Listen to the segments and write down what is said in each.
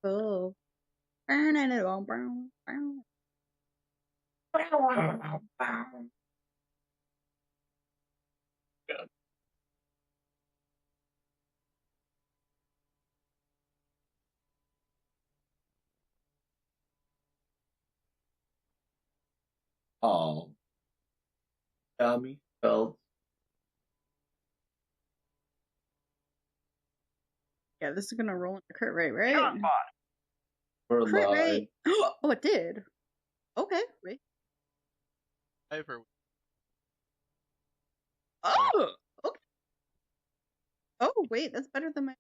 Oh. Oh. Dummy felt. Yeah, this is gonna roll into crit rate, right? We're Crit live. rate. Oh, it did. Okay, wait. Oh, okay. Oh, wait, that's better than my.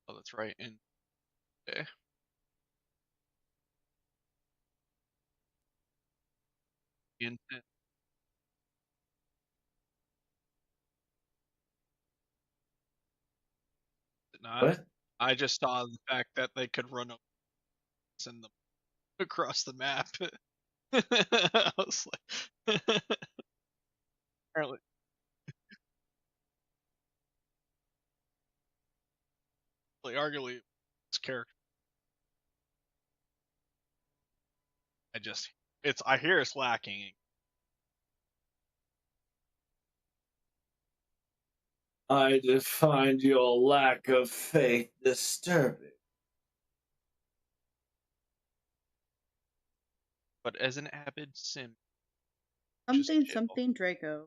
Oh, that's right. And okay. Intent. Not. What? I just saw the fact that they could run send them across the map. I was like, apparently, arguably, this character. I hear it's lacking. I just find your lack of faith disturbing. But as an avid sim, Something Draco.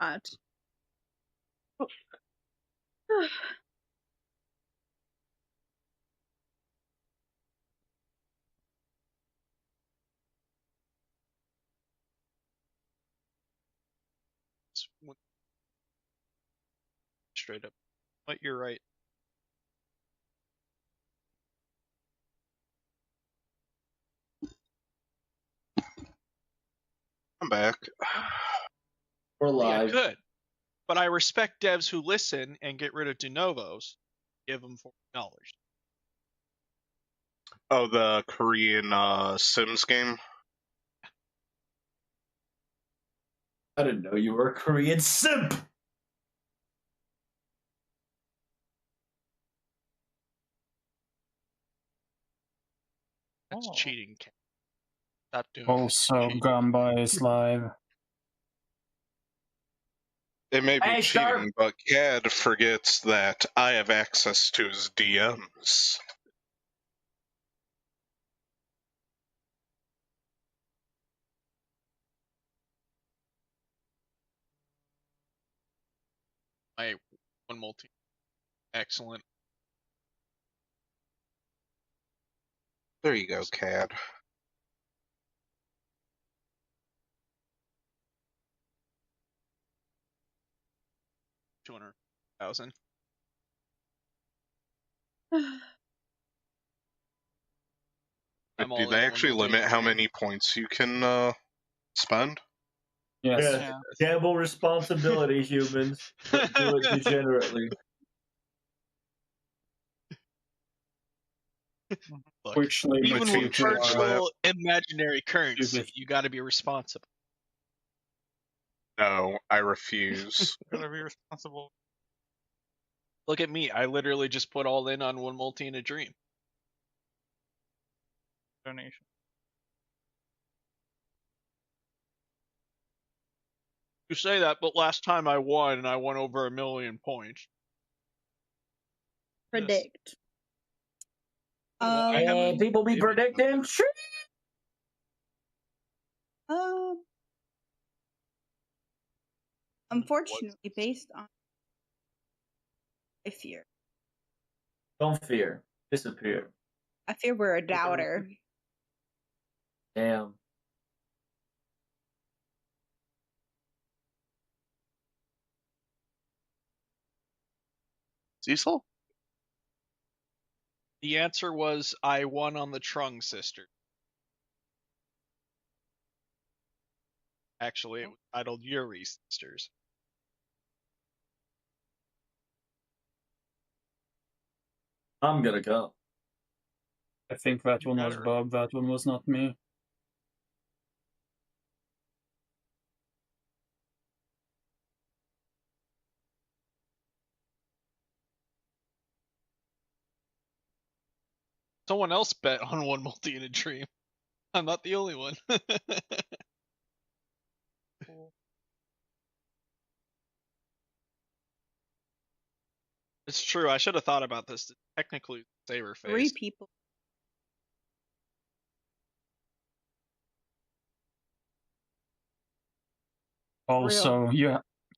Odd. straight up. But you're right. I'm back. We're Yeah, live. good. But I respect devs who listen and get rid of de novos. Give them $40. Oh, the Korean Sims game? I didn't know you were a Korean simp! That's cheating. Stop doing Also, cheating. Gamba is live. It may be Hey, cheating, Sharp. but Cad forgets that I have access to his DMs. My one multi. Excellent. There you go, Cad. $200,000. Do they actually limit how many points you can spend? Yes. Yeah. Gamble responsibility, humans. Don't do it degenerately. Look, Which limits even you with to virtual imaginary currency, you got to be responsible. No, I refuse. Gotta be responsible. Look at me. I literally just put all in on one multi in a dream. Donation. You say that, but last time I won, and I won over 1 million points. Predict. Hey, people be predicting shit. Unfortunately, based on I fear. Don't fear. Disappear. I fear we're a doubter. Damn. Cecil? The answer was I won on the Trung sister. Actually, it was titled Yuri Sisters. I'm gonna go. I think that You one was better. Bob, that one was not me. Someone else bet on one multi in a dream. I'm not the only one. Cool. It's true. I should have thought about this. It's technically Saber 3 face. people. Also,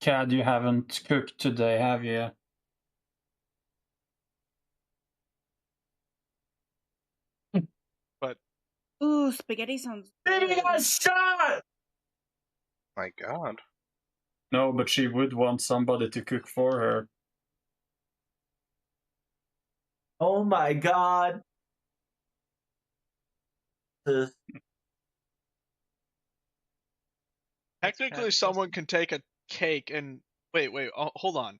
Cad, you haven't cooked today, have you? But Ooh, spaghetti sounds Baby good. got shot! My God. No, but she would want somebody to cook for her. Oh my god. technically, someone can take a cake and wait. Hold on.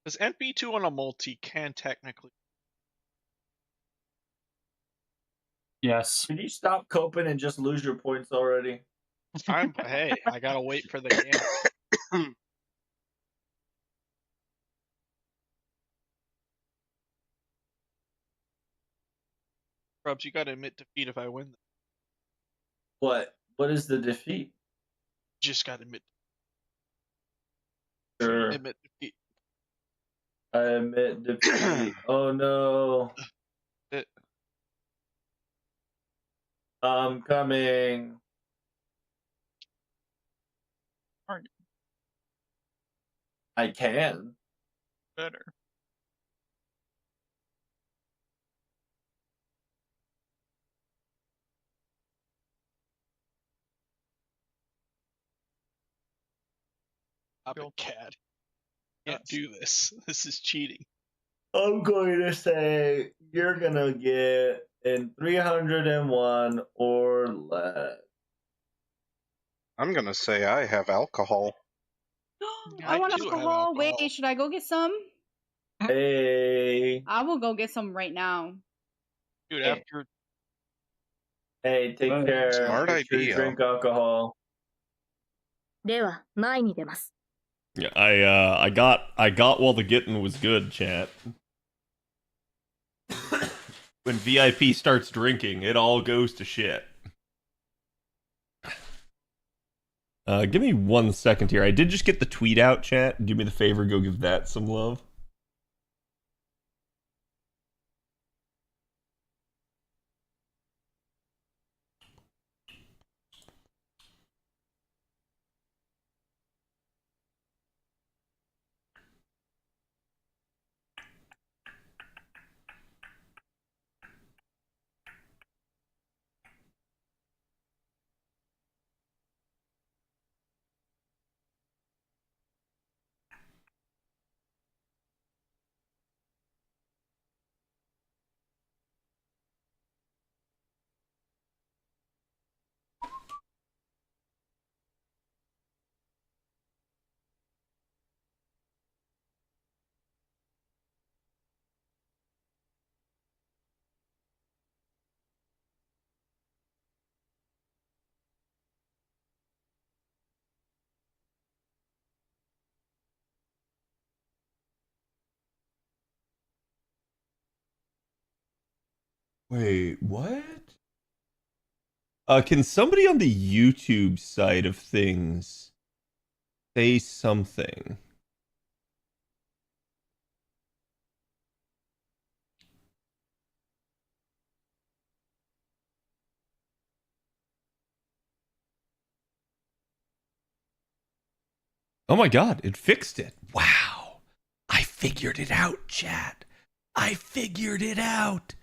Because NP2 on a multi can technically. Yes. Can you stop coping and just lose your points already? Hey, I gotta wait for the game. Rubs, you gotta admit defeat if I win. What? What is the defeat? Just gotta admit. Sure. Admit defeat. I admit defeat. Oh no. I'm coming. Aren't I can. better. I'm a cat. Can't do this. This is cheating. I'm going to say you're gonna get in 301 or less. I'm gonna say I have alcohol. I want do have alcohol. Wait, alcohol. should I go get some? Hey. I will go get some right now. Dude, Hey. after Hey, take care. Smart Make sure you idea. drink alcohol. では前に出ます Yeah, I got while the getting was good, chat. When VIP starts drinking, it all goes to shit. Give me 1 second here. I did just get the tweet out, chat. Do me the favor, go give that some love. Wait, what? Can somebody on the YouTube side of things say something? Oh my god, it fixed it. Wow. I figured it out, chat. I figured it out.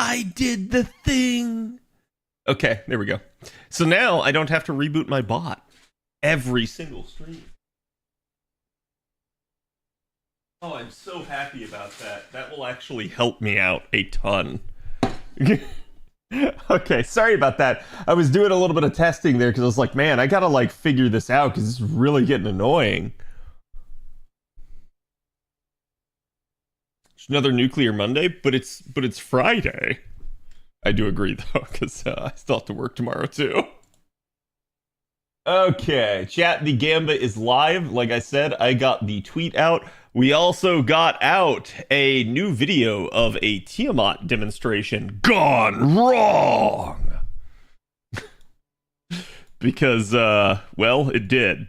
I did the thing. Okay, there we go. So now I don't have to reboot my bot every single stream. Oh, I'm so happy about that. That will actually help me out a ton. Okay, sorry about that. I was doing a little bit of testing there because I was like, man, I gotta like figure this out because it's really getting annoying. It's another nuclear Monday, but it's Friday. I do agree though, because I still have to work tomorrow too. Okay, chat, the Gamba is live. Like I said, I got the tweet out. We also got out a new video of a Tiamat demonstration gone wrong. Because, well, it did.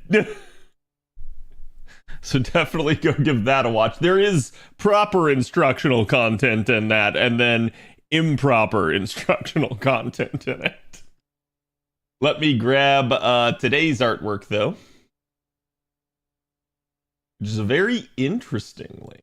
So definitely go give that a watch. There is proper instructional content in that, and then improper instructional content in it. Let me grab today's artwork, though, which is a very interesting link.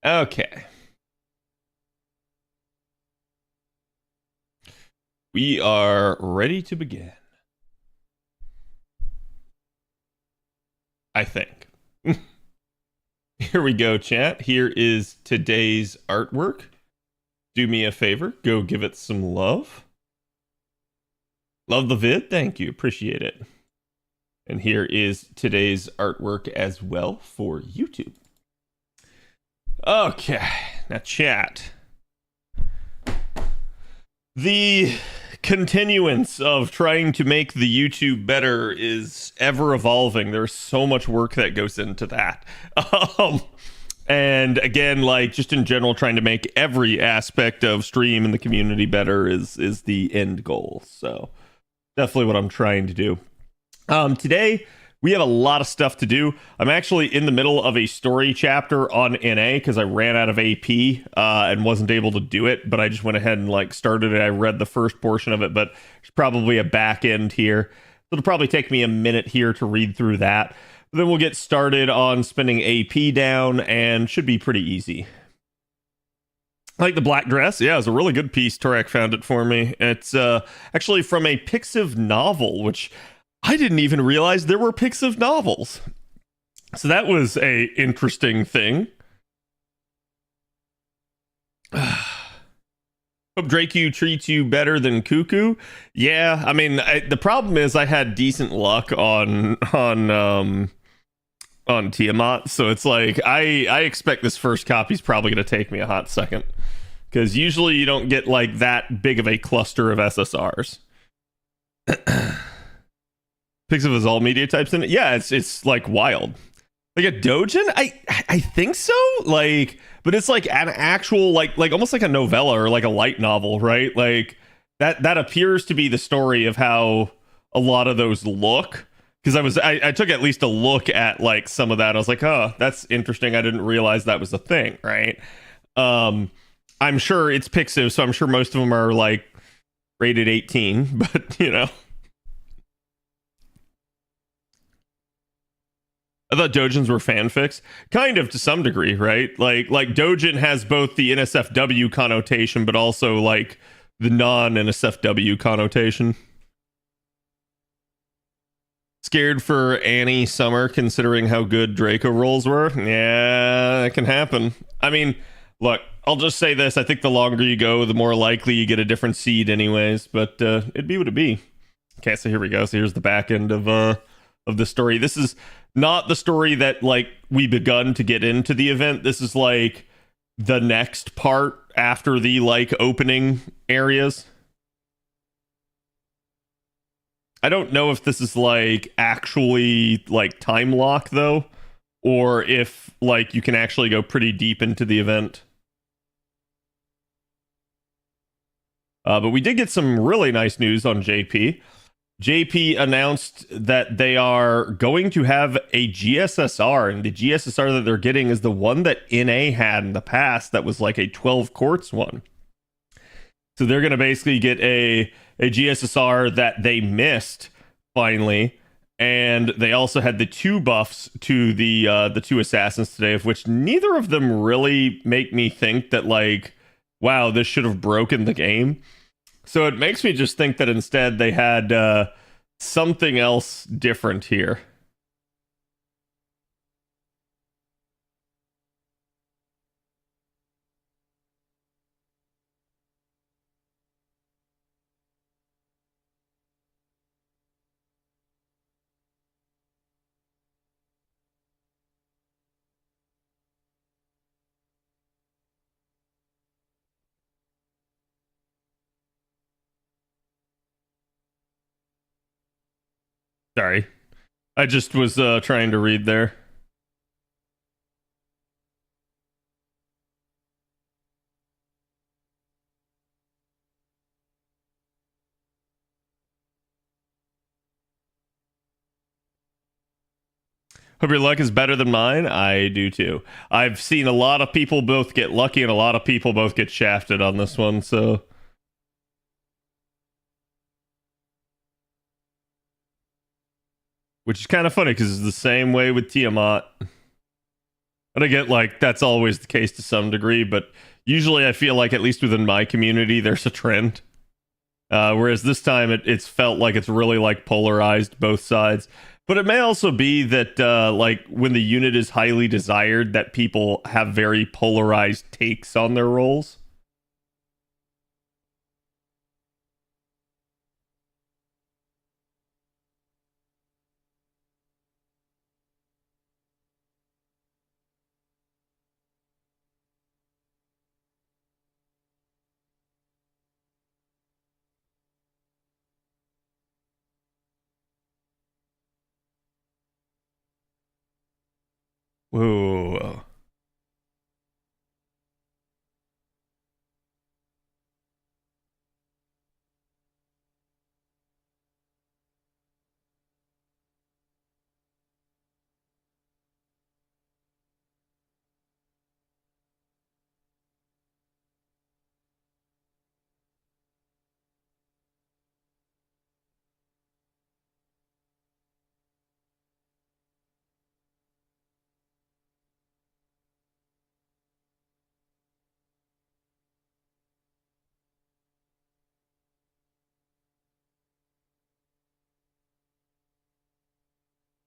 Okay. We are ready to begin. I think. Here we go, chat. Here is today's artwork. Do me a favor, go give it some love. Love the vid, thank you, appreciate it. And here is today's artwork as well for YouTube. Okay, now chat. The continuance of trying to make the YouTube better is ever evolving. There's so much work that goes into that. And again, like just in general, trying to make every aspect of stream and the community better is the end goal. So definitely what I'm trying to do. Today, we have a lot of stuff to do. I'm actually in the middle of a story chapter on NA because I ran out of AP and wasn't able to do it, but I just went ahead and like started it. I read the first portion of it, but there's probably a back end here. It'll probably take me a minute here to read through that. Then we'll get started on spinning AP down and should be pretty easy. I like the black dress. Yeah, it was a really good piece. Turek found it for me. It's actually from a Pixiv novel, which I didn't even realize there were Pixiv novels. So that was a interesting thing. Hope Draco treats you better than Cuckoo. Yeah, I mean, the problem is I had decent luck on Tiamat, so it's like I expect this first copy's probably going to take me a hot second. Because usually you don't get like that big of a cluster of SSRs. Pixiv has all media types in it. Yeah, it's like wild. Like a Dojin? I think so. Like, but it's like an actual like almost like a novella or like a light novel, right? Like that appears to be the story of how a lot of those look. Because I took at least a look at like some of that. I was like, oh, that's interesting. I didn't realize that was a thing, right? I'm sure it's Pixiv, so I'm sure most of them are like rated 18, but you know. I thought Dojins were fanfics, kind of to some degree, right? Like Dojin has both the NSFW connotation, but also like the non-NSFW connotation. Scared for Annie Summer, considering how good Draco rolls were. Yeah, that can happen. I mean, look, I'll just say this: I think the longer you go, the more likely you get a different seed, anyways. But it'd be what it'd be. Okay, so here we go. So here's the back end of the story. This is not the story that like we begun to get into the event. This is like the next part after the like opening areas. I don't know if this is like actually like time lock though, or if like you can actually go pretty deep into the event. But we did get some really nice news on JP. JP announced that they are going to have a GSSR, and the GSSR that they're getting is the one that NA had in the past that was like a 12 quartz one. So they're going to basically get a GSSR that they missed finally. And they also had the 2 buffs to the 2 assassins today, of which neither of them really make me think that, like, wow, this should have broken the game. So it makes me just think that instead they had something else different here. Sorry. I just was trying to read there. Hope your luck is better than mine. I do too. I've seen a lot of people both get lucky and a lot of people both get shafted on this one, so. Which is kind of funny because it's the same way with Tiamat. And I get, like, that's always the case to some degree, but usually I feel like, at least within my community, there's a trend. Whereas this time it's felt like it's really, like, polarized both sides. But it may also be that, like, when the unit is highly desired, that people have very polarized takes on their roles. Whoa.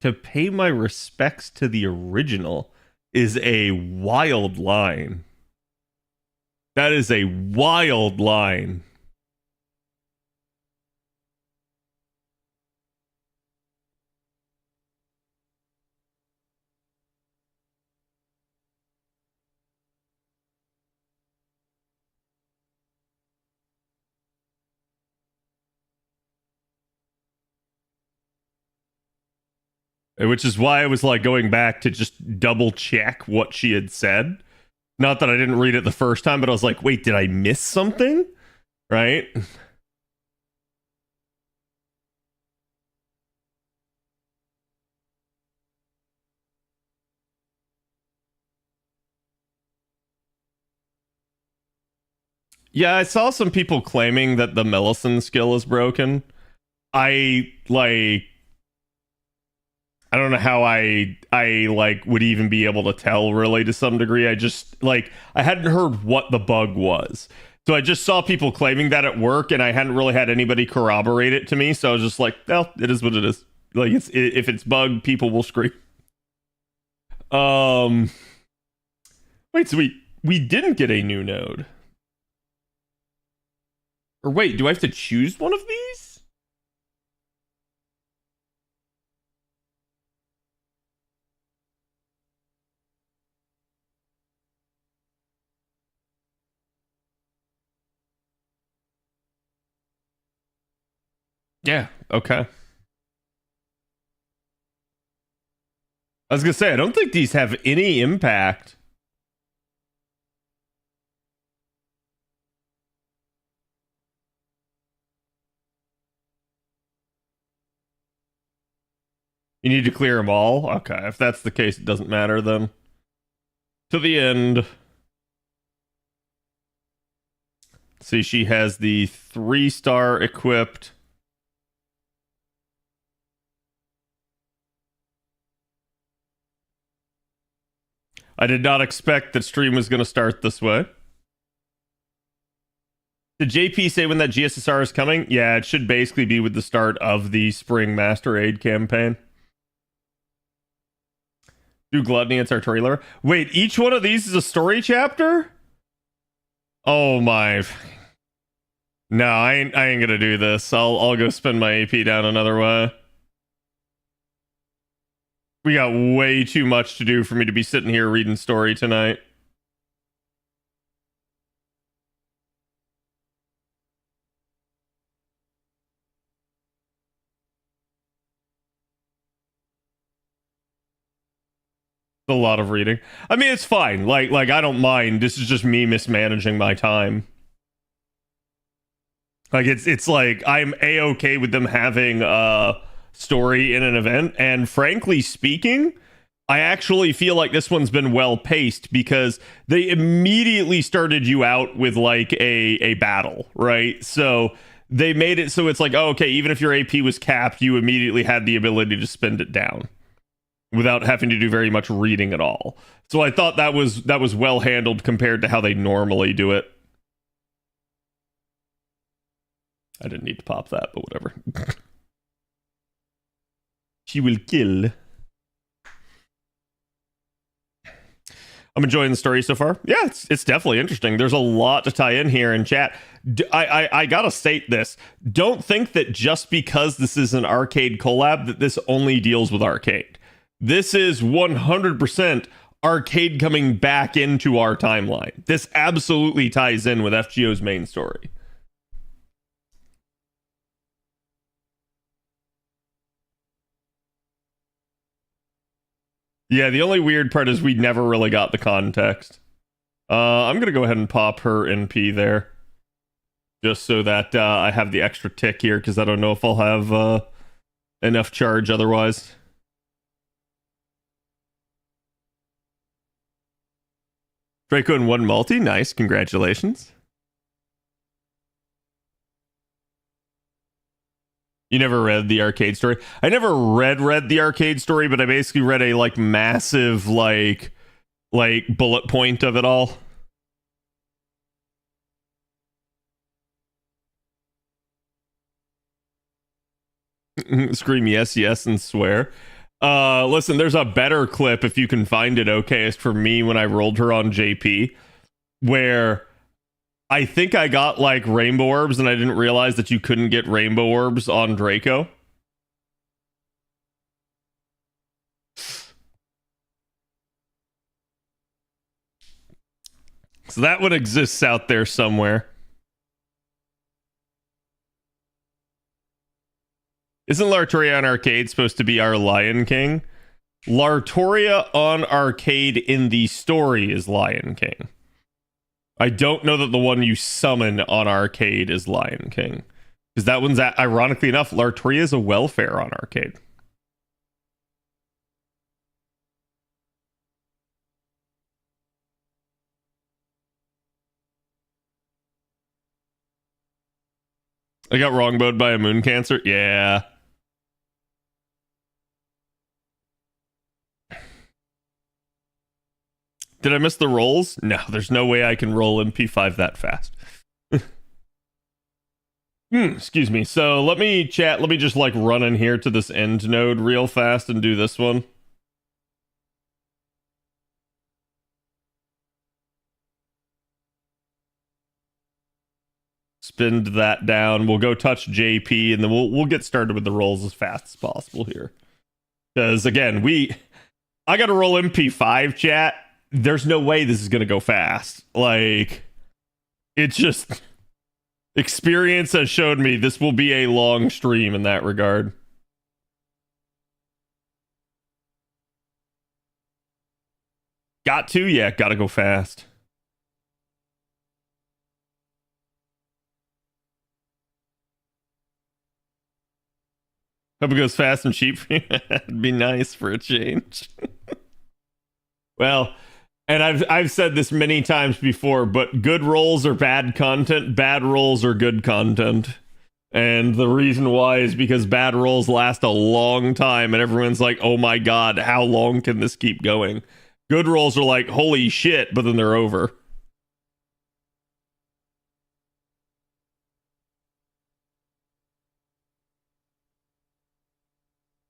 To pay my respects to the original is a wild line. That is a wild line. Which is why I was, like, going back to just double check what she had said. Not that I didn't read it the first time, but I was like, wait, did I miss something? Right? Yeah, I saw some people claiming that the Melisande skill is broken. I don't know how I like would even be able to tell, really, to some degree. I just, like, I hadn't heard what the bug was. So I just saw people claiming that at work, and I hadn't really had anybody corroborate it to me. So I was just like, well, it is what it is. Like, if it's bugged, people will scream. Wait, so we didn't get a new node. Or wait, do I have to choose one of these? Yeah, okay. I was gonna say, I don't think these have any impact. You need to clear them all? Okay, if that's the case, it doesn't matter then. To the end. See, she has the 3-star equipped. I did not expect that stream was going to start this way. Did JP say when that GSSR is coming? Yeah, it should basically be with the start of the Spring Master Aid campaign. Do Gluttony, it's our trailer. Wait, each one of these is a story chapter? Oh my. No, I ain't gonna do this. I'll go spend my AP down another way. We got way too much to do for me to be sitting here reading story tonight. A lot of reading. I mean, it's fine. Like I don't mind. This is just me mismanaging my time. Like it's like I'm a-okay with them having a story in an event, and frankly speaking, I actually feel like this one's been well paced because they immediately started you out with like a battle, right? So they made it so it's like, oh, okay, even if your AP was capped, you immediately had the ability to spend it down without having to do very much reading at all. So I thought that was well handled compared to how they normally do it. I didn't need to pop that, but whatever. She will kill. I'm enjoying the story so far. Yeah, it's definitely interesting. There's a lot to tie in here in chat. I gotta state this. Don't think that just because this is an arcade collab that this only deals with arcade. This is 100% arcade coming back into our timeline. This absolutely ties in with FGO's main story. Yeah, the only weird part is we never really got the context. I'm going to go ahead and pop her NP there. Just so that I have the extra tick here, because I don't know if I'll have enough charge otherwise. Draco in one multi, nice, congratulations. You never read the arcade story? I never read the arcade story, but I basically read a like massive like bullet point of it all. Scream yes, yes, and swear. Listen, there's a better clip if you can find it okayest for me when I rolled her on JP, where I think I got like rainbow orbs and I didn't realize that you couldn't get rainbow orbs on Draco. So that one exists out there somewhere. Isn't Lartoria on arcade supposed to be our Lion King? Lartoria on arcade in the story is Lion King. I don't know that the one you summon on arcade is Lion King. Because that one's, ironically enough, Lartoria is a welfare on arcade. I got wrongbowed by a moon cancer? Yeah. Did I miss the rolls? No, there's no way I can roll NP5 that fast. Excuse me. So let me just like run in here to this end node real fast and do this one. Spend that down. We'll go touch JP and then we'll get started with the rolls as fast as possible here. Because again, I gotta roll NP5 chat. There's no way this is gonna go fast. Like, it's just experience has showed me this will be a long stream in that regard. Got to? Yeah, gotta go fast. Hope it goes fast and cheap for you. That'd be nice for a change. Well, and I've said this many times before, but good rolls are bad content, bad rolls are good content. And the reason why is because bad rolls last a long time and everyone's like, oh my god, how long can this keep going? Good rolls are like, holy shit, but then they're over.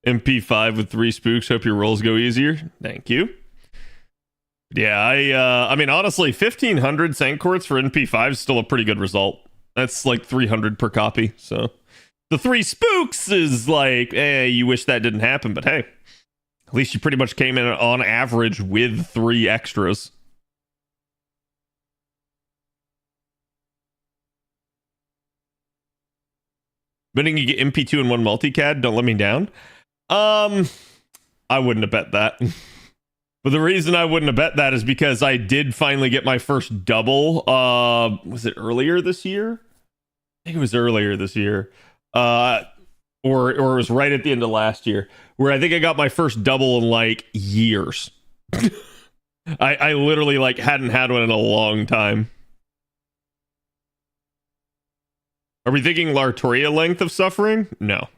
NP5 with 3 spooks. Hope your rolls go easier. Thank you. Yeah, I mean, honestly, 1500 Sancorts for NP5 is still a pretty good result. That's like 300 per copy. So the 3 spooks is like, you wish that didn't happen, but hey, at least you pretty much came in on average with 3 extras. But you get MP2 and 1 multicad, don't let me down. I wouldn't have bet that. But the reason I wouldn't have bet that is because I did finally get my first double. Was it earlier this year? I think it was earlier this year. Or it was right at the end of last year, where I think I got my first double in like years. I literally like hadn't had one in a long time. Are we thinking Lartoria length of suffering? No.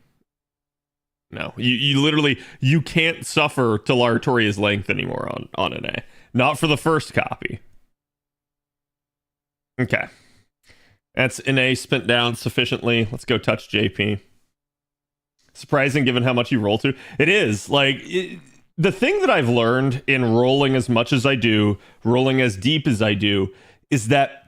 No, you literally, you can't suffer to Lartoria's length anymore on an A. Not for the first copy. Okay. That's an A spent down sufficiently. Let's go touch JP. Surprising given how much you roll to. It is. Like, the thing that I've learned in rolling as much as I do, rolling as deep as I do, is that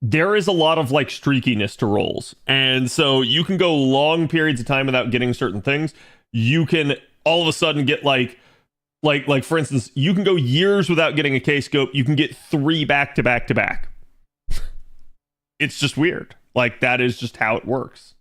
there is a lot of like streakiness to rolls. And so you can go long periods of time without getting certain things. You can all of a sudden get like for instance, you can go years without getting a K-scope. You can get 3 back to back to back. It's just weird. Like, that is just how it works.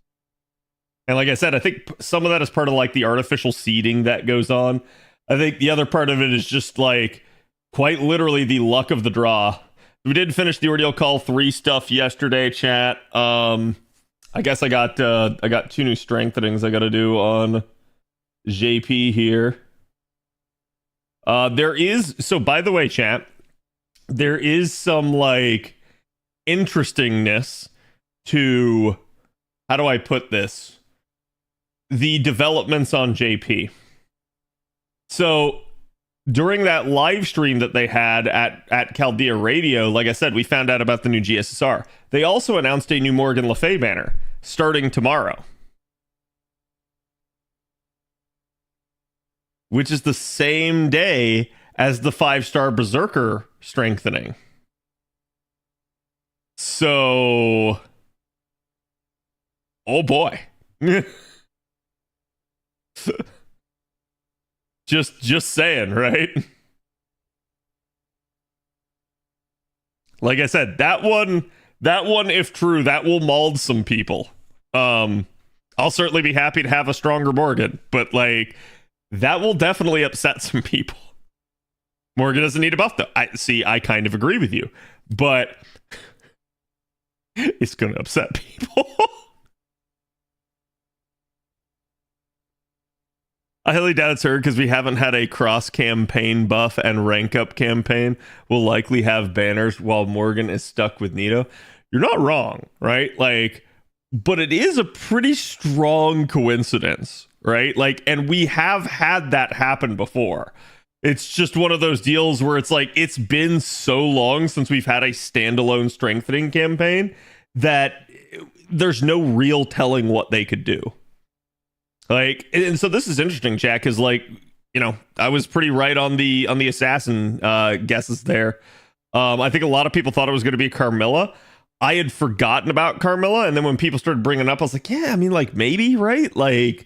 And like I said, I think some of that is part of like the artificial seeding that goes on. I think the other part of it is just like quite literally the luck of the draw. We did finish the Ordeal Call 3 stuff yesterday, chat. I guess I got 2 new strengthenings I got to do on JP here. There is, so by the way, chat, there is some like interestingness to, how do I put this? The developments on JP. So during that live stream that they had at Chaldea Radio, like I said, we found out about the new GSSR. They also announced a new Morgan Le Fay banner starting tomorrow, which is the same day as the 5-star Berserker strengthening. So, oh boy. Just saying, right? Like I said, that one, if true, that will maul some people. I'll certainly be happy to have a stronger Morgan, but like, that will definitely upset some people. Morgan doesn't need a buff, though. I kind of agree with you, but it's going to upset people. I highly doubt it's her because we haven't had a cross-campaign buff and rank-up campaign. We'll likely have banners while Morgan is stuck with Nito. You're not wrong, right? Like, but it is a pretty strong coincidence, right? Like, and we have had that happen before. It's just one of those deals where it's like, it's been so long since we've had a standalone strengthening campaign that there's no real telling what they could do. Like, and so this is interesting, Jack, because like, you know, I was pretty right on the assassin guesses there. I think a lot of people thought it was going to be Carmilla. I had forgotten about Carmilla, and then when people started bringing it up, I was like, yeah, I mean, like, maybe, right? Like,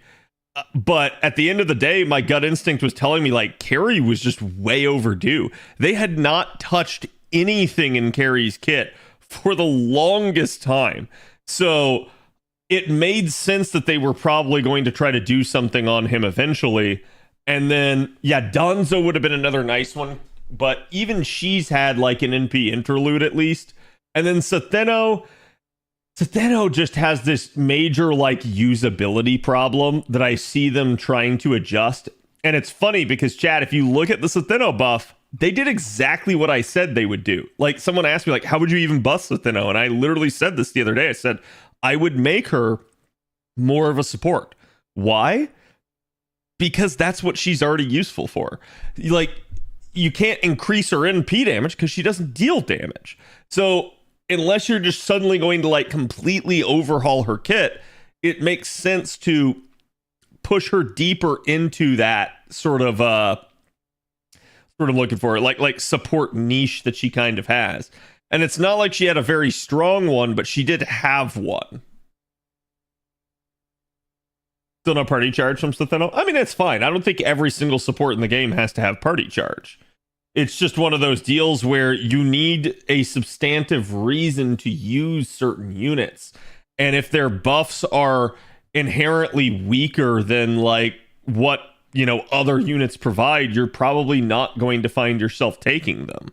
but at the end of the day, my gut instinct was telling me like Carrie was just way overdue. They had not touched anything in Carrie's kit for the longest time. So it made sense that they were probably going to try to do something on him eventually. And then, yeah, Donzo would have been another nice one. But even she's had like an NP interlude at least. And then Satheno just has this major like usability problem that I see them trying to adjust. And it's funny because, Chad, if you look at the Satheno buff, they did exactly what I said they would do. Like, someone asked me, like, how would you even buff Satheno? And I literally said this the other day. I said, I would make her more of a support. Why? Because that's what she's already useful for. Like, you can't increase her NP damage because she doesn't deal damage. So unless you're just suddenly going to like completely overhaul her kit, it makes sense to push her deeper into that sort of looking for it, like support niche that she kind of has. And it's not like she had a very strong one, but she did have one. Still no party charge from Stefano? I mean, it's fine. I don't think every single support in the game has to have party charge. It's just one of those deals where you need a substantive reason to use certain units. And if their buffs are inherently weaker than like what, you know, other units provide, you're probably not going to find yourself taking them.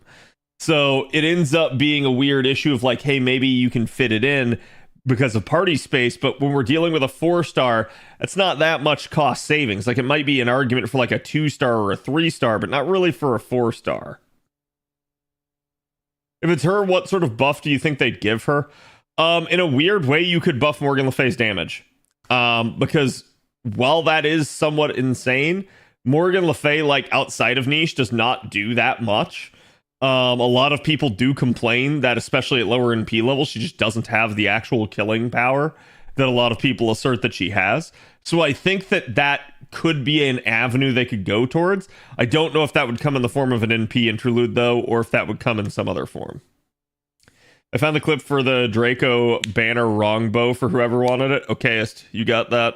So it ends up being a weird issue of like, hey, maybe you can fit it in because of party space, but when we're dealing with a 4-star, it's not that much cost savings. Like it might be an argument for like a 2-star or a 3-star, but not really for a 4-star. If it's her, what sort of buff do you think they'd give her? In a weird way, you could buff Morgan Le Fay's damage. Because while that is somewhat insane, Morgan Le Fay, like outside of niche, does not do that much. A lot of people do complain that, especially at lower NP levels, she just doesn't have the actual killing power that a lot of people assert that she has. So I think that that could be an avenue they could go towards. I don't know if that would come in the form of an NP interlude, though, or if that would come in some other form. I found the clip for the Draco banner wrongbow for whoever wanted it. Okayest, you got that?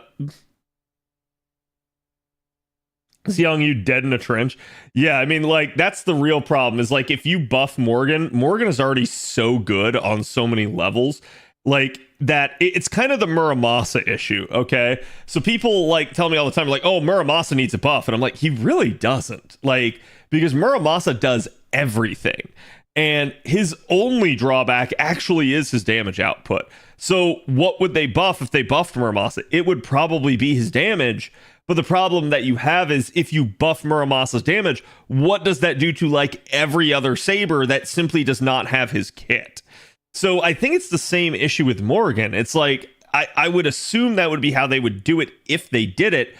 Young, you dead in a trench. Yeah, I mean, like, that's the real problem is like if you buff Morgan is already so good on so many levels, like that it's kind of the Muramasa issue. Okay, so people like tell me all the time, like, oh, Muramasa needs a buff, and I'm like, he really doesn't, like, because Muramasa does everything, and his only drawback actually is his damage output. So what would they buff if they buffed Muramasa? It would probably be his damage. But the problem that you have is if you buff Muramasa's damage, what does that do to like every other Saber that simply does not have his kit? So I think it's the same issue with Morgan. It's like, I would assume that would be how they would do it if they did it,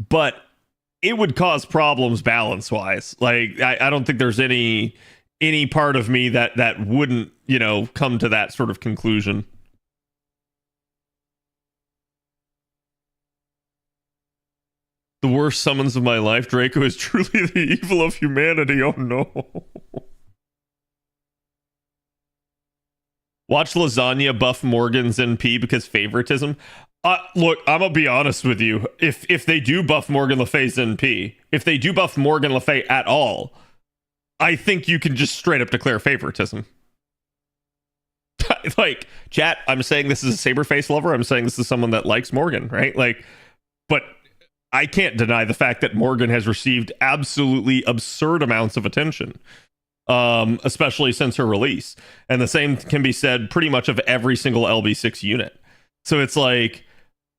but it would cause problems balance-wise. Like, I don't think there's any part of me that wouldn't, you know, come to that sort of conclusion. The worst summons of my life. Draco is truly the evil of humanity. Oh no. Watch Lasagna buff Morgan's NP because favoritism. Look, I'm gonna be honest with you. If they do buff Morgan Le Fay's NP, if they do buff Morgan Le Fay at all, I think you can just straight up declare favoritism. Like, chat, I'm saying this is a Saberface lover. I'm saying this is someone that likes Morgan, right? Like, but I can't deny the fact that Morgan has received absolutely absurd amounts of attention, especially since her release. And the same can be said pretty much of every single LB6 unit. So it's like,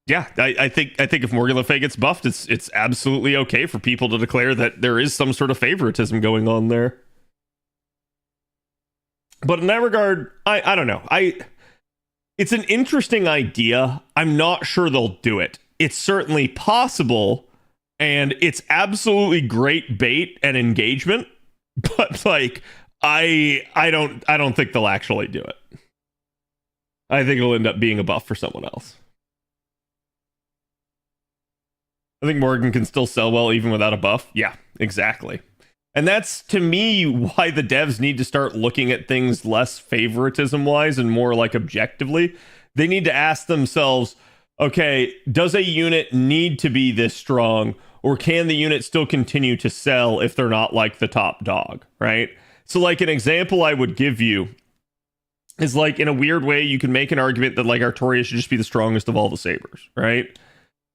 yeah, I think if Morgan Le Fay gets buffed, it's absolutely okay for people to declare that there is some sort of favoritism going on there. But in that regard, I don't know. It's an interesting idea. I'm not sure they'll do it. It's certainly possible, and it's absolutely great bait and engagement, but like I don't think they'll actually do it. I think it'll end up being a buff for someone else. I think Morgan can still sell well even without a buff. Yeah, exactly. And that's, to me, why the devs need to start looking at things less favoritism-wise and more like objectively. They need to ask themselves, okay, does a unit need to be this strong, or can the unit still continue to sell if they're not like the top dog, right? So like an example I would give you is like, in a weird way, you can make an argument that like Artoria should just be the strongest of all the Sabers, right?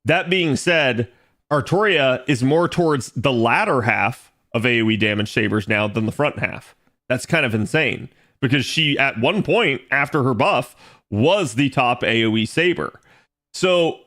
That being said, Artoria is more towards the latter half of AoE damage Sabers now than the front half. That's kind of insane, because she, at one point, after her buff, was the top AoE Saber. So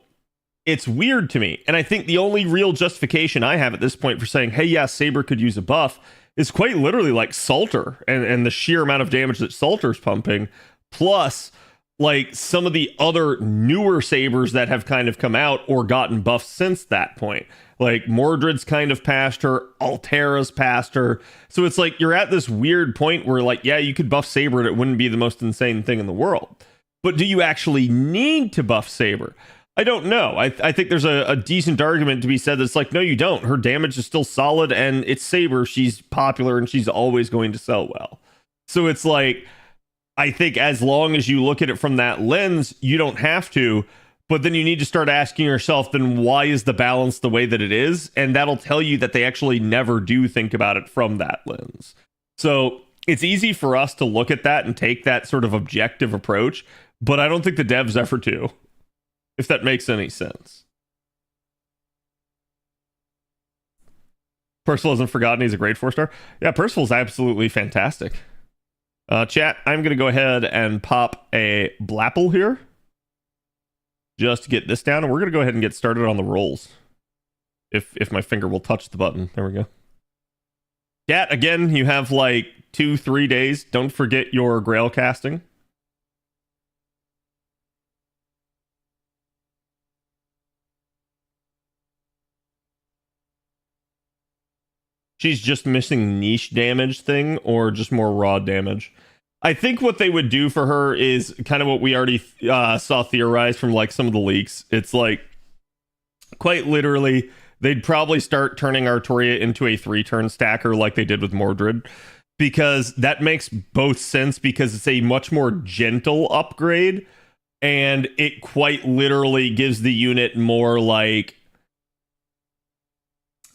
it's weird to me. And I think the only real justification I have at this point for saying, hey, yeah, Saber could use a buff is quite literally like Salter and the sheer amount of damage that Salter's pumping, plus like some of the other newer sabers that have kind of come out or gotten buffed since that point. Like Mordred's kind of past her, Altera's past her. So it's like you're at this weird point where like, yeah, you could buff Saber and it wouldn't be the most insane thing in the world. But do you actually need to buff Saber? I don't know. I think there's a decent argument to be said that's like, no, you don't. Her damage is still solid and it's Saber. She's popular and she's always going to sell well. So it's like, I think as long as you look at it from that lens, you don't have to. But then you need to start asking yourself, then why is the balance the way that it is? And that'll tell you that they actually never do think about it from that lens. So it's easy for us to look at that and take that sort of objective approach. But I don't think the devs ever do, if that makes any sense. Percival hasn't forgotten he's a great 4-star. Yeah, Percival's absolutely fantastic. Chat, I'm going to go ahead and pop a Blapple here. Just to get this down. And we're going to go ahead and get started on the rolls. If my finger will touch the button. There we go. Chat, again, you have like 2-3 days. Don't forget your Grail casting. She's just missing niche damage thing or just more raw damage. I think what they would do for her is kind of what we already saw theorized from like some of the leaks. It's like quite literally they'd probably start turning Artoria into a 3-turn stacker like they did with Mordred, because that makes both sense because it's a much more gentle upgrade and it quite literally gives the unit more like,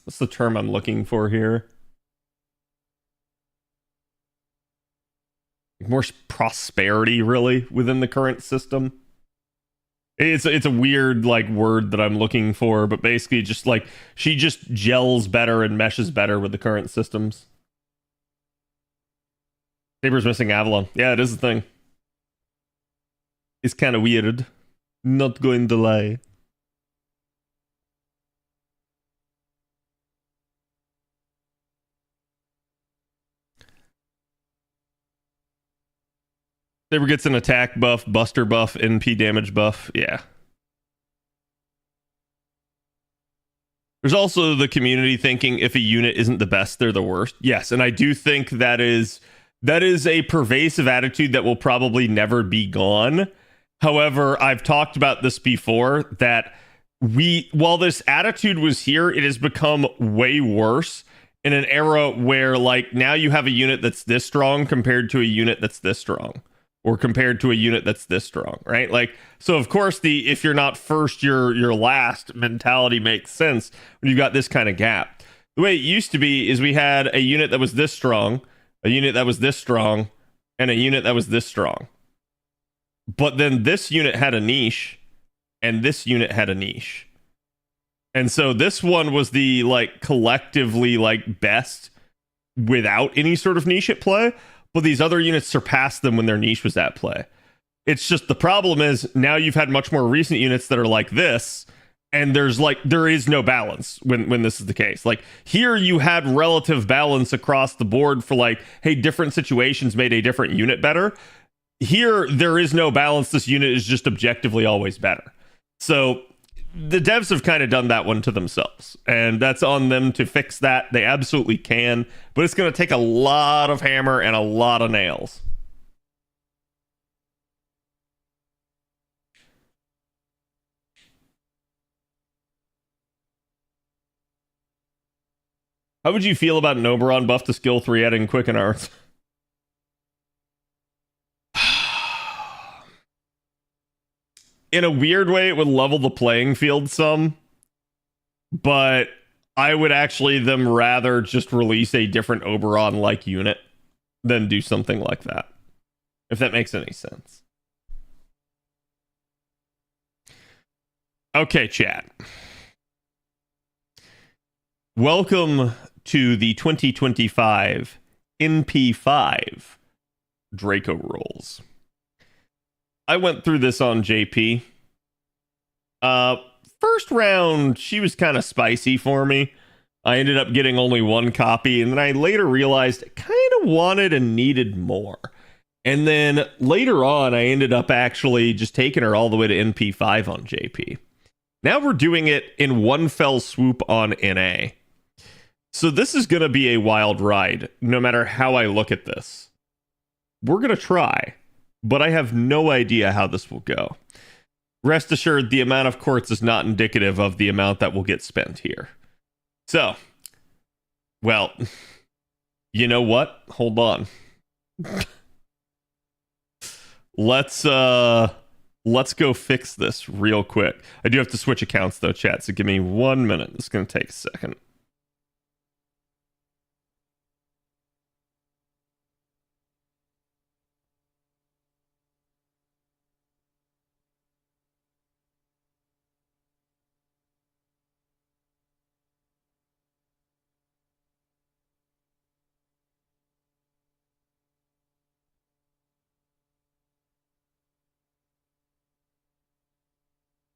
what's the term I'm looking for here? More prosperity, really, within the current system. It's a weird like word that I'm looking for, but basically just like she just gels better and meshes better with the current systems. Saber's missing Avalon. Yeah, it is a thing. It's kind of weird. Not going to lie. Saber gets an attack buff, buster buff, NP damage buff. Yeah. There's also the community thinking if a unit isn't the best, they're the worst. Yes, and I do think that is a pervasive attitude that will probably never be gone. However, I've talked about this before, that while this attitude was here, it has become way worse in an era where like now you have a unit that's this strong compared to a unit that's this strong. Or compared to a unit that's this strong, right? Like, so of course the if you're not first, you're last mentality makes sense when you've got this kind of gap. The way it used to be is we had a unit that was this strong, a unit that was this strong, and a unit that was this strong. But then this unit had a niche, and this unit had a niche. And so this one was the like collectively like best without any sort of niche at play. But these other units surpassed them when their niche was at play. It's just the problem is now you've had much more recent units that are like this, and there is no balance when this is the case. Like here you had relative balance across the board for like, hey, different situations made a different unit better. Here there is no balance. This unit is just objectively always better. So the devs have kind of done that one to themselves, and that's on them to fix that. They absolutely can, but it's going to take a lot of hammer and a lot of nails. How would you feel about an Oberon buff to skill 3 adding Quicken Arts? In a weird way, it would level the playing field some, but I would actually them rather just release a different Oberon-like unit than do something like that, if that makes any sense. Okay, chat. Welcome to the 2025 NP5 Draco rolls. I went through this on JP. First round, she was kind of spicy for me. I ended up getting only one copy, and then I later realized I kind of wanted and needed more. And then later on, I ended up actually just taking her all the way to NP5 on JP. Now we're doing it in one fell swoop on NA. So this is going to be a wild ride, no matter how I look at this. We're going to try, but I have no idea how this will go. Rest assured, the amount of quartz is not indicative of the amount that will get spent here. So, well, you know what? Hold on. Let's go fix this real quick. I do have to switch accounts though, chat, so give me 1 minute. It's going to take a second.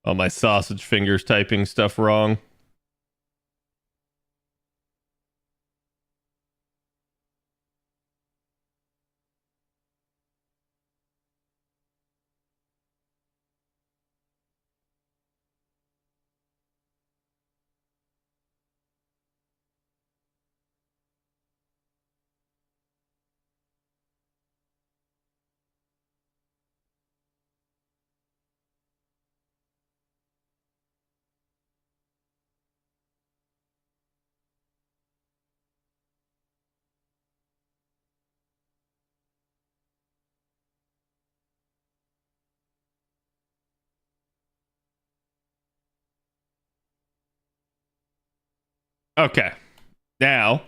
Oh, my sausage fingers typing stuff wrong. Okay. Now,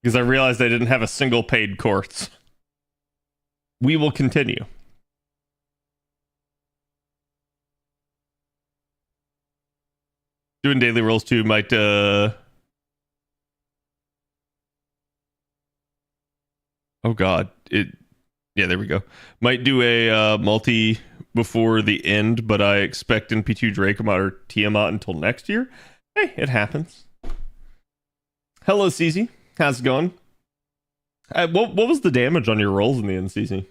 because I realized I didn't have a single paid quartz, we will continue. Doing daily rolls too might oh god, yeah, there we go. Might do a multi before the end, but I expect NP2 Draco or Tiamat until next year. Hey, it happens. Hello, CZ. How's it going? What was the damage on your rolls in the end, CZ?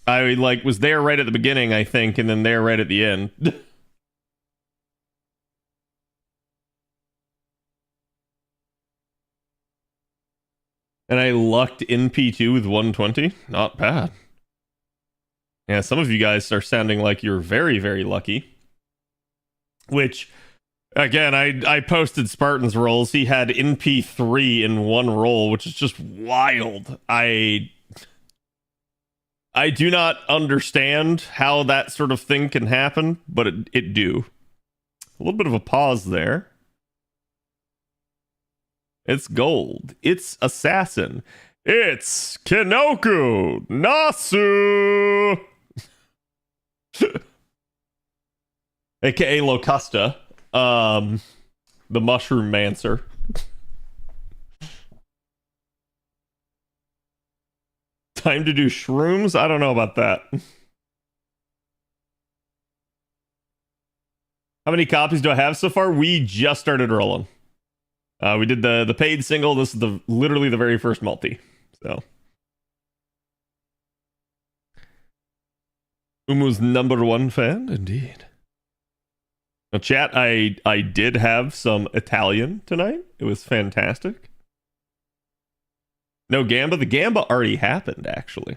I was there right at the beginning, I think, and then there right at the end. And I lucked NP2 with 120. Not bad. Yeah, some of you guys are sounding like you're very, very lucky. Which, again, I posted Spartan's rolls. He had NP3 in one roll, which is just wild. I do not understand how that sort of thing can happen, but it do. A little bit of a pause there. It's gold. It's assassin. It's Kinoku Nasu, aka Locusta, the Mushroom Mancer. Time to do shrooms? I don't know about that. How many copies do I have so far? We just started rolling. We did the paid single. This is literally the very first multi. So Umu's #1 fan, indeed. Now, chat, I did have some Italian tonight. It was fantastic. No Gamba. The Gamba already happened, actually.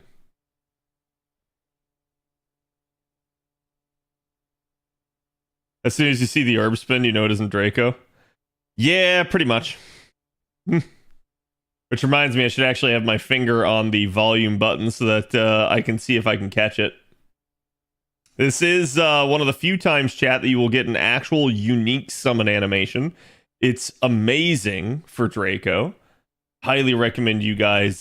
As soon as you see the herb spin, you know it isn't Draco. Yeah, pretty much. Which reminds me, I should actually have my finger on the volume button so that I can see if I can catch it. This is one of the few times, chat, that you will get an actual unique summon animation. It's amazing for Draco. Highly recommend you guys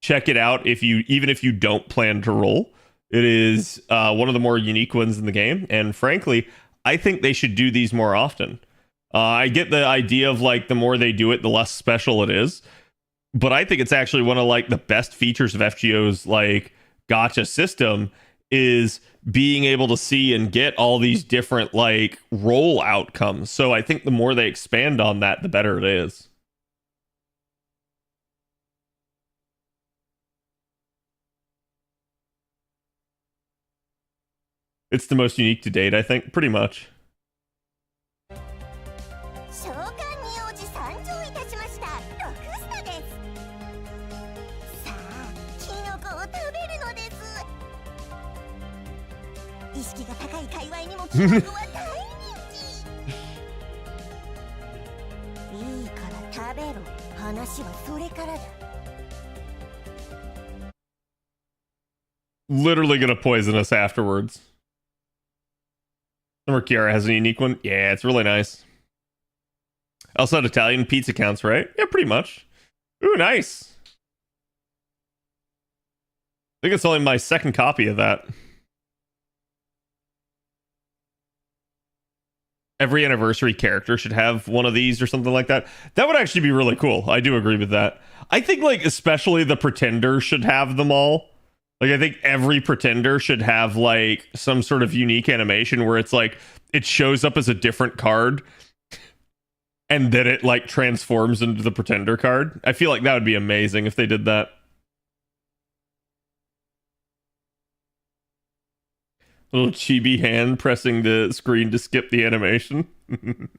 check it out even if you don't plan to roll. It is one of the more unique ones in the game, and frankly, I think they should do these more often. I get the idea of the more they do it, the less special it is. But I think it's actually one of the best features of FGO's gacha system is being able to see and get all these different roll outcomes. So I think the more they expand on that, the better it is. It's the most unique to date, I think, pretty much. 召喚に王子参上いたしました。ロクスタです。さあ、キノコを食べるのです。意識が高い界隈にもキノコは大人気。いいから食べろ。話はそれからだ。 Literally gonna poison us afterwards. Summer Kiara has a unique one. Yeah, it's really nice. Also, had Italian pizza counts, right? Yeah, pretty much. Ooh, nice. I think it's only my second copy of that. Every anniversary character should have one of these or something like that. That would actually be really cool. I do agree with that. I think, like, especially the Pretender should have them all. Like, I think every Pretender should have, like, some sort of unique animation where it's like, it shows up as a different card and then it, like, transforms into the Pretender card. I feel like that would be amazing if they did that. Little chibi hand pressing the screen to skip the animation. If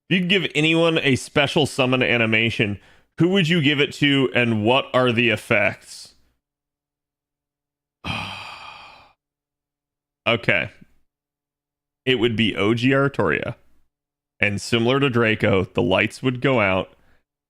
you could give anyone a special summon animation, who would you give it to, and what are the effects? Okay. It would be OG Artoria. And similar to Draco, the lights would go out,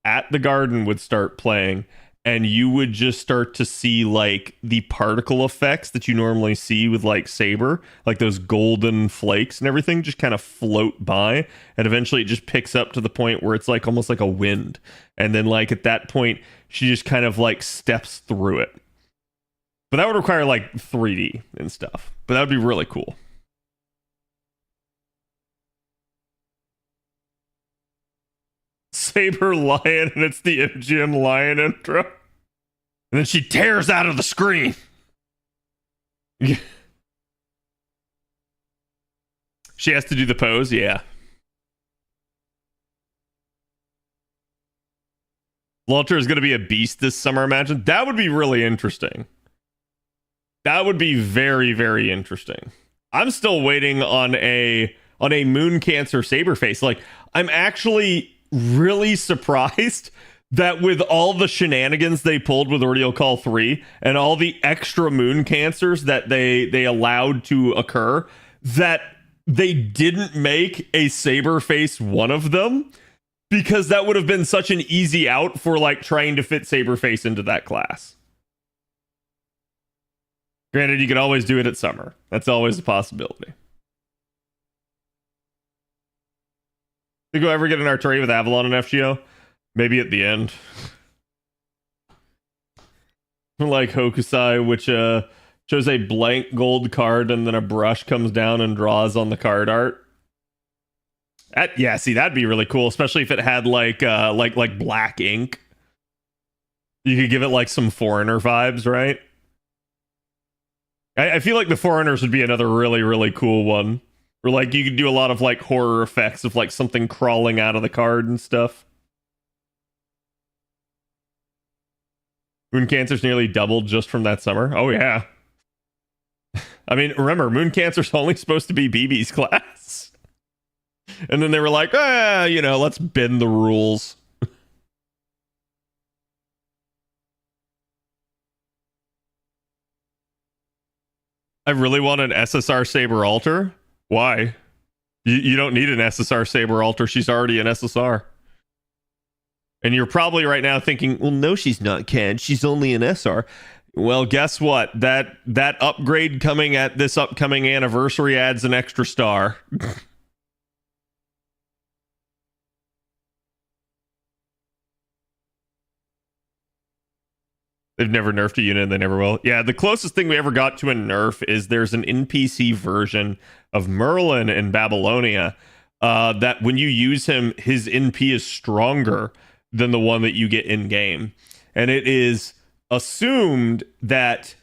At the Garden would start playing, and you would just start to see, like, the particle effects that you normally see with, like, Saber, like those golden flakes and everything just kind of float by, and eventually it just picks up to the point where it's like almost like a wind, and then, like, at that point she just kind of, like, steps through it. But that would require, like, 3D and stuff, but that would be really cool. Saber Lion, and it's the MGM Lion intro. And then she tears out of the screen. She has to do the pose, yeah. Walter is going to be a beast this summer, imagine. That would be really interesting. That would be very, very interesting. I'm still waiting on a Moon Cancer Saberface. Like, I'm actually really surprised that with all the shenanigans they pulled with Ordeal Call 3 and all the extra Moon Cancers that they allowed to occur, that they didn't make a Saberface one of them, because that would have been such an easy out for, like, trying to fit Saberface into that class. Granted, you could always do it at summer. That's always a possibility. Think we'll ever get an Artillery with Avalon and FGO? Maybe at the end. Like Hokusai, which shows a blank gold card and then a brush comes down and draws on the card art. Yeah, see, that'd be really cool, especially if it had like black ink. You could give it like some Foreigner vibes, right? I feel like the Foreigners would be another really, really cool one. Or like you could do a lot of like horror effects of like something crawling out of the card and stuff. Moon Cancer's nearly doubled just from that summer. Oh yeah. I mean, remember, Moon Cancer's only supposed to be BB's class. And then they were like, let's bend the rules. I really want an SSR Saber Alter. Why? You don't need an SSR Saber Alter. She's already an SSR. And you're probably right now thinking, well, no, she's not, Ken. She's only an SR. Well, guess what? That upgrade coming at this upcoming anniversary adds an extra star. They've never nerfed a unit and they never will. Yeah, the closest thing we ever got to a nerf is there's an NPC version of Merlin in Babylonia that when you use him, his NP is stronger than the one that you get in game. And it is assumed that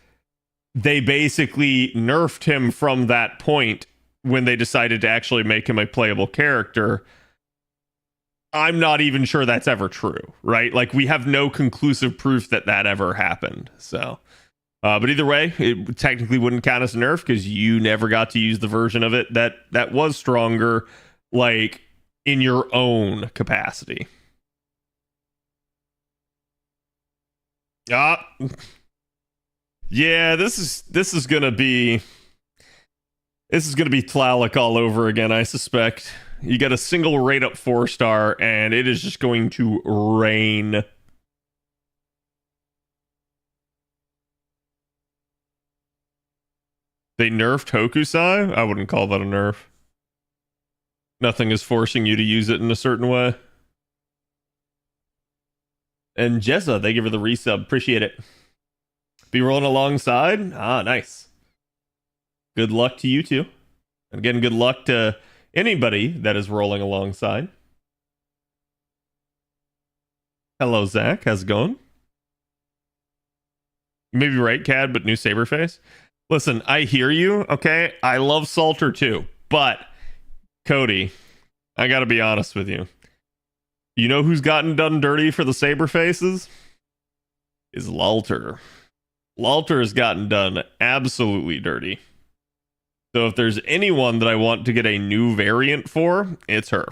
they basically nerfed him from that point when they decided to actually make him a playable character. I'm not even sure that's ever true, right? Like, we have no conclusive proof that that ever happened. So But either way, it technically wouldn't count as a nerf because you never got to use the version of it that was stronger, like in your own capacity. Ah, yeah, this is gonna be Tlaloc all over again, I suspect. You get a single rate up 4-star, and it is just going to rain. They nerfed Hokusai? I wouldn't call that a nerf. Nothing is forcing you to use it in a certain way. And Jezza, they give her the resub. Appreciate it. Be rolling alongside? Ah, nice. Good luck to you two. And again, good luck to anybody that is rolling alongside. Hello, Zach. How's it going? You may be right, Cad, but new Saberface. Listen, I hear you, okay? I love Salter too. But, Cody, I gotta be honest with you. You know who's gotten done dirty for the Saberfaces? Is Lalter. Lalter has gotten done absolutely dirty. So if there's anyone that I want to get a new variant for, it's her.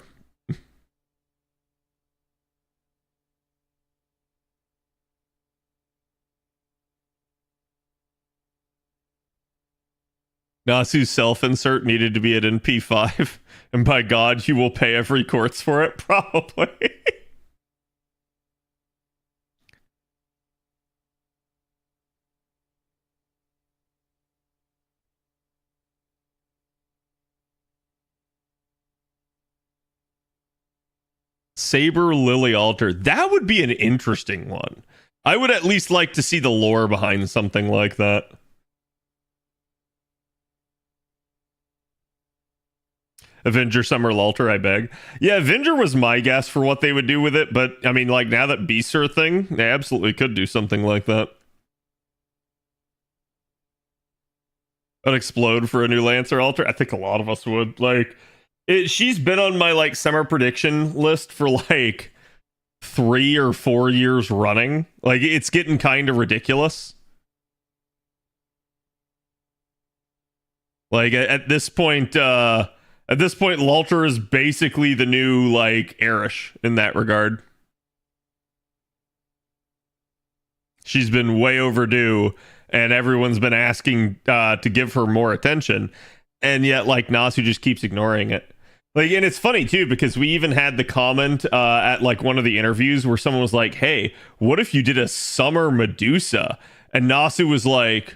Nasu's self-insert needed to be at NP5, and by God, you will pay every quartz for it? Probably. Saber Lily Altar. That would be an interesting one. I would at least like to see the lore behind something like that. Avenger Summer Lalter, I beg. Yeah, Avenger was my guess for what they would do with it, but I mean, like, now that beasts are a thing, they absolutely could do something like that. An explode for a new Lancer Altar? I think a lot of us would. Like, she's been on my, like, summer prediction list for, like, 3 or 4 years running. Like, it's getting kind of ridiculous. Like, at this point, Lalter is basically the new, like, Erish in that regard. She's been way overdue, and everyone's been asking to give her more attention. And yet, like, Nasu just keeps ignoring it. Like, and it's funny, too, because we even had the comment at, like, one of the interviews where someone was like, hey, what if you did a summer Medusa? And Nasu was like,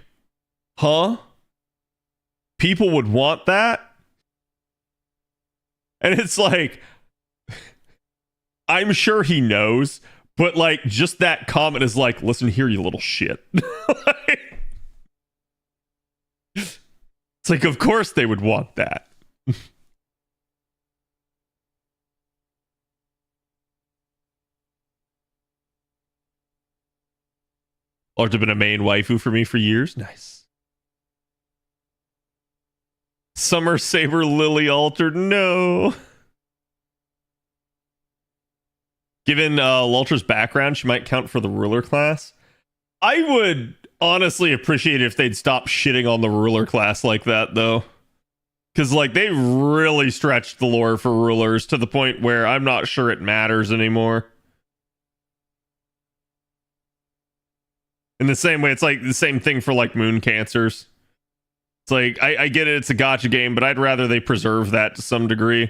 huh? People would want that? And it's like, I'm sure he knows, but like, just that comment is like, listen here, you little shit. It's like, of course they would want that. Large have been a main waifu for me for years. Nice. Summer Saber Lily Altar, no. Given Lalter's background, she might count for the ruler class. I would honestly appreciate it if they'd stop shitting on the ruler class like that, though. Because, like, they really stretched the lore for rulers to the point where I'm not sure it matters anymore. In the same way, it's like the same thing for, like, moon cancers. It's like, I get it, it's a gacha game, but I'd rather they preserve that to some degree.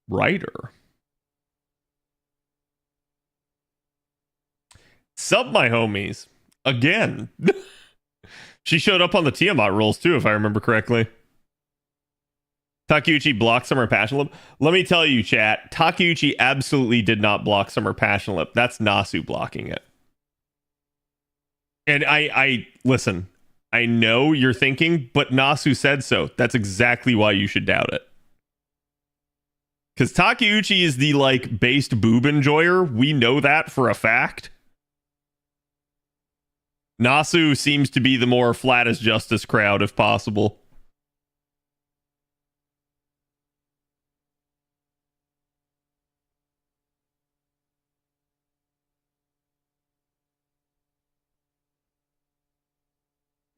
Writer. Sub my homies. Again. She showed up on the Tiamat rules too, if I remember correctly. Takeuchi blocked Summer Passion Lip. Let me tell you, chat, Takeuchi absolutely did not block Summer Passion Lip. That's Nasu blocking it. And I listen, I know you're thinking, but Nasu said so. That's exactly why you should doubt it. Because Takeuchi is the, like, based boob enjoyer. We know that for a fact. Nasu seems to be the more flat as justice crowd, if possible.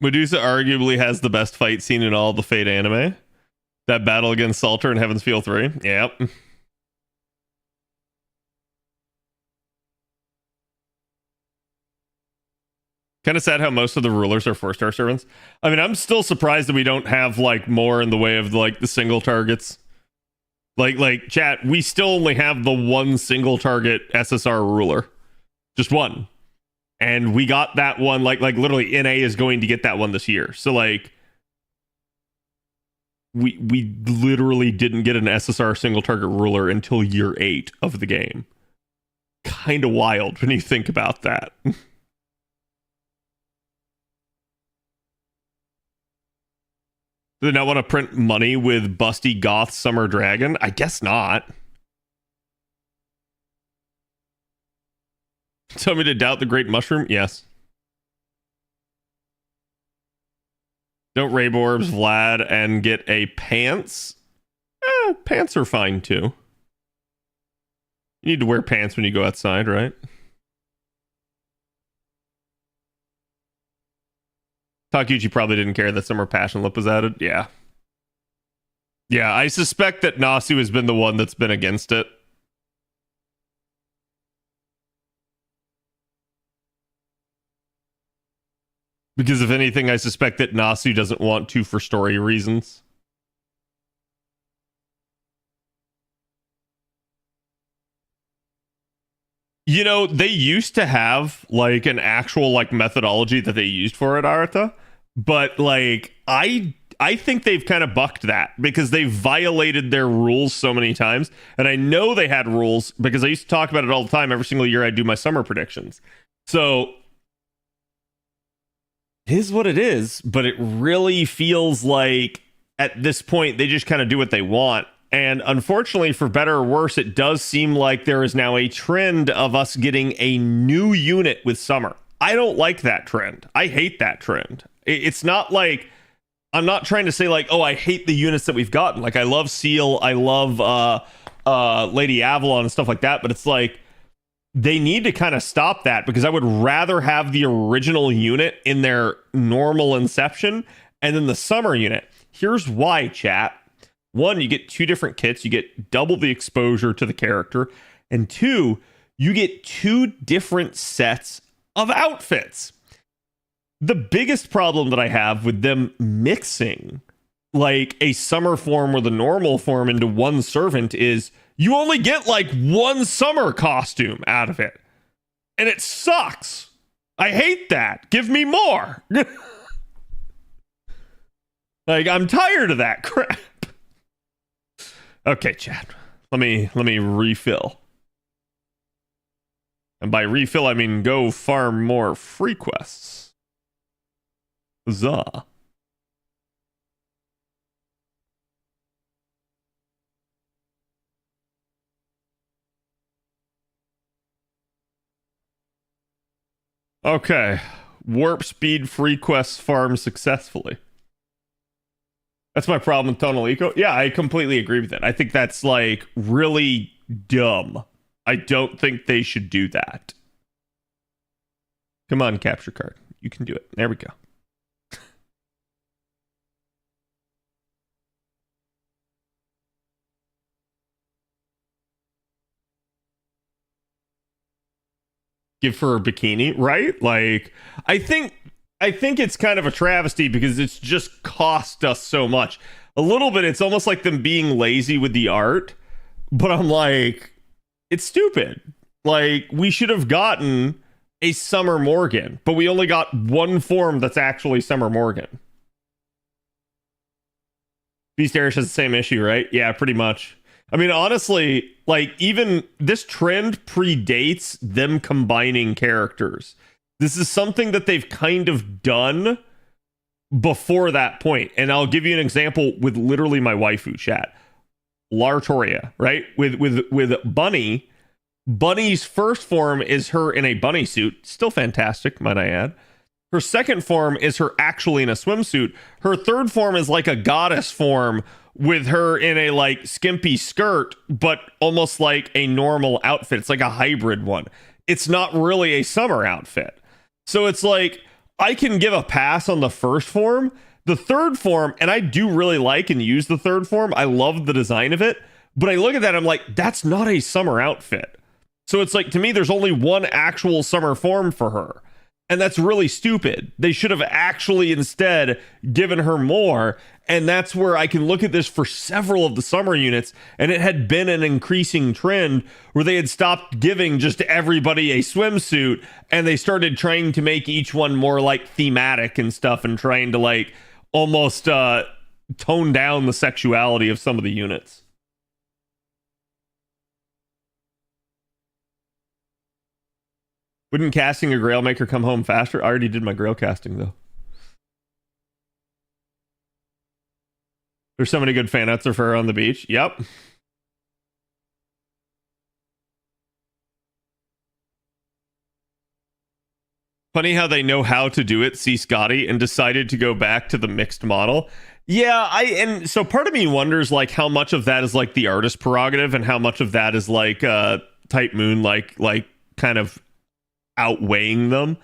Medusa arguably has the best fight scene in all the Fate anime. That battle against Salter in Heaven's Feel 3. Yep. Kind of sad how most of the rulers are 4-star servants. I mean, I'm still surprised that we don't have like more in the way of like the single targets. Like chat, we still only have the one single target SSR ruler. Just one. And we got that one, like literally NA is going to get that one this year. So like we literally didn't get an SSR single target ruler until year 8 of the game. Kind of wild when you think about that. Do they not want to print money with Busty Goth Summer Dragon? I guess not. Tell me to doubt the Great Mushroom? Yes. Don't Rabe Orbs Vlad and get a pants? Pants are fine too. You need to wear pants when you go outside, right? Takuchi probably didn't care that Summer Passion Lip was added. Yeah. Yeah, I suspect that Nasu has been the one that's been against it. Because if anything, I suspect that Nasu doesn't want to for story reasons. You know, they used to have like an actual like methodology that they used for it, Arata, but like I think they've kind of bucked that because they've violated their rules so many times. And I know they had rules because I used to talk about it all the time. Every single year I do my summer predictions. So it is what it is, but it really feels like at this point they just kind of do what they want. And unfortunately, for better or worse, it does seem like there is now a trend of us getting a new unit with Summer. I don't like that trend. I hate that trend. It's not like, I'm not trying to say like, oh, I hate the units that we've gotten. Like, I love Seal, I love Lady Avalon and stuff like that, but it's like, they need to kind of stop that because I would rather have the original unit in their normal inception and then the Summer unit. Here's why, chat. One, you get 2 different kits, you get double the exposure to the character, and 2, you get 2 different sets of outfits. The biggest problem that I have with them mixing like a summer form or the normal form into one servant is you only get like one summer costume out of it. And it sucks. I hate that. Give me more. Like, I'm tired of that crap. Okay, chat. Let me refill. And by refill, I mean go farm more free quests. Huzzah. Okay. Warp speed free quests farm successfully. That's my problem with Tonal Eco. Yeah, I completely agree with that. I think that's like really dumb. I don't think they should do that. Come on, capture card. You can do it. There we go. Give her a bikini, right? Like, I think it's kind of a travesty because it's just cost us so much. A little bit, it's almost like them being lazy with the art, but I'm like, it's stupid. Like, we should have gotten a Summer Morgan, but we only got one form that's actually Summer Morgan. Beast Arish has the same issue, right? Yeah, pretty much. I mean, honestly, like, even this trend predates them combining characters. This is something that they've kind of done before that point. And I'll give you an example with literally my waifu, chat. Lartoria, right? With Bunny. Bunny's first form is her in a bunny suit. Still fantastic, might I add. Her second form is her actually in a swimsuit. Her third form is like a goddess form with her in a like skimpy skirt, but almost like a normal outfit. It's like a hybrid one. It's not really a summer outfit. So it's like, I can give a pass on the first form. The third form, and I do really like and use the third form. I love the design of it. But I look at that, I'm like, that's not a summer outfit. So it's like, to me, there's only one actual summer form for her. And that's really stupid. They should have actually instead given her more. And that's where I can look at this for several of the summer units. And it had been an increasing trend where they had stopped giving just everybody a swimsuit. And they started trying to make each one more like thematic and stuff, and trying to like almost tone down the sexuality of some of the units. Wouldn't casting a Grail make her come home faster? I already did my Grail casting, though. There's so many good fan outs of her on the beach. Yep. Funny how they know how to do it, see Scotty, and decided to go back to the mixed model. Yeah, and so part of me wonders like how much of that is like the artist prerogative and how much of that is like Type Moon like kind of outweighing them,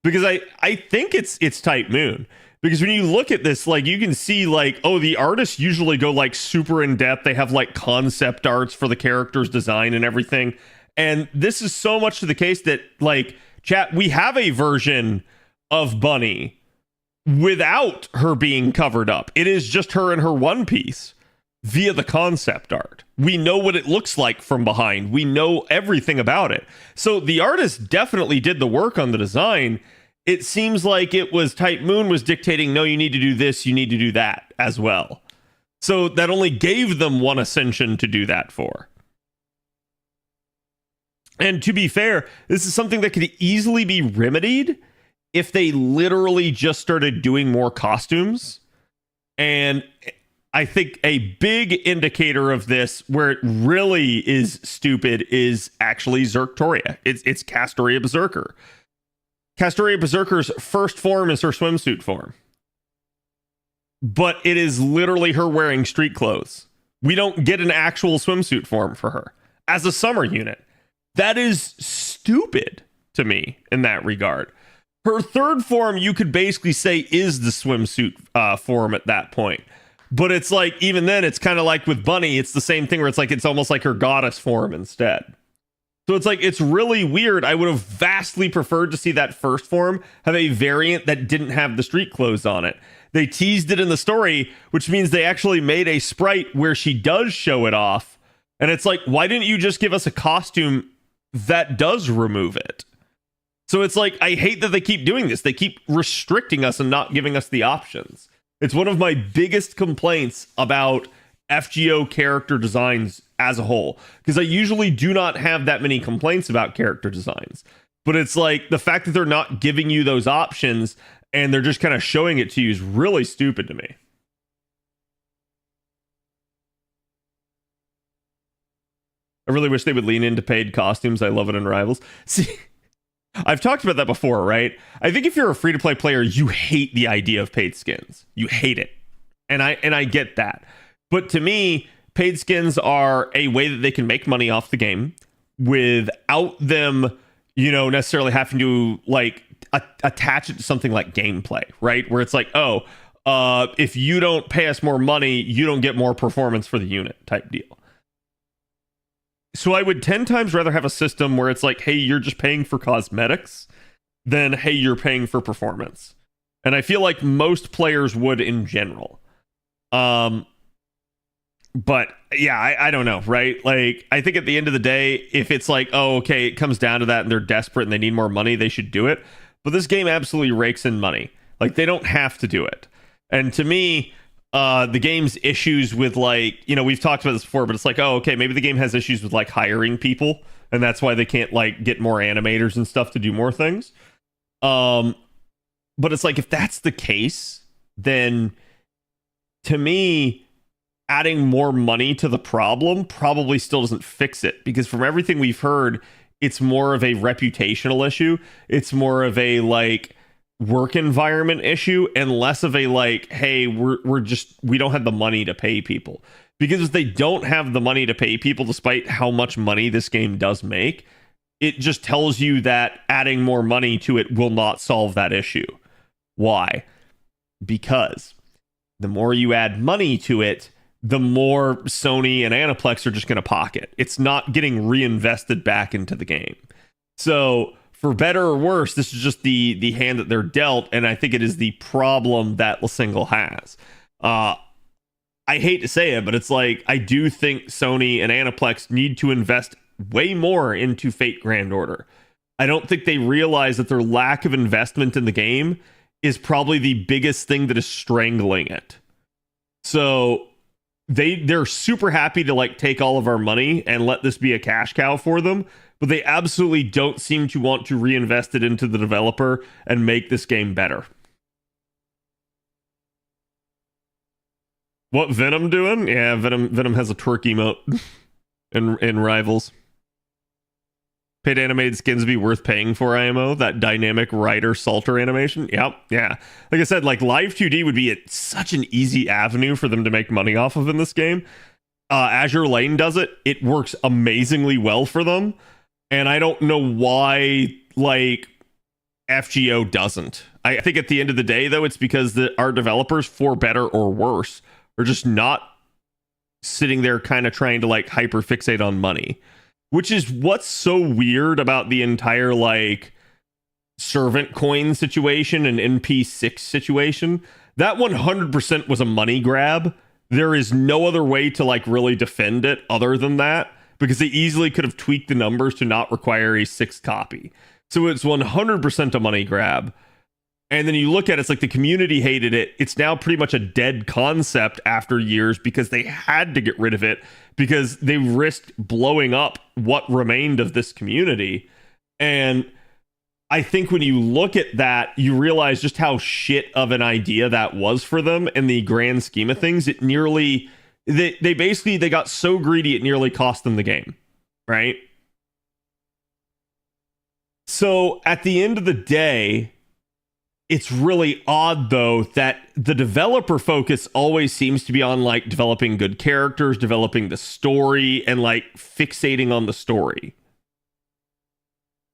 because I think it's Type Moon, because when you look at this, like, you can see like, oh, the artists usually go like super in depth. They have like concept arts for the character's design and everything, and this is so much to the case that, like, chat, we have a version of Bunny without her being covered up. It is just her in her one piece via the concept art. We know what it looks like from behind. We know everything about it. So the artist definitely did the work on the design. It seems like it was Type Moon was dictating, no, you need to do this, you need to do that as well. So that only gave them one ascension to do that for. And to be fair, this is something that could easily be remedied if they literally just started doing more costumes. And I think a big indicator of this, where it really is stupid, is actually Zerktoria. It's Castoria Berserker. Castoria Berserker's first form is her swimsuit form. But it is literally her wearing street clothes. We don't get an actual swimsuit form for her as a summer unit. That is stupid to me in that regard. Her third form, you could basically say, is the swimsuit form at that point. But it's like, even then, it's kind of like with Bunny, it's the same thing where it's like, it's almost like her goddess form instead. So it's like, it's really weird. I would have vastly preferred to see that first form have a variant that didn't have the street clothes on it. They teased it in the story, which means they actually made a sprite where she does show it off. And it's like, why didn't you just give us a costume that does remove it? So it's like, I hate that they keep doing this. They keep restricting us and not giving us the options. It's one of my biggest complaints about FGO character designs as a whole, because I usually do not have that many complaints about character designs. But it's like, the fact that they're not giving you those options and they're just kind of showing it to you is really stupid to me. I really wish they would lean into paid costumes. I love it in Rivals. See, I've talked about that before, right? I think if you're a free-to-play player, you hate the idea of paid skins. You hate it. And I get that. But to me, paid skins are a way that they can make money off the game without them, necessarily having to like attach it to something like gameplay, right? Where it's like, oh, if you don't pay us more money, you don't get more performance for the unit type deal. So I would 10 times rather have a system where it's like, hey, you're just paying for cosmetics than, hey, you're paying for performance. And I feel like most players would in general. But yeah, I don't know, right? Like, I think at the end of the day, if it's like, oh, okay, it comes down to that and they're desperate and they need more money, they should do it. But this game absolutely rakes in money. Like, they don't have to do it. And to me, the game's issues with, like, we've talked about this before, but it's like, oh, okay, maybe the game has issues with like hiring people, and that's why they can't like get more animators and stuff to do more things. But it's like, if that's the case, then to me, adding more money to the problem probably still doesn't fix it, because from everything we've heard, it's more of a reputational issue. It's more of a like work environment issue and less of a like, hey, we don't have the money to pay people. Because if they don't have the money to pay people, despite how much money this game does make, it just tells you that adding more money to it will not solve that issue. Why? Because the more you add money to it, the more Sony and Aniplex are just going to pocket. It's not getting reinvested back into the game. So, for better or worse, this is just the hand that they're dealt, and I think it is the problem that LaSingle has. I hate to say it, but it's like, I do think Sony and Aniplex need to invest way more into Fate Grand Order. I don't think they realize that their lack of investment in the game is probably the biggest thing that is strangling it. So they're super happy to like take all of our money and let this be a cash cow for them, but they absolutely don't seem to want to reinvest it into the developer and make this game better. What Venom doing? Yeah, Venom has a twerk emote in Rivals. Paid animated skins be worth paying for, IMO? That dynamic rider salter animation? Yep, yeah. Like I said, like Live 2D would be such an easy avenue for them to make money off of in this game. Azure Lane does it. It works amazingly well for them. And I don't know why, like, FGO doesn't. I think at the end of the day, though, it's because our developers, for better or worse, are just not sitting there kind of trying to, like, hyper-fixate on money. Which is what's so weird about the entire, like, servant coin situation and NP6 situation. That 100% was a money grab. There is no other way to, like, really defend it other than that, because they easily could have tweaked the numbers to not require a 6th copy. So it's 100% a money grab. And then you look at it, it's like the community hated it. It's now pretty much a dead concept after years because they had to get rid of it because they risked blowing up what remained of this community. And I think when you look at that, you realize just how shit of an idea that was for them in the grand scheme of things. It nearly, they got so greedy it nearly cost them the game, right? So at the end of the day, it's really odd, though, that the developer focus always seems to be on, like, developing good characters, developing the story, and, like, fixating on the story.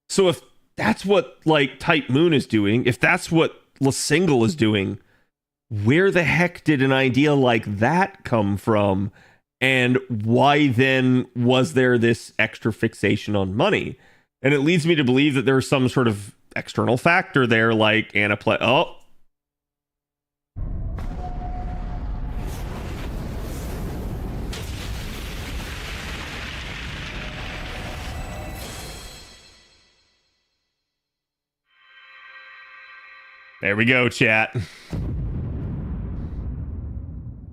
So if that's what, like, Type Moon is doing, if that's what LaSingle is doing, where the heck did an idea like that come from? And why then was there this extra fixation on money? And it leads me to believe that there's some sort of external factor there, like Aniplex. Oh. There we go, chat.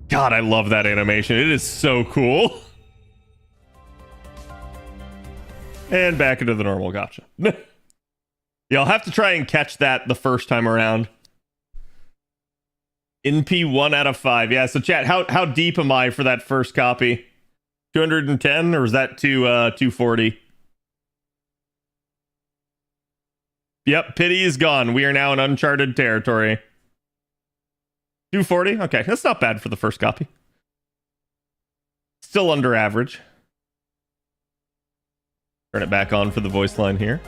God, I love that animation. It is so cool. And back into the normal gacha. Yeah, I'll have to try and catch that the first time around. NP 1 out of 5. Yeah, so chat, how deep am I for that first copy? 210, or was that 240? Yep, pity is gone. We are now in uncharted territory. 240? Okay, that's not bad for the first copy. Still under average. Turn it back on for the voice line here.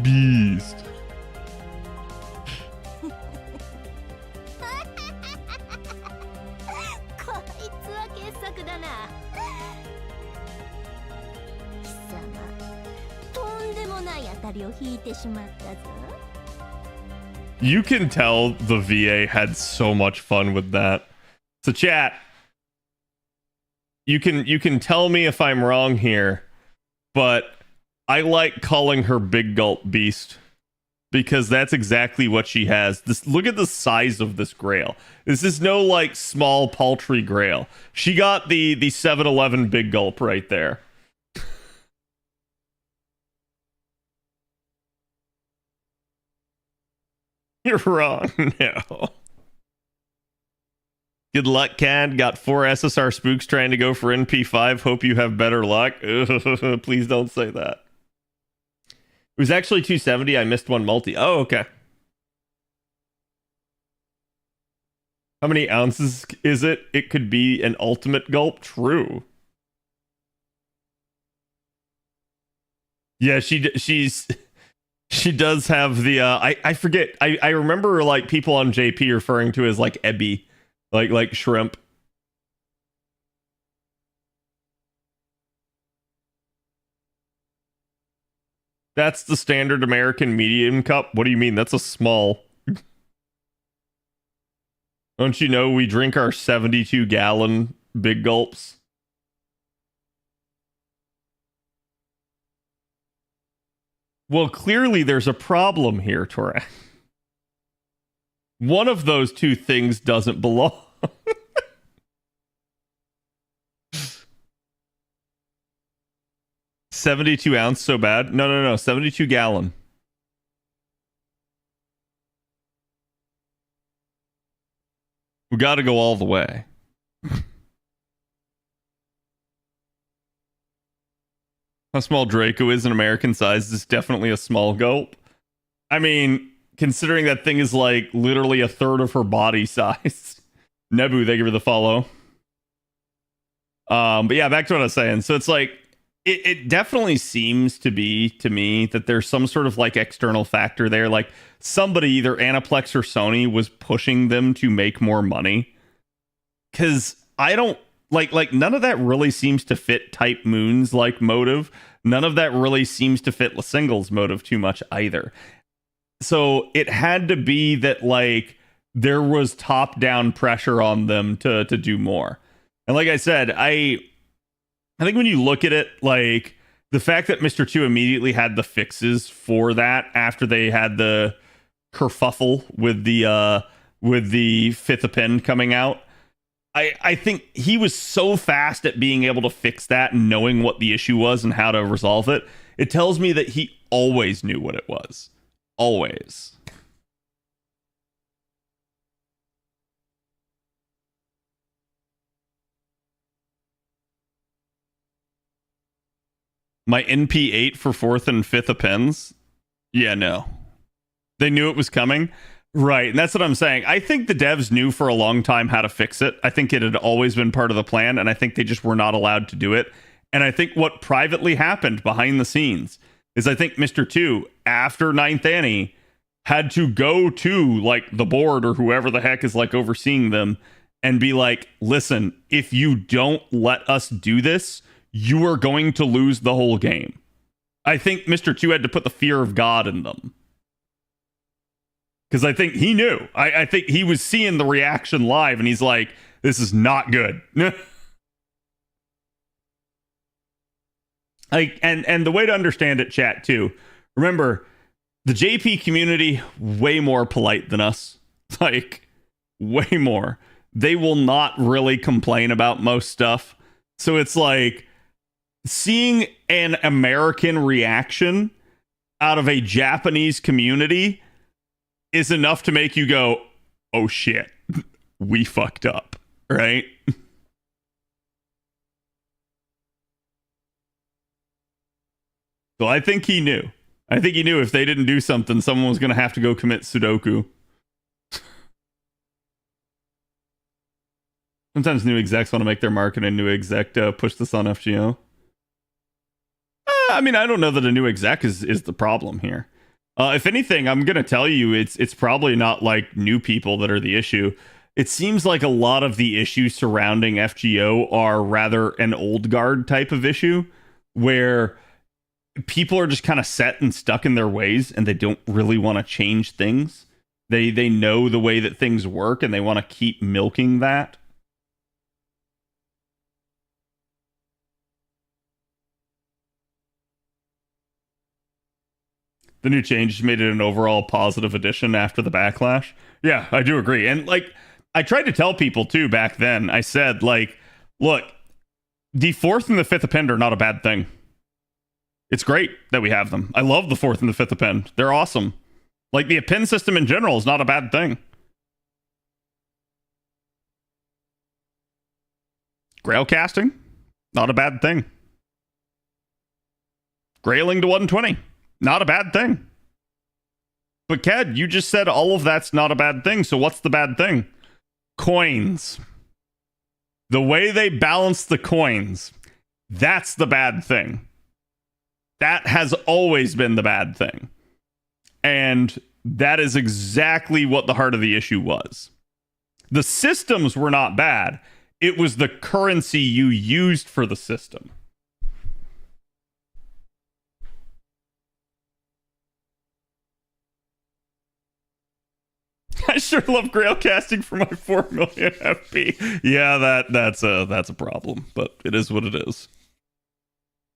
Beast. You can tell the VA had so much fun with that. So chat, you can tell me if I'm wrong here, but I like calling her Big Gulp Beast because that's exactly what she has. This, look at the size of this grail. This is no like small paltry grail. She got the 7-Eleven Big Gulp right there. You're wrong. No. Good luck, Cad. Got 4 SSR spooks trying to go for NP5. Hope you have better luck. Please don't say that. It was actually 270. I missed one multi. Oh, okay. How many ounces is it? It could be an ultimate gulp. True. Yeah, she does have the I forget. I remember like people on JP referring to as like Ebby, like shrimp. That's the standard American medium cup. What do you mean? That's a small. Don't you know we drink our 72-gallon big gulps? Well, clearly there's a problem here, Torah. One of those two things doesn't belong. $72 so bad? No. 72-gallon. We got to go all the way. How small Draco is in American size is definitely a small gulp. I mean, considering that thing is like literally a third of her body size. Nebu, thank you for the follow. But yeah, back to what I was saying. So it's like, it definitely seems to be, to me, that there's some sort of like external factor there. Like somebody, either Aniplex or Sony, was pushing them to make more money. Because I don't, like none of that really seems to fit Type Moon's like motive. None of that really seems to fit Lasingle's motive too much either. So it had to be that like there was top-down pressure on them to do more. And like I said, I think when you look at it, like the fact that Mr. 2 immediately had the fixes for that after they had the kerfuffle with the fifth append coming out, I think he was so fast at being able to fix that and knowing what the issue was and how to resolve it. It tells me that he always knew what it was. Always. My NP8 for 4th and 5th appends? Yeah, no. They knew it was coming. Right, and that's what I'm saying. I think the devs knew for a long time how to fix it. I think it had always been part of the plan, and I think they just were not allowed to do it. And I think what privately happened behind the scenes is I think Mr. 2, after 9th Annie, had to go to like the board or whoever the heck is like overseeing them and be like, listen, if you don't let us do this, you are going to lose the whole game. I think Mr. 2 had to put the fear of God in them. Because I think he knew. I think he was seeing the reaction live and he's like, this is not good. Like, and the way to understand it, chat, too. Remember, the JP community, way more polite than us. Like, way more. They will not really complain about most stuff. So it's like, seeing an American reaction out of a Japanese community is enough to make you go, oh shit, we fucked up, right? So I think he knew. I think he knew if they didn't do something, someone was going to have to go commit Sudoku. Sometimes new execs want to make their mark and a new exec push this on FGO. I mean, I don't know that a new exec is the problem here. If anything, I'm going to tell you it's probably not like new people that are the issue. It seems like a lot of the issues surrounding FGO are rather an old guard type of issue where people are just kind of set and stuck in their ways and they don't really want to change things. They know the way that things work and they want to keep milking that. The new change made it an overall positive addition after the backlash. Yeah, I do agree. And like, I tried to tell people too back then, I said, like, look, the 4th and the 5th append are not a bad thing. It's great that we have them. I love the 4th and the 5th append. They're awesome. Like, the append system in general is not a bad thing. Grail casting, not a bad thing. Grailing to 120, not a bad thing. But Ked, you just said all of that's not a bad thing, so what's the bad thing? Coins. The way they balance the coins, that's the bad thing. That has always been the bad thing. And that is exactly what the heart of the issue was. The systems were not bad. It was the currency you used for the system. I sure love grail casting for my 4 million FP. Yeah, that's a problem, but it is what it is.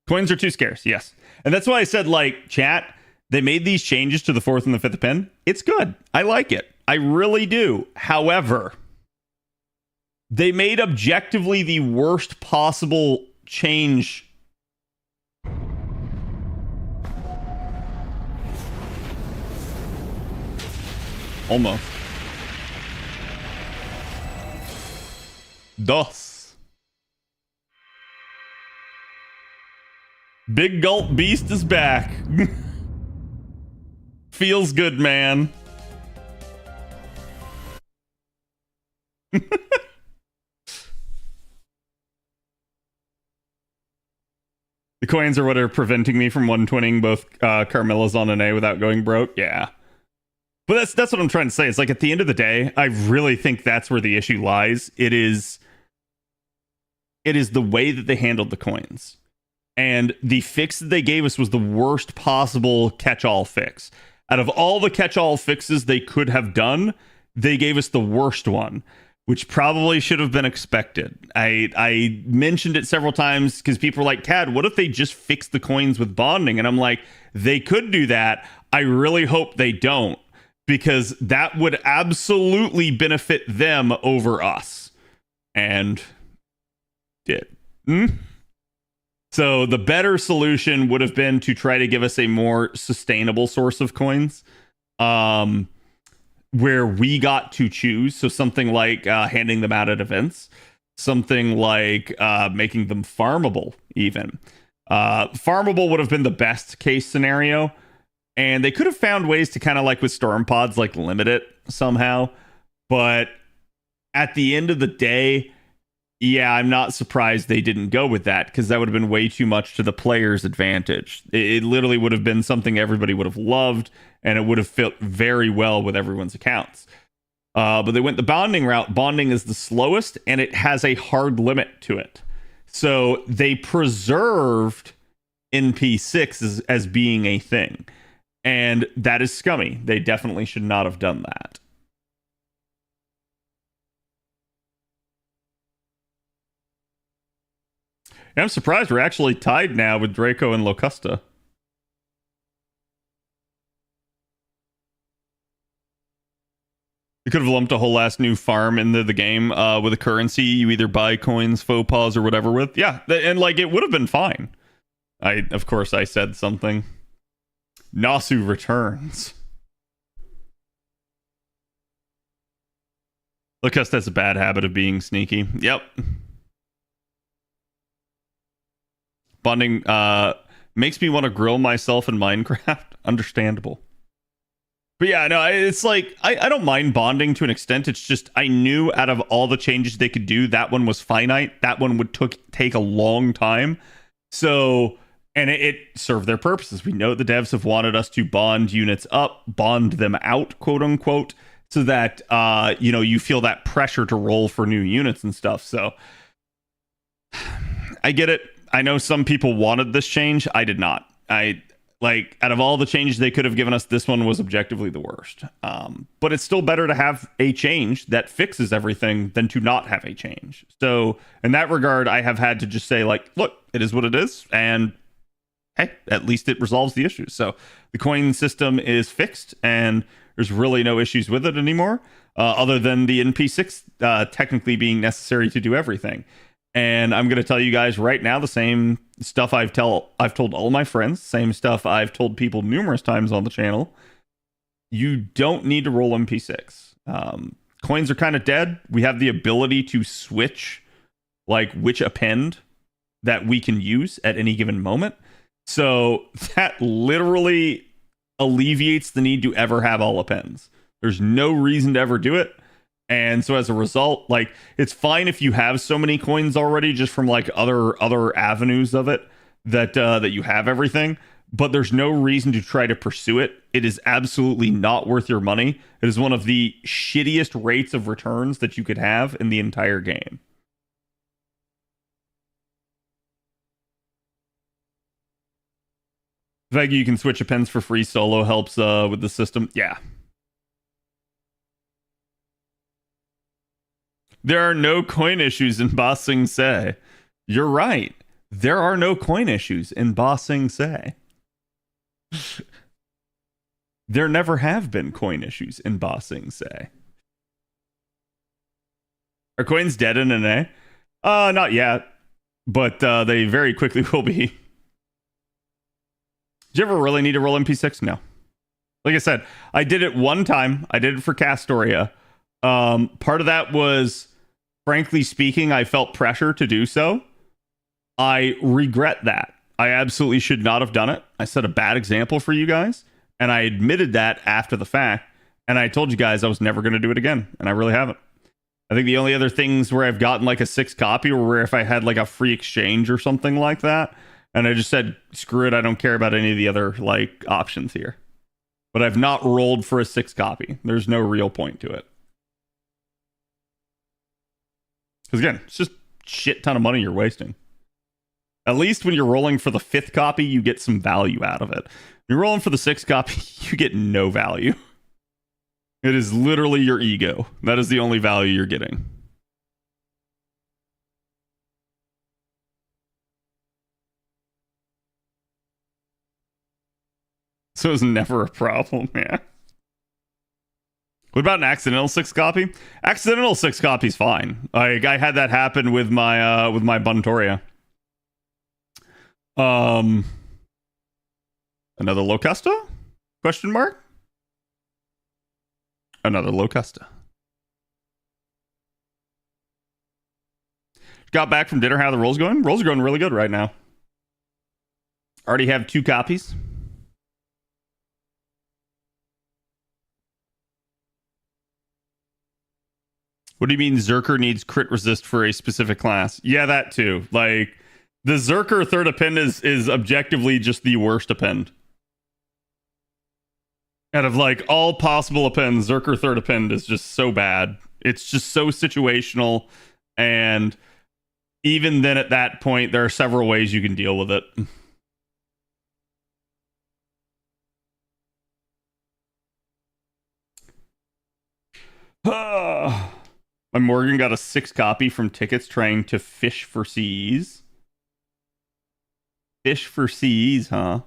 Coins are too scarce, yes. And that's why I said, like, chat, they made these changes to the 4th and the 5th pin. It's good. I like it. I really do. However, they made objectively the worst possible change. Almost. Dos. Big Gulp Beast is back. Feels good, man. The coins are what are preventing me from 120ing both Carmilla's on an A without going broke. Yeah. But that's what I'm trying to say. It's like at the end of the day, I really think that's where the issue lies. It is the way that they handled the coins. And the fix that they gave us was the worst possible catch-all fix. Out of all the catch-all fixes they could have done, they gave us the worst one, which probably should have been expected. I mentioned it several times because people were like, Cad, what if they just fix the coins with bonding? And I'm like, they could do that. I really hope they don't, because that would absolutely benefit them over us. And did. So the better solution would have been to try to give us a more sustainable source of coins, where we got to choose. So something like handing them out at events, something like making them farmable even. Farmable would have been the best case scenario. And they could have found ways to kind of like with storm pods, like limit it somehow. But at the end of the day, yeah, I'm not surprised they didn't go with that, because that would have been way too much to the player's advantage. It literally would have been something everybody would have loved, and it would have fit very well with everyone's accounts. But they went the bonding route. Bonding is the slowest, and it has a hard limit to it. So they preserved NP6 as being a thing. And that is scummy. They definitely should not have done that. And I'm surprised we're actually tied now with Draco and Locusta. You could have lumped a whole ass new farm into the game with a currency you either buy coins, faux pas, or whatever with. Yeah, and like it would have been fine. Of course, I said something. Nasu returns. Locusta has a bad habit of being sneaky. Yep. Bonding makes me want to grill myself in Minecraft. Understandable. But yeah, no, it's like, I don't mind bonding to an extent. It's just, I knew out of all the changes they could do, that one was finite. That one would take a long time. So, and it served their purposes. We know the devs have wanted us to bond units up, bond them out, quote unquote, so that, you feel that pressure to roll for new units and stuff. So I get it. I know some people wanted this change. I did not. Out of all the changes they could have given us, this one was objectively the worst. But it's still better to have a change that fixes everything than to not have a change. So in that regard, I have had to just say, like, look, it is what it is. And hey, at least it resolves the issues. So the coin system is fixed, and there's really no issues with it anymore, other than the NP6 technically being necessary to do everything. And I'm going to tell you guys right now the same stuff I've told all my friends, same stuff I've told people numerous times on the channel. You don't need to roll MP6. Coins are kind of dead. We have the ability to switch like which append that we can use at any given moment. So that literally alleviates the need to ever have all appends. There's no reason to ever do it. And so as a result, like, it's fine if you have so many coins already just from like other avenues of it that that you have everything, but there's no reason to try to pursue it. It is absolutely not worth your money. It is one of the shittiest rates of returns that you could have in the entire game. The fact you can switch appends for free solo helps with the system. Yeah. There are no coin issues in Ba Sing Se. You're right. There are no coin issues in Ba Sing Se. There never have been coin issues in Ba Sing Se. Are coins dead in NA? Not yet. But they very quickly will be. Did you ever really need to roll NP6? No. Like I said, I did it one time. I did it for Castoria. Part of that was, frankly speaking, I felt pressure to do so. I regret that. I absolutely should not have done it. I set a bad example for you guys, and I admitted that after the fact, and I told you guys I was never going to do it again, and I really haven't. I think the only other things where I've gotten like a 6 copy were where if I had like a free exchange or something like that, and I just said, screw it, I don't care about any of the other like options here. But I've not rolled for a 6 copy. There's no real point to it. Because again, it's just shit ton of money you're wasting. At least when you're rolling for the 5th copy, you get some value out of it. When you're rolling for the 6th copy, you get no value. It is literally your ego. That is the only value you're getting. So it's never a problem, yeah. What about an accidental 6 copy? Accidental 6 copy is fine. I had that happen with my Buntoria. Another Locusta? Question mark? Another Locusta. Got back from dinner. How are the rolls going? Rolls are going really good right now. Already have 2 copies. What do you mean Zerker needs crit resist for a specific class? Yeah, that too. Like, the Zerker 3rd append is objectively just the worst append. Out of like all possible appends, Zerker 3rd append is just so bad. It's just so situational, and even then at that point, there are several ways you can deal with it. My Morgan got a 6 copy from tickets trying to fish for CEs. Fish for CEs, huh?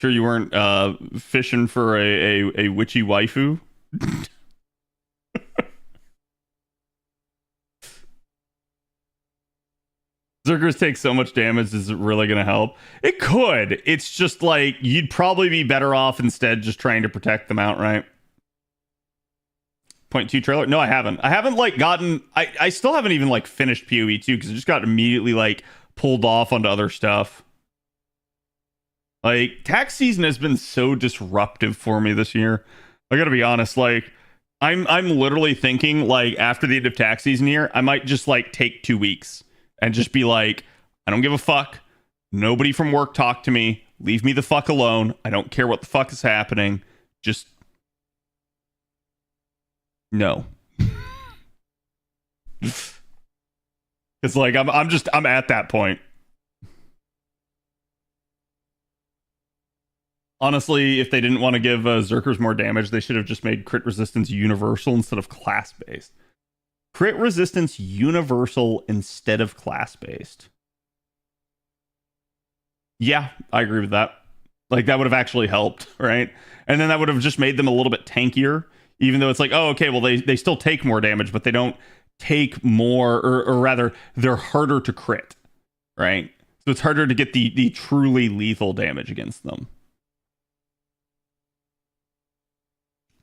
Sure you weren't fishing for a witchy waifu? Zerkers take so much damage, is it really going to help? It could. It's just like, you'd probably be better off instead just trying to protect them outright. 0.2 trailer? No, I haven't. I haven't like gotten... I still haven't even like finished PoE 2 because I just got immediately like pulled off onto other stuff. Like, tax season has been so disruptive for me this year. I gotta be honest, like, I'm literally thinking, like, after the end of tax season here, I might just, like, take 2 weeks and just be like, I don't give a fuck. Nobody from work talk to me. Leave me the fuck alone. I don't care what the fuck is happening. Just... no. It's like, I'm at that point. Honestly, if they didn't want to give Zerkers more damage, they should have just made crit resistance universal instead of class-based. Crit resistance universal instead of class-based. Yeah, I agree with that. Like, that would have actually helped, right? And then that would have just made them a little bit tankier, even though it's like, oh, okay, well, they still take more damage, but they don't take more, or rather, they're harder to crit, right? So it's harder to get the truly lethal damage against them.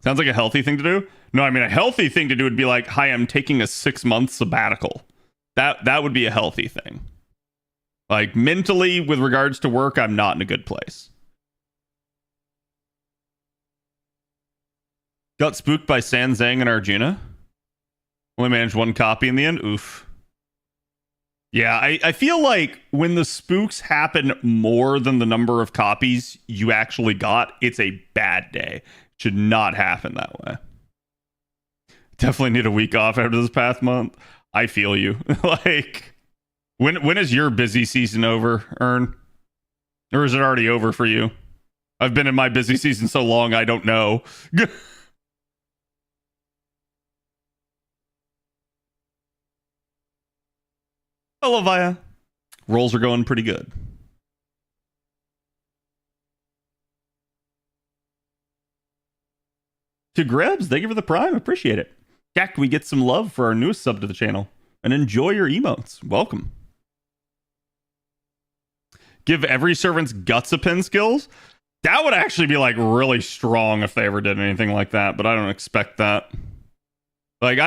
Sounds like a healthy thing to do. No, I mean, a healthy thing to do would be like, hi, I'm taking a 6-month sabbatical. That would be a healthy thing. Like mentally, with regards to work, I'm not in a good place. Got spooked by Sanzang and Arjuna. Only managed one copy in the end. Oof. Yeah, I feel like when the spooks happen more than the number of copies you actually got, it's a bad day. It should not happen that way. Definitely need a week off after this past month. I feel you. Like, when is your busy season over, Ern? Or is it already over for you? I've been in my busy season so long, I don't know. Hello, Via. Rolls are going pretty good. To Grebs, thank you for the prime. Appreciate it. Jack, can we get some love for our newest sub to the channel? And enjoy your emotes. Welcome. Give every servant's guts a pin skills? That would actually be like really strong if they ever did anything like that, but I don't expect that. Like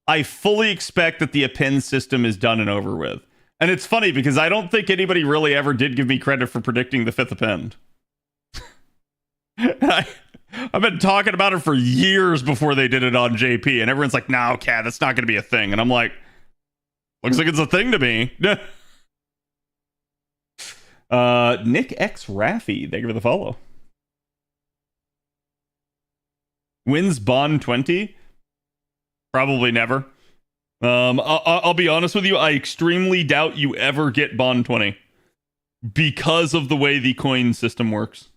I fully expect that the append system is done and over with. And it's funny because I don't think anybody really ever did give me credit for predicting the 5th append. I've been talking about it for years before they did it on JP, and everyone's like, "No, Cat, that's not going to be a thing." And I'm like, "Looks like it's a thing to me." Nick X Raffi, thank you for the follow. Wins Bond 20? Probably never. I'll be honest with you. I extremely doubt you ever get Bond 20 because of the way the coin system works.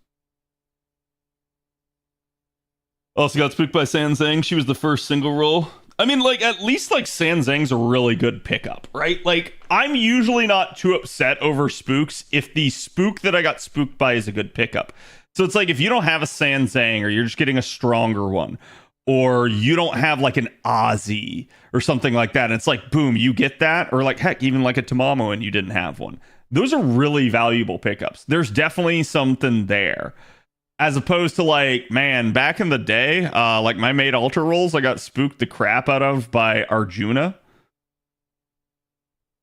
Also got spooked by Sanzang. She was the first single roll. I mean, like, at least, like, Sanzang's a really good pickup, right? Like, I'm usually not too upset over spooks if the spook that I got spooked by is a good pickup. So it's like, if you don't have a Sanzang, or you're just getting a stronger one, or you don't have, like, an Ozzy, or something like that, and it's like, boom, you get that, or, like, heck, even like a Tamamo and you didn't have one. Those are really valuable pickups. There's definitely something there. As opposed to, like, man, back in the day, like my maid altar rolls, I got spooked the crap out of by Arjuna,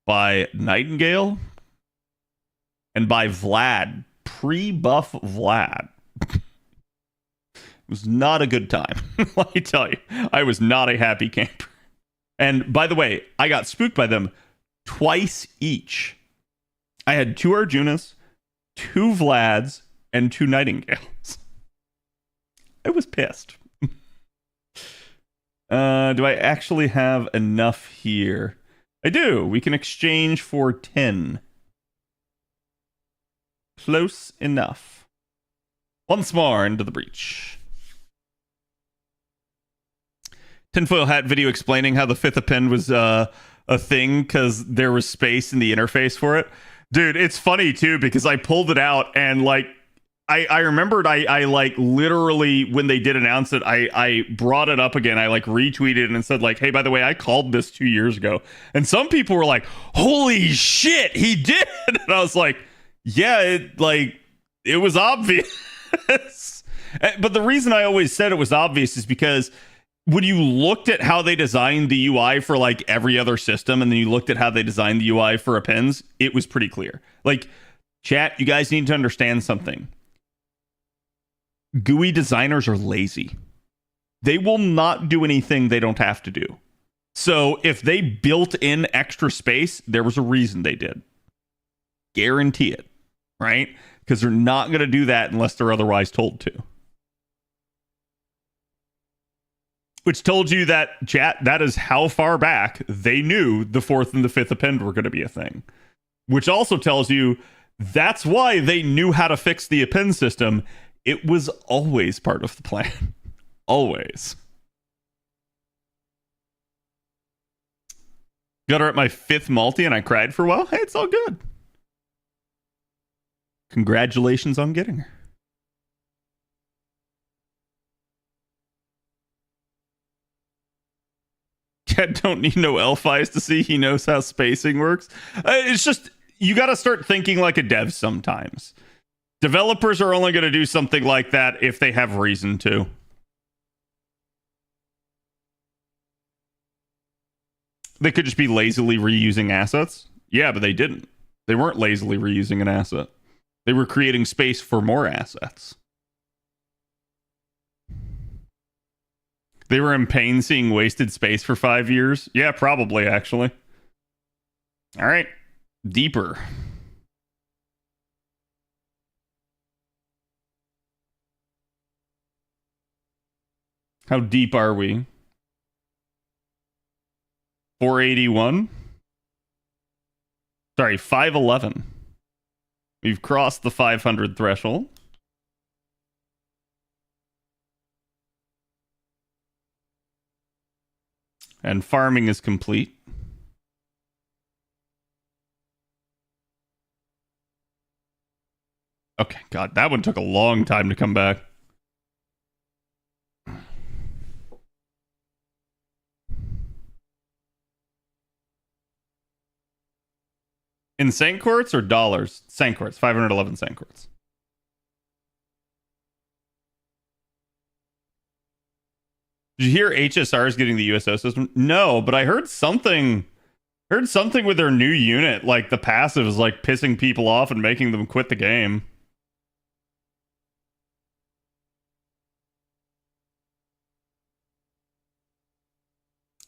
by Nightingale, and by Vlad. Pre-buff Vlad. It was not a good time. Let me tell you, I was not a happy camper. And by the way, I got spooked by them twice each. I had 2 Arjunas, 2 Vlads, and 2 Nightingales. I was pissed. Do I actually have enough here? I do. We can exchange for 10. Close enough. Once more into the breach. Tinfoil hat video explaining how the 5th append was a thing because there was space in the interface for it. Dude, it's funny too because I pulled it out and like I remembered I like literally when they did announce it, I brought it up again. I like retweeted and said like, hey, by the way, I called this 2 years ago. And some people were like, holy shit, he did. And I was like, yeah, it was obvious. But the reason I always said it was obvious is because when you looked at how they designed the UI for like every other system, and then you looked at how they designed the UI for appends, it was pretty clear. Like, chat, you guys need to understand something. GUI designers are lazy. They will not do anything they don't have to do. So if they built in extra space, there was a reason they did. Guarantee it, right? Because they're not going to do that unless they're otherwise told to. Which told you that, chat, that is how far back they knew the 4th and the 5th append were going to be a thing. Which also tells you that's why they knew how to fix the append system. It was always part of the plan. Always. Got her at my 5th multi and I cried for a while. Hey, it's all good. Congratulations on getting her. Cat don't need no L-Fies to see he knows how spacing works. It's just, you got to start thinking like a dev sometimes. Developers are only going to do something like that if they have reason to. They could just be lazily reusing assets. Yeah, but they didn't. They weren't lazily reusing an asset. They were creating space for more assets. They were in pain seeing wasted space for 5 years. Yeah, probably, actually. All right. Deeper. How deep are we? 481? Sorry, 511. We've crossed the 500 threshold. And farming is complete. Okay, God, that one took a long time to come back. In Saint Quartz or dollars? Saint Quartz, 511 Saint Quartz. Did you hear HSR is getting the USO system? No, but I heard something. Heard something with their new unit, like the passive is like pissing people off and making them quit the game.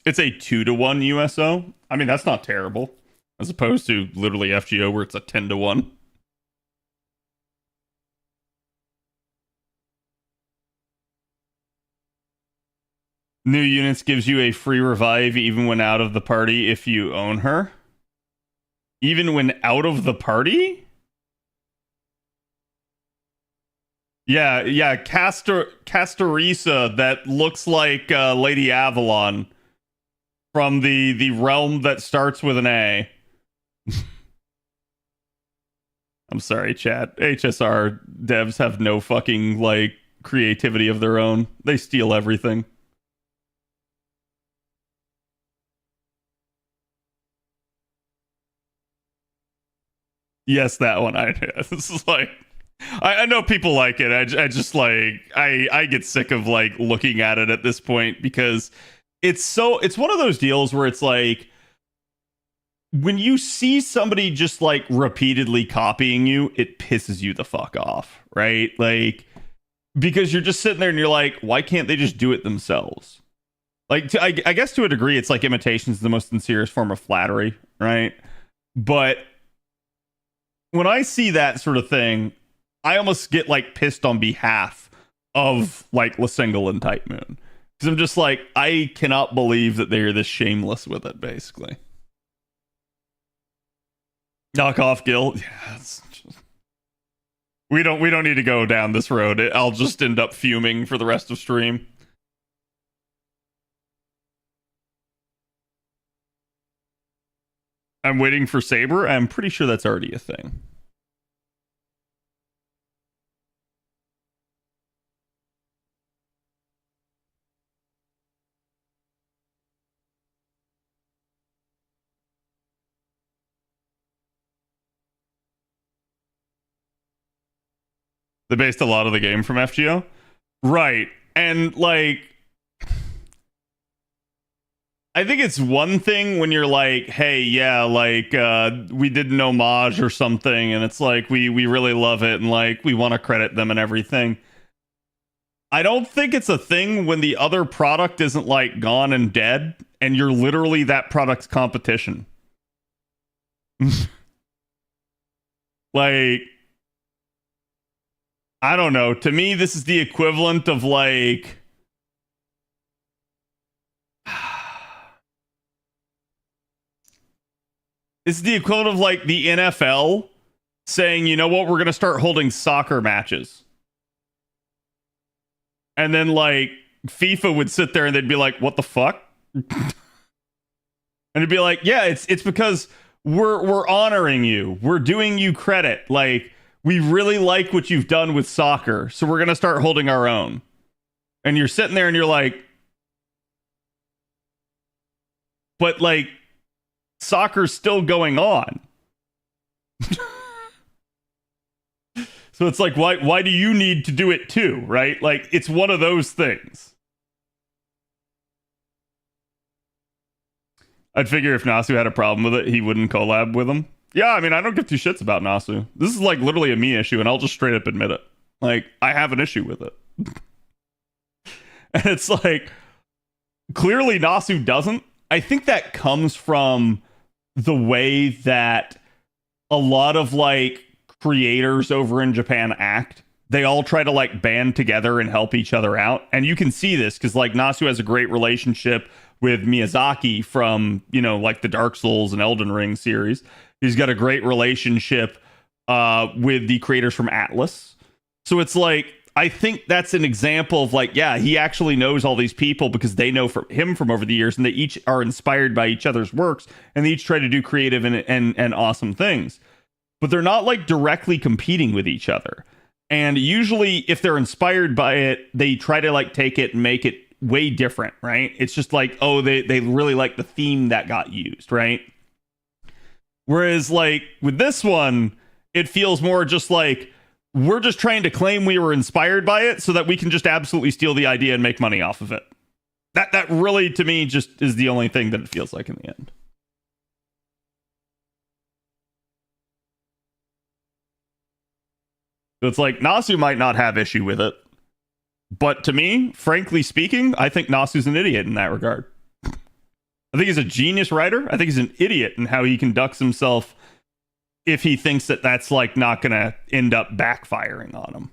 It's a 2-to-1 USO. I mean, that's not terrible. As opposed to literally FGO where it's a 10-to-1. New units gives you a free revive even when out of the party if you own her. Even when out of the party? Yeah, Castorisa that looks like Lady Avalon from the realm that starts with an A. I'm sorry, chat. HSR devs have no fucking, like, creativity of their own. They steal everything. Yes, that one. This is like, I know people like it. I just like, I get sick of like looking at it at this point because it's one of those deals where it's like, when you see somebody just like repeatedly copying you, it pisses you the fuck off, right? Like, because you're just sitting there and you're like, why can't they just do it themselves? Like, I guess to a degree, it's like imitation is the most sincerest form of flattery, right? But when I see that sort of thing, I almost get like pissed on behalf of like Lasingle and Type Moon. Because I'm just like, I cannot believe that they're this shameless with it, basically. Knock off guild. Yeah, we don't need to go down this road. I'll just end up fuming for the rest of stream. I'm waiting for Saber. I'm pretty sure that's already a thing. They based a lot of the game from FGO. Right. And like, I think it's one thing when you're like, hey, yeah, like we did an homage or something, and it's like we really love it and like we want to credit them and everything. I don't think it's a thing when the other product isn't like gone and dead and you're literally that product's competition. Like, I don't know. To me, this is the equivalent of like, it's the equivalent of like the NFL saying, you know what, we're going to start holding soccer matches. And then like FIFA would sit there and they'd be like, what the fuck? And it'd be like, yeah, it's because we're honoring you. We're doing you credit. Like, we really like what you've done with soccer, so we're going to start holding our own. And you're sitting there and you're like, but like, soccer's still going on. So it's like, why do you need to do it too, right? Like, it's one of those things. I'd figure if Nasu had a problem with it, he wouldn't collab with him. Yeah, I mean, I don't give two shits about Nasu. This is like literally a me issue, and I'll just straight up admit it. Like, I have an issue with it. And it's like, clearly Nasu doesn't. I think that comes from the way that a lot of like creators over in Japan act. They all try to like band together and help each other out. And you can see this because like Nasu has a great relationship with Miyazaki from, you know, like the Dark Souls and Elden Ring series. He's got a great relationship with the creators from Atlas. So it's like, I think that's an example of like, yeah, he actually knows all these people because they know him from over the years, and they each are inspired by each other's works, and they each try to do creative and awesome things. But they're not like directly competing with each other. And usually if they're inspired by it, they try to like take it and make it way different, right? It's just like, oh, they really like the theme that got used, right? Whereas like with this one, it feels more just like, we're just trying to claim we were inspired by it so that we can just absolutely steal the idea and make money off of it. That really, to me, just is the only thing that it feels like in the end. So it's like, Nasu might not have issue with it. But to me, frankly speaking, I think Nasu's an idiot in that regard. I think he's a genius writer. I think he's an idiot in how he conducts himself if he thinks that that's like not going to end up backfiring on him.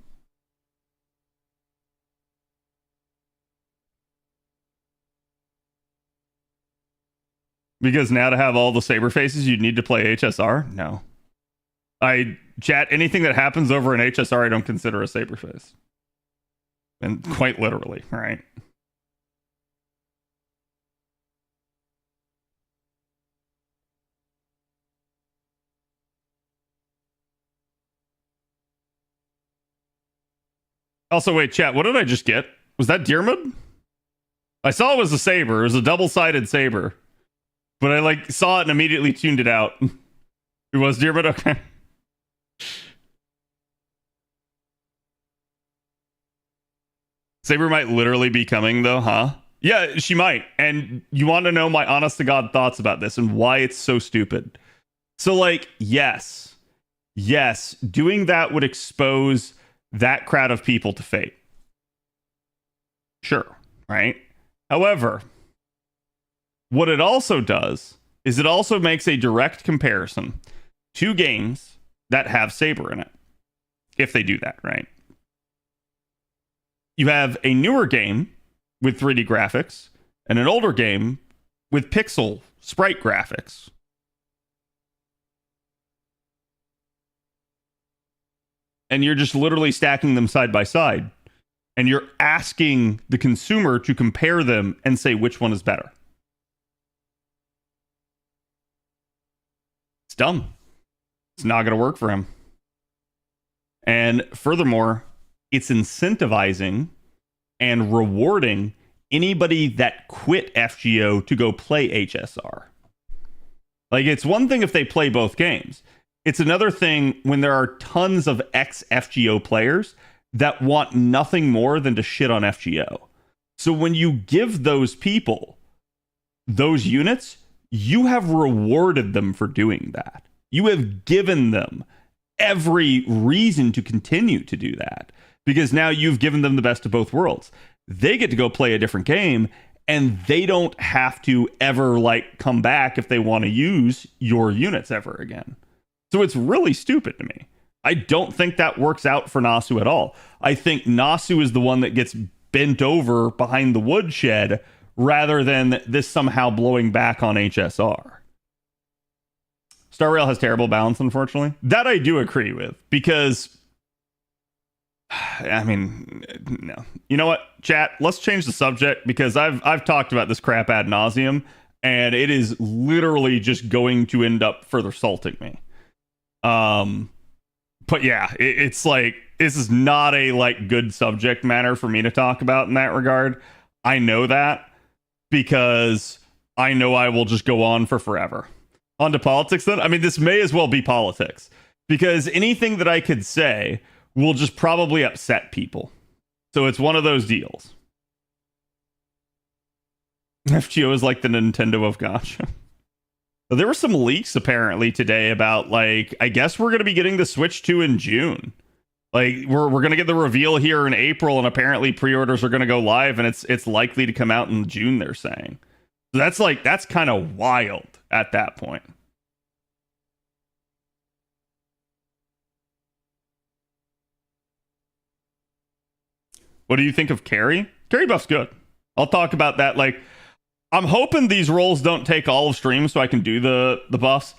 Because now to have all the saber faces, you'd need to play HSR? No. Chat, anything that happens over an HSR, I don't consider a saber face. And quite literally, right? Also, wait, chat, what did I just get? Was that Diarmid? I saw it was a saber. It was a double-sided saber. But I like saw it and immediately tuned it out. It was Diarmid? Okay. Saber might literally be coming, though, huh? Yeah, she might. And you want to know my honest-to-God thoughts about this and why it's so stupid. So, like, yes, doing that would expose that crowd of people to fate. Sure, right? However, what it also does is it also makes a direct comparison to games that have Saber in it. If they do that, right? You have a newer game with 3D graphics and an older game with pixel sprite graphics. And you're just literally stacking them side by side. And you're asking the consumer to compare them and say which one is better. It's dumb. It's not going to work for him. And furthermore, it's incentivizing and rewarding anybody that quit FGO to go play HSR. Like, it's one thing if they play both games. It's another thing when there are tons of ex-FGO players that want nothing more than to shit on FGO. So when you give those people those units, you have rewarded them for doing that. You have given them every reason to continue to do that, because now you've given them the best of both worlds. They get to go play a different game, and they don't have to ever like come back if they want to use your units ever again. So it's really stupid to me. I don't think that works out for Nasu at all. I think Nasu is the one that gets bent over behind the woodshed rather than this somehow blowing back on HSR. Star Rail has terrible balance, unfortunately. That I do agree with, because I mean, no. You know what, chat? Let's change the subject, because I've talked about this crap ad nauseum, and it is literally just going to end up further salting me. But yeah, it's like, this is not a like good subject matter for me to talk about in that regard. I know that, because I know I will just go on for forever. On to politics then. I mean, this may as well be politics, because anything that I could say will just probably upset people. So it's one of those deals. FGO is like the Nintendo of Gacha. So there were some leaks apparently today about, like, I guess we're going to be getting the Switch 2 in June. Like, we're going to get the reveal here in April, and apparently pre-orders are going to go live, and it's likely to come out in June, they're saying. So that's kind of wild at that point. What do you think of Carrie? Carrie buff's good. I'll talk about that. Like, I'm hoping these rolls don't take all of stream so I can do the buffs.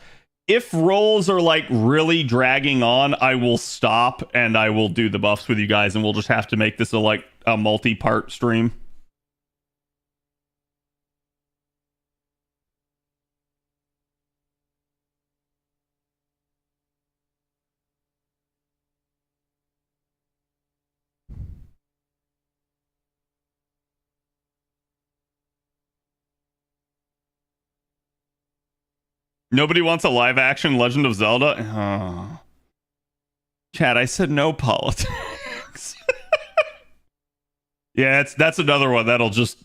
If rolls are like really dragging on, I will stop and I will do the buffs with you guys, and we'll just have to make this a multi-part stream. Nobody wants a live action Legend of Zelda? Oh. Chat, I said no politics. Yeah, that's another one that'll just...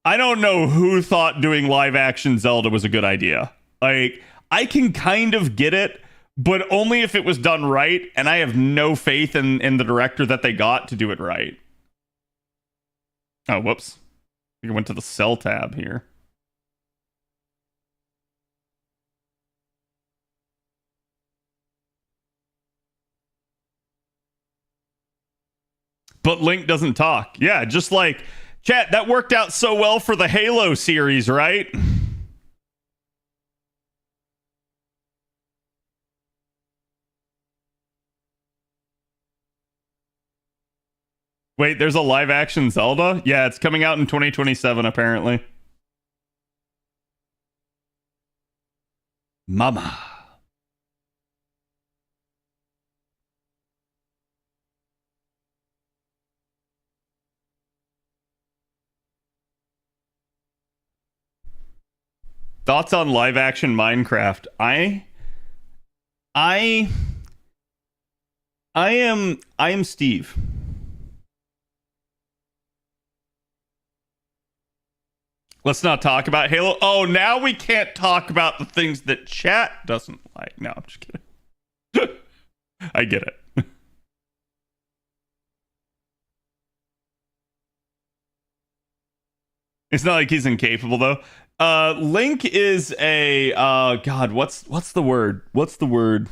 I don't know who thought doing live action Zelda was a good idea. Like, I can kind of get it, but only if it was done right, and I have no faith in the director that they got to do it right. Oh, whoops. I think I went to the Cell tab here. But Link doesn't talk. Yeah, just like, chat, that worked out so well for the Halo series, right? Wait, there's a live action Zelda? Yeah, it's coming out in 2027, apparently. Mama. Thoughts on live action Minecraft? I am Steve. Let's not talk about Halo. Oh, now we can't talk about the things that chat doesn't like. No, I'm just kidding. I get it. It's not like he's incapable though. Link is a God, what's the word? What's the word?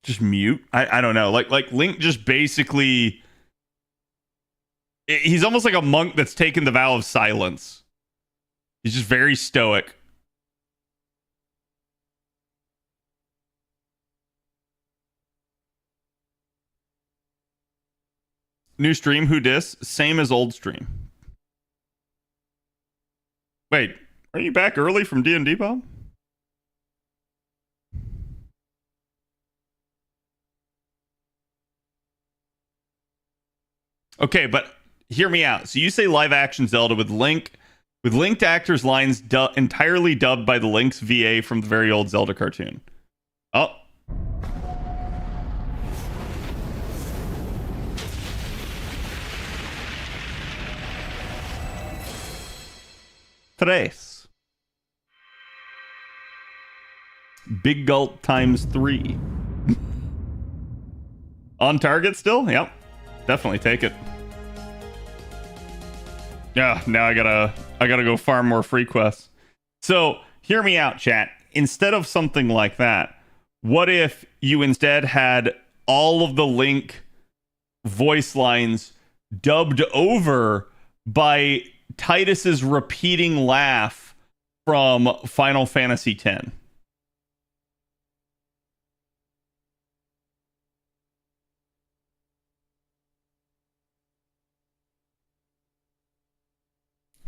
Just mute. I don't know. Like Link just basically, he's almost like a monk that's taken the vow of silence. He's just very stoic. New stream, who dis? Same as old stream. Wait, are you back early from D&D, Bob? Okay, but hear me out. So you say live action Zelda with linked actors' lines entirely dubbed by the Link's VA from the very old Zelda cartoon. Oh. Tres. Big gulp times 3. On target still? Yep. Definitely take it. Yeah, now I gotta go farm more free quests. So hear me out, chat. Instead of something like that, what if you instead had all of the Link voice lines dubbed over by Titus's repeating laugh from Final Fantasy X?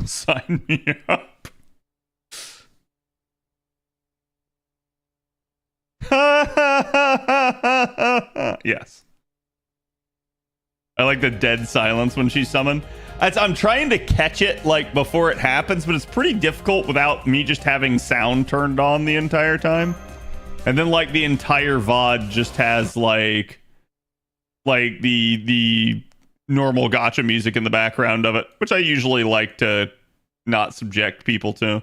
Sign me up. Yes. I like the dead silence when she's summoned. I'm trying to catch it like before it happens, but it's pretty difficult without me just having sound turned on the entire time. And then like the entire VOD just has like the normal gacha music in the background of it, which I usually like to not subject people to.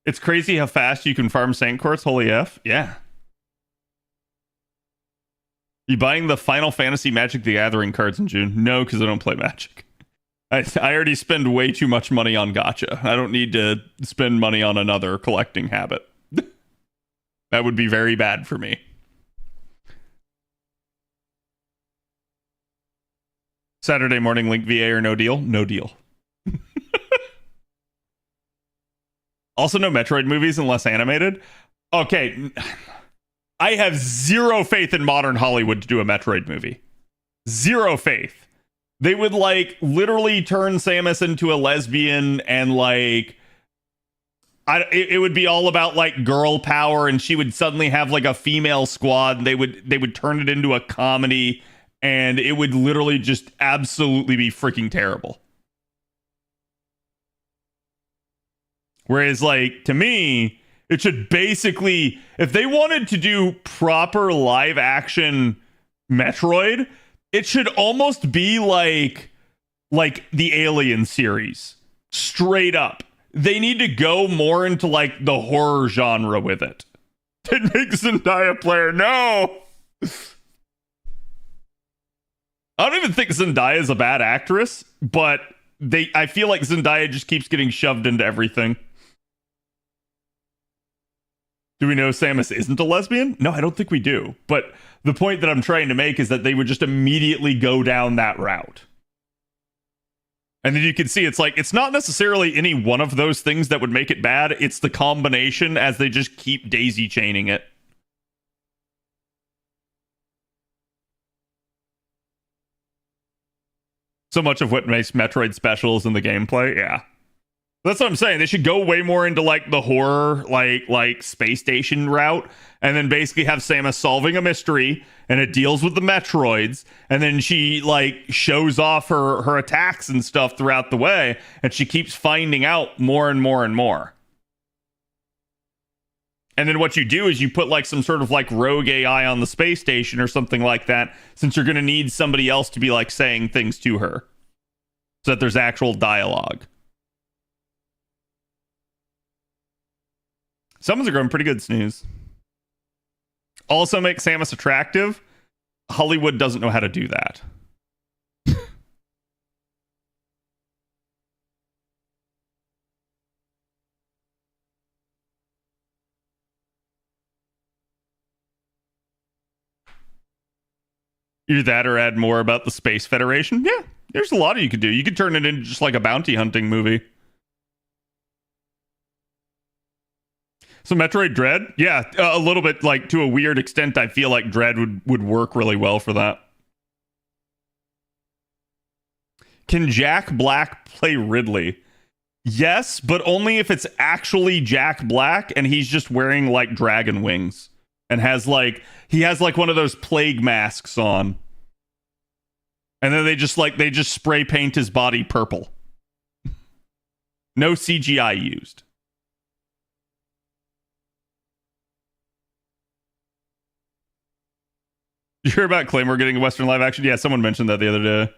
It's crazy how fast you can farm Saint Courts. Holy F. Yeah. You buying the Final Fantasy Magic the Gathering cards in June? No, because I don't play Magic. I already spend way too much money on gacha. I don't need to spend money on another collecting habit. That would be very bad for me. Saturday morning Link VA or no deal? No deal. Also, no Metroid movies unless animated. Okay. I have zero faith in modern Hollywood to do a Metroid movie. Zero faith. They would like literally turn Samus into a lesbian and like it would be all about like girl power, and she would suddenly have like a female squad, and they would turn it into a comedy, and it would literally just absolutely be freaking terrible. Whereas, like, to me, it should basically, if they wanted to do proper live action Metroid, it should almost be like the Alien series. Straight up. They need to go more into like the horror genre with it. It makes Zendaya player. No! I don't even think Zendaya is a bad actress, but I feel like Zendaya just keeps getting shoved into everything. Do we know Samus isn't a lesbian? No, I don't think we do. But the point that I'm trying to make is that they would just immediately go down that route. And then you can see it's like, it's not necessarily any one of those things that would make it bad. It's the combination as they just keep daisy chaining it. So much of what makes Metroid special is in the gameplay. Yeah. That's what I'm saying. They should go way more into like the horror, like space station route, and then basically have Samus solving a mystery, and it deals with the Metroids, and then she like shows off her attacks and stuff throughout the way, and she keeps finding out more and more and more. And then what you do is you put like some sort of like rogue AI on the space station or something like that, since you're going to need somebody else to be like saying things to her, so that there's actual dialogue. Summons are growing pretty good, Snooze. Also make Samus attractive. Hollywood doesn't know how to do that. Either that or add more about the Space Federation. Yeah, there's a lot you could do. You could turn it into just like a bounty hunting movie. So Metroid Dread? Yeah, a little bit, like, to a weird extent, I feel like Dread would work really well for that. Can Jack Black play Ridley? Yes, but only if it's actually Jack Black and he's just wearing, like, dragon wings. And he has, like, one of those plague masks on. And then they just spray paint his body purple. No CGI used. You hear about Claymore getting a Western live action? Yeah, someone mentioned that the other day.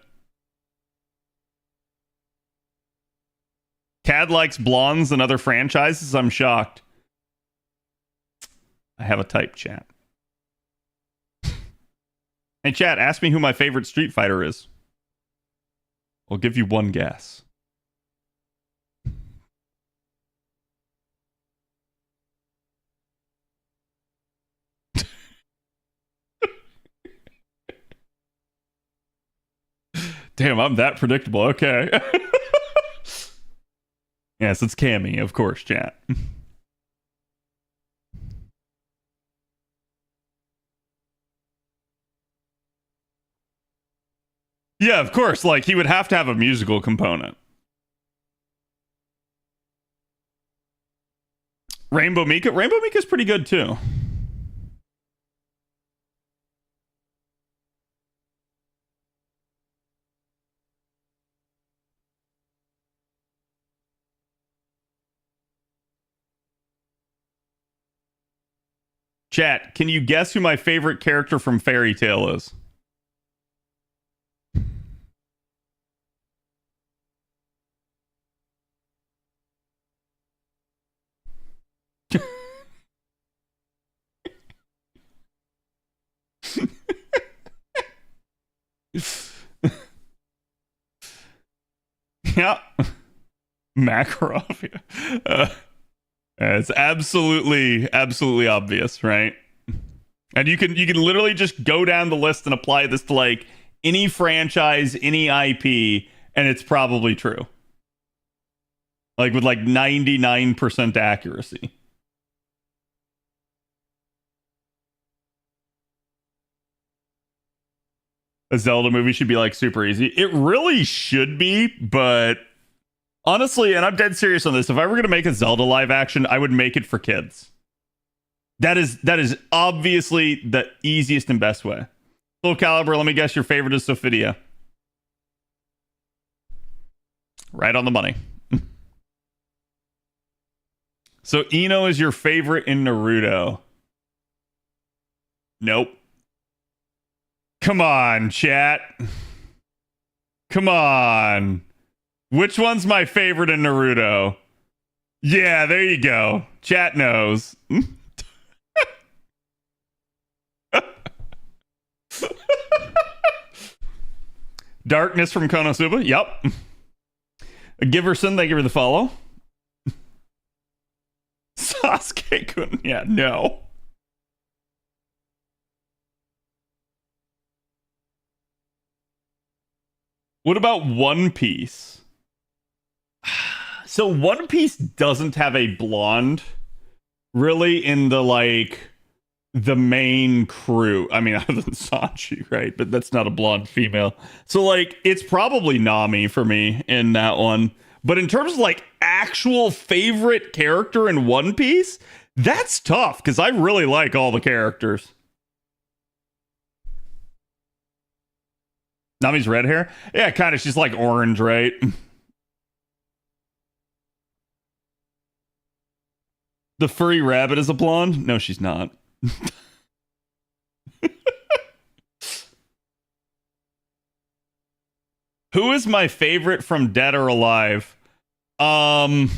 Cad likes blondes and other franchises? I'm shocked. I have a type, chat. Hey, chat, ask me who my favorite Street Fighter is. I'll give you one guess. Damn, I'm that predictable. Okay. Yes, it's Cammy, of course, chat. Yeah, of course. Like, he would have to have a musical component. Rainbow Mika? Rainbow Mika's pretty good, too. Chat, can you guess who my favorite character from Fairy Tail is? Yeah. Makarov. It's absolutely obvious, right? And you can literally just go down the list and apply this to like any franchise, any IP, and it's probably true. Like with like 99% accuracy. A Zelda movie should be like super easy. It really should be, but honestly, and I'm dead serious on this, if I were going to make a Zelda live action, I would make it for kids. That is obviously the easiest and best way. Soul Calibur, let me guess your favorite is Sophidia. Right on the money. So Ino is your favorite in Naruto. Nope. Come on, chat. Come on. Which one's my favorite in Naruto? Yeah, there you go. Chat knows. Darkness from Konosuba. Yep. Giverson, thank you for the follow. Sasuke-kun. Yeah, no. What about One Piece? So One Piece doesn't have a blonde really in the like the main crew. I mean, other than Sanji, right? But that's not a blonde female. So like it's probably Nami for me in that one. But in terms of like actual favorite character in One Piece, that's tough because I really like all the characters. Nami's red hair? Yeah, kind of. She's like orange, right? The furry rabbit is a blonde? No, she's not. Who is my favorite from Dead or Alive? I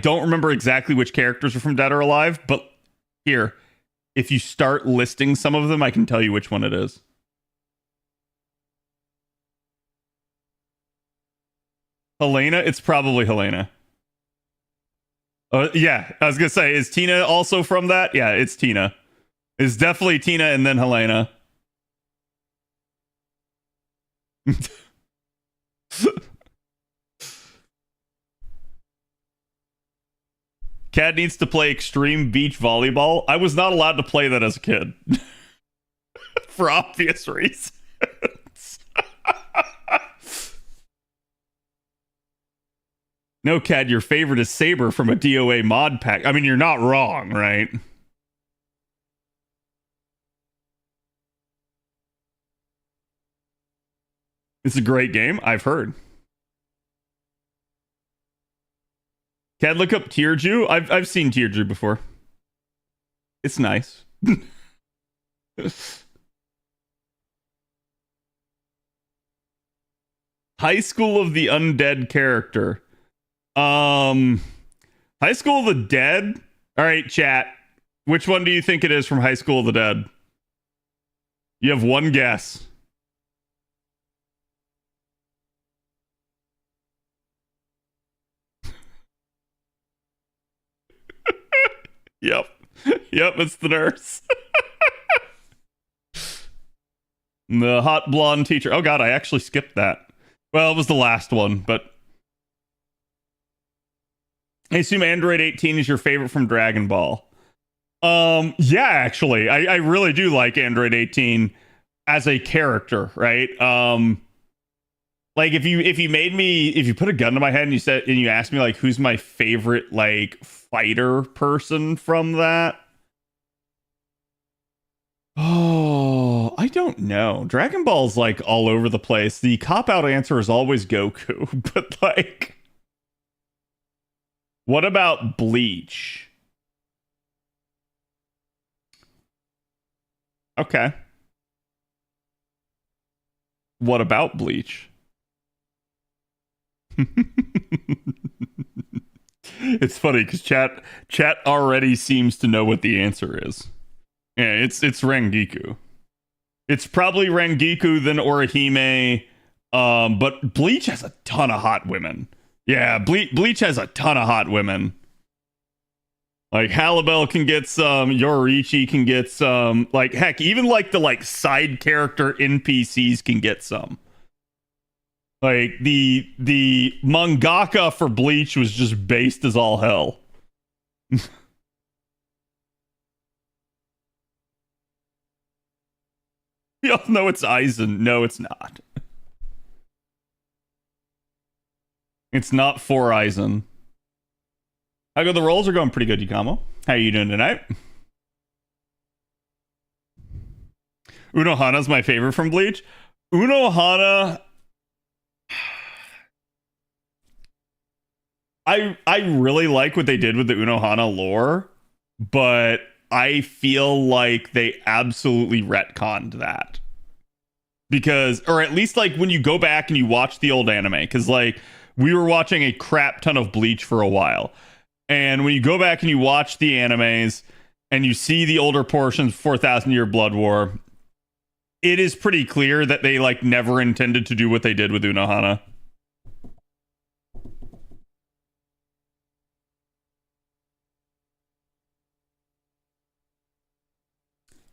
don't remember exactly which characters are from Dead or Alive, but here, if you start listing some of them, I can tell you which one it is. Helena? It's probably Helena. Yeah, I was gonna say, is Tina also from that? Yeah, it's Tina. It's definitely Tina and then Helena. Cad needs to play extreme beach volleyball. I was not allowed to play that as a kid. For obvious reasons. No, Cad, your favorite is Saber from a DOA mod pack. I mean, you're not wrong, right? It's a great game, I've heard. Cad, look up Tearju. I've seen Tearju before. It's nice. High School of the Undead character. High School of the Dead? All right, chat. Which one do you think it is from High School of the Dead? You have one guess. Yep. Yep, it's the nurse. The hot blonde teacher. Oh god, I actually skipped that. Well, it was the last one, but I assume Android 18 is your favorite from Dragon Ball. Yeah, actually. I really do like Android 18 as a character, right? Like if you put a gun to my head and you asked me like who's my favorite like fighter person from that? Oh, I don't know. Dragon Ball's like all over the place. The cop-out answer is always Goku, but like what about Bleach? Okay. What about Bleach? It's funny because chat already seems to know what the answer is. Yeah, it's Rengiku. It's probably Rengiku, then Orihime. But Bleach has a ton of hot women. Yeah, Bleach has a ton of hot women. Like Halibel can get some, Yoriichi can get some, like heck, even like the like side character NPCs can get some. Like the mangaka for Bleach was just based as all hell. We all know it's Aizen. No, it's not. It's not for Aizen. How go the rolls are going pretty good, Yukamo. How are you doing tonight? Unohana's my favorite from Bleach. Unohana, I really like what they did with the Unohana lore, but I feel like they absolutely retconned that. Because, or at least like when you go back and you watch the old anime, because like we were watching a crap ton of Bleach for a while. And when you go back and you watch the animes and you see the older portions, 4,000 Year Blood War, it is pretty clear that they like never intended to do what they did with Unohana.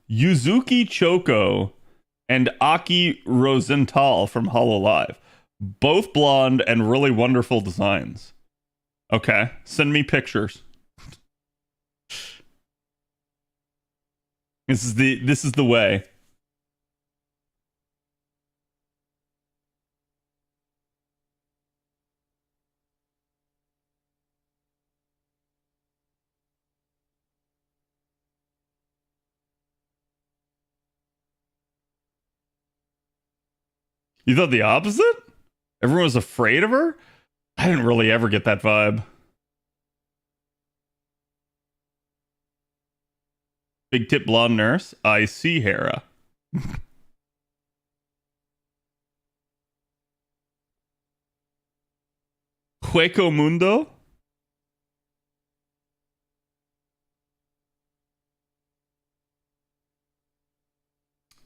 Yuzuki Choko and Aki Rosenthal from Hololive. Both blonde and really wonderful designs. Okay, send me pictures. This is the way. You thought the opposite? Everyone was afraid of her? I didn't really ever get that vibe. Big tip blonde nurse. I see Hera. Hueco Mundo?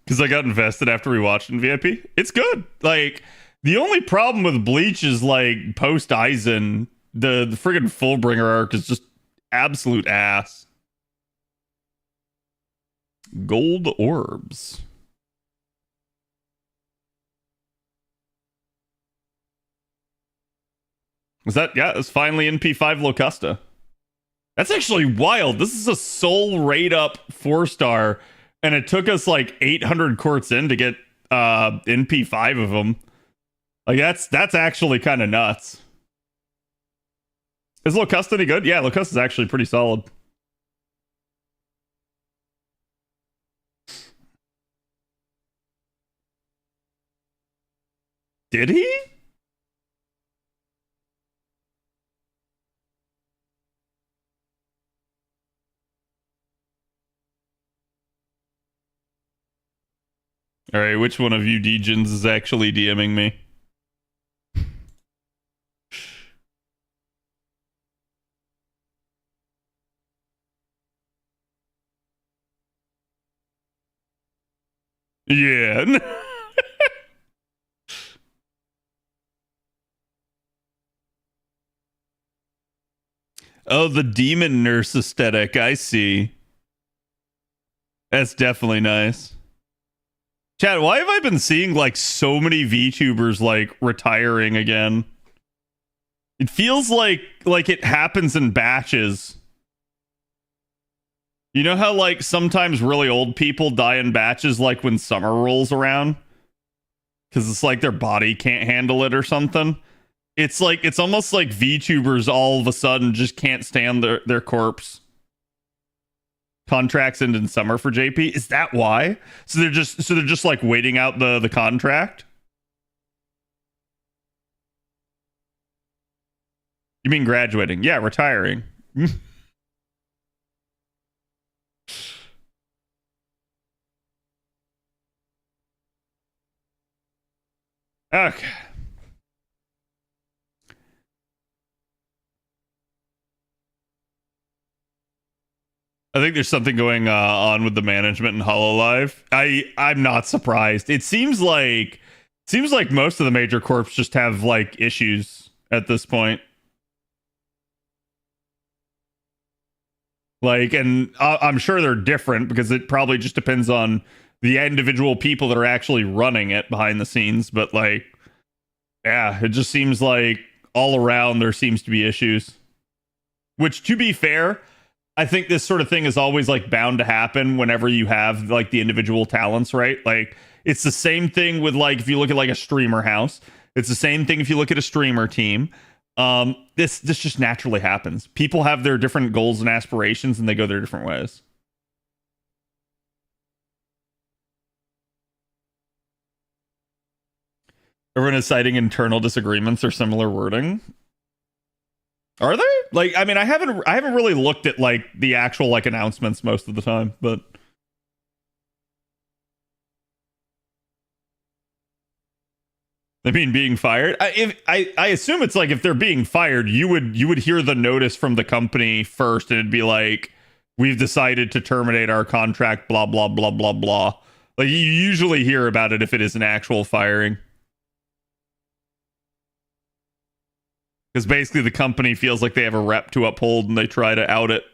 Because I got invested after we watched in VIP. It's good. Like, the only problem with Bleach is like post Aizen, the friggin' Fullbringer arc is just absolute ass. Gold orbs. Was that? Yeah, it's finally NP5 Locusta. That's actually wild. This is a soul rate up 4-star, and it took us like 800 courts in to get NP5 of them. Like that's actually kind of nuts. Is Locusta any good? Yeah, Locusta's actually pretty solid. Did he? All right, which one of you degens is actually DMing me? Yeah. Oh, the demon nurse aesthetic. I see. That's definitely nice. Chat, why have I been seeing like so many VTubers like retiring again? It feels like it happens in batches. You know how like sometimes really old people die in batches like when summer rolls around? Because it's like their body can't handle it or something. It's like it's almost like VTubers all of a sudden just can't stand their corpse. Contracts end in summer for JP. Is that why? So they're just like waiting out the contract? You mean graduating? Yeah, retiring. It's Okay. I think there's something going on with the management in Hololive. I'm not surprised. It seems like most of the major corps just have like issues at this point. Like, and I'm sure they're different because it probably just depends on the individual people that are actually running it behind the scenes. But like, yeah, it just seems like all around there seems to be issues. Which, to be fair, I think this sort of thing is always like bound to happen whenever you have like the individual talents, right? Like it's the same thing with like if you look at like a streamer house. It's the same thing if you look at a streamer team. This just naturally happens. People have their different goals and aspirations and they go their different ways. Everyone is citing internal disagreements or similar wording. Are they? Like, I mean, I haven't really looked at like the actual like announcements most of the time, but I mean, being fired. I assume it's like if they're being fired, you would hear the notice from the company first, and it'd be like, we've decided to terminate our contract. Blah blah blah blah blah. Like you usually hear about it if it is an actual firing. Because basically the company feels like they have a rep to uphold and they try to out it.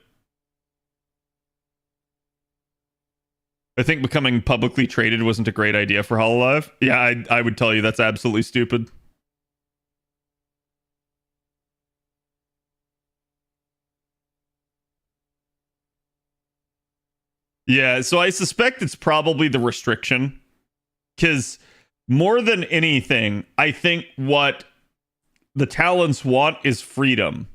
I think becoming publicly traded wasn't a great idea for Hololive. Yeah, I would tell you that's absolutely stupid. Yeah, so I suspect it's probably the restriction. Because more than anything, I think what the talents want is freedom.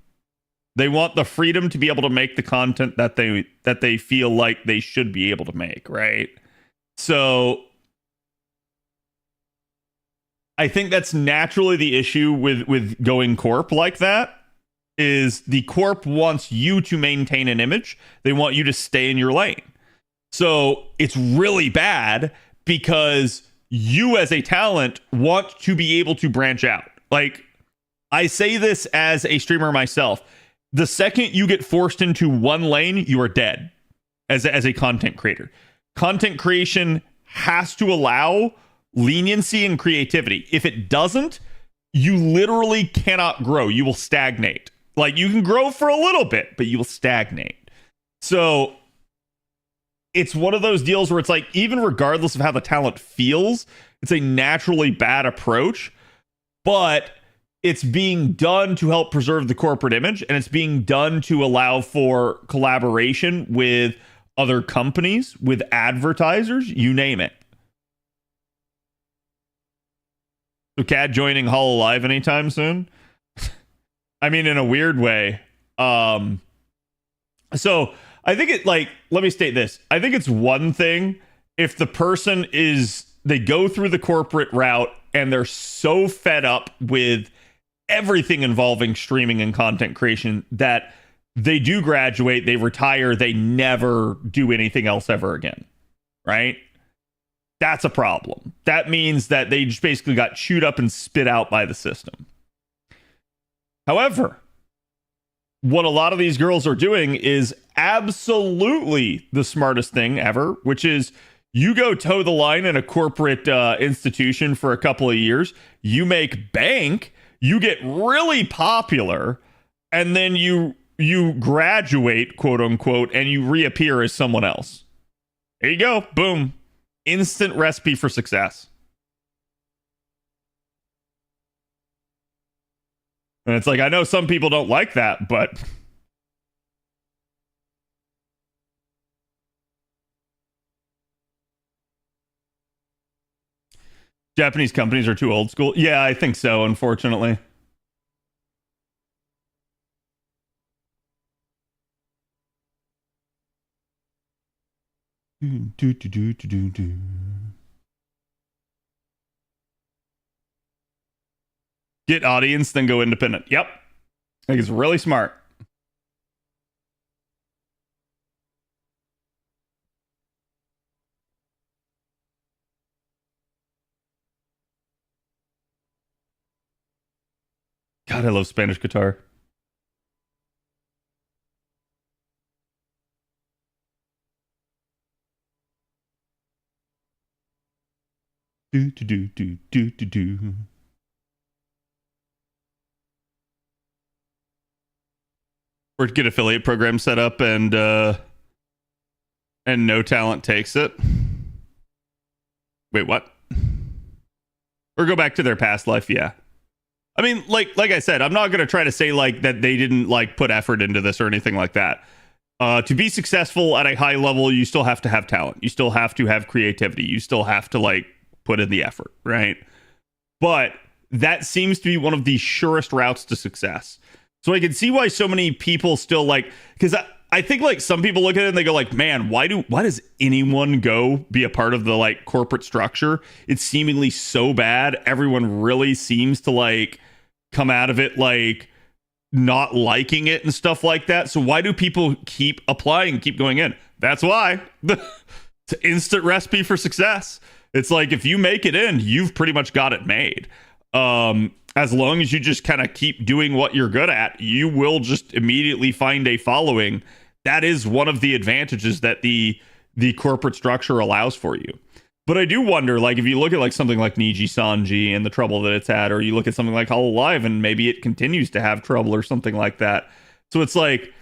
They want the freedom to be able to make the content that they feel like they should be able to make, right? So I think that's naturally the issue with going corp like that, is the corp wants you to maintain an image. They want you to stay in your lane. So it's really bad because you as a talent want to be able to branch out. Like, I say this as a streamer myself. The second you get forced into one lane, you are dead as a content creator. Content creation has to allow leniency and creativity. If it doesn't, you literally cannot grow. You will stagnate. Like, you can grow for a little bit, but you will stagnate. So it's one of those deals where it's like, even regardless of how the talent feels, it's a naturally bad approach, but it's being done to help preserve the corporate image, and it's being done to allow for collaboration with other companies, with advertisers, you name it. So Cad joining Hololive anytime soon? I mean, in a weird way. So I think it, like, let me state this. I think it's one thing if the person they go through the corporate route and they're so fed up with everything involving streaming and content creation that they do graduate, they retire, they never do anything else ever again, right? That's a problem. That means that they just basically got chewed up and spit out by the system. However, what a lot of these girls are doing is absolutely the smartest thing ever, which is you go toe the line in a corporate institution for a couple of years, you make bank, you get really popular, and then you graduate, quote unquote, and you reappear as someone else. There you go. Boom. Instant recipe for success. And it's like, I know some people don't like that, but Japanese companies are too old school. Yeah, I think so, unfortunately. Get audience, then go independent. Yep. I think it's really smart. God, I love Spanish guitar. Do do do do do do do. Or get affiliate program set up and no talent takes it. Wait, what? Or go back to their past life, yeah. I mean, like I said, I'm not gonna try to say like that they didn't like put effort into this or anything like that. To be successful at a high level, you still have to have talent. You still have to have creativity. You still have to like put in the effort, right? But that seems to be one of the surest routes to success. So I can see why so many people still like, because I think like some people look at it and they go like, man, why does anyone go be a part of the like corporate structure? It's seemingly so bad. Everyone really seems to like come out of it like not liking it and stuff like that. So why do people keep applying, keep going in? That's why. It's an instant recipe for success. It's like if you make it in, you've pretty much got it made. As long as you just kind of keep doing what you're good at, you will just immediately find a following. That is one of the advantages that the corporate structure allows for you. But I do wonder, like, if you look at like something like Niji Sanji and the trouble that it's had, or you look at something like Hololive and maybe it continues to have trouble or something like that. So it's like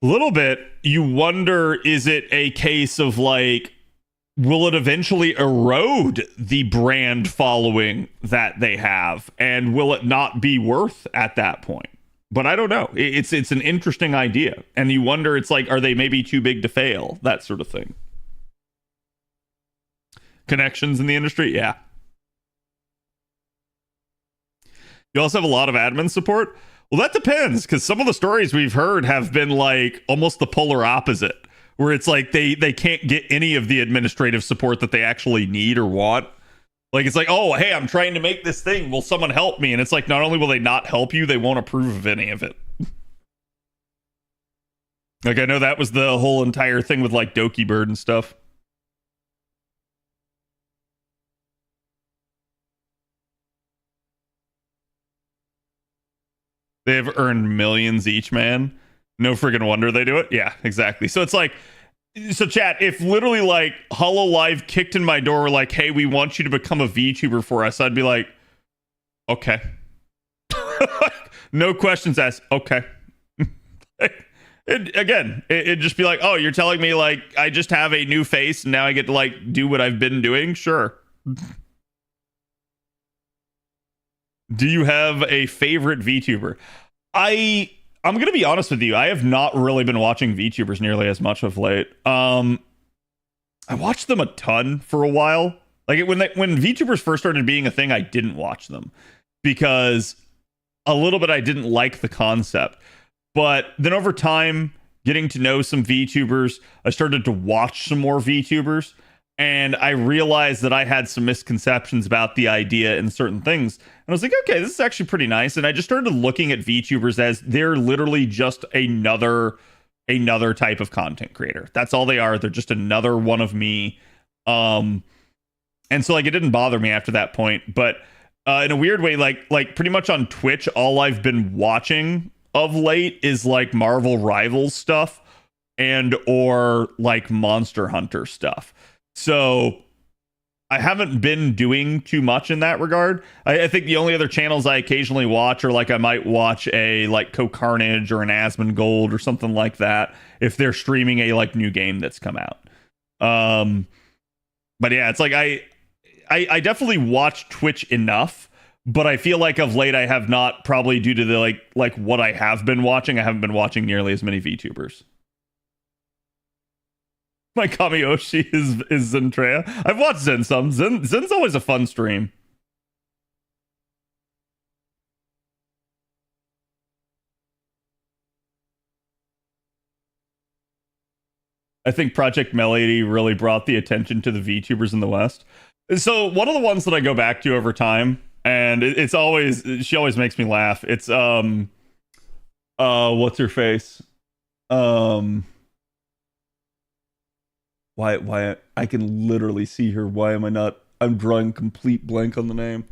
a little bit, you wonder, is it a case of like, will it eventually erode the brand following that they have? And will it not be worth at that point? But I don't know. It's an interesting idea. And you wonder, it's like, are they maybe too big to fail? That sort of thing. Connections in the industry? Yeah. You also have a lot of admin support? Well, that depends, because some of the stories we've heard have been like almost the polar opposite, where it's like they can't get any of the administrative support that they actually need or want. Like, it's like, oh, hey, I'm trying to make this thing. Will someone help me? And it's like, not only will they not help you, they won't approve of any of it. Like, I know that was the whole entire thing with like Doki Bird and stuff. They've earned millions each, man. No friggin' wonder they do it. Yeah, exactly. So it's like, so chat, if literally like Hololive kicked in my door like, hey, we want you to become a VTuber for us, I'd be like, okay. No questions asked. Okay. It'd just be like, oh, you're telling me like I just have a new face and now I get to like do what I've been doing? Sure. Do you have a favorite VTuber? I'm going to be honest with you. I have not really been watching VTubers nearly as much of late. I watched them a ton for a while. Like when VTubers first started being a thing, I didn't watch them because a little bit I didn't like the concept. But then over time, getting to know some VTubers, I started to watch some more VTubers. And I realized that I had some misconceptions about the idea and certain things. And I was like, okay, this is actually pretty nice. And I just started looking at VTubers as they're literally just another type of content creator. That's all they are. They're just another one of me. And so like it didn't bother me after that point. But in a weird way, like pretty much on Twitch, all I've been watching of late is like Marvel Rivals stuff and or like Monster Hunter stuff. So I haven't been doing too much in that regard. I think the only other channels I occasionally watch are like I might watch a like Co-Carnage or an Asmongold or something like that if they're streaming a like new game that's come out. But yeah, it's like I definitely watch Twitch enough, but I feel like of late I have not, probably due to the like what I have been watching. I haven't been watching nearly as many VTubers. My Kamiyoshi is Zentrea. I've watched Zen some. Zen's always a fun stream. I think Project Melody really brought the attention to the VTubers in the West. So one of the ones that I go back to over time, and it's always, she always makes me laugh. It's what's her face? Why I can literally see her. Why am I not? I'm drawing complete blank on the name.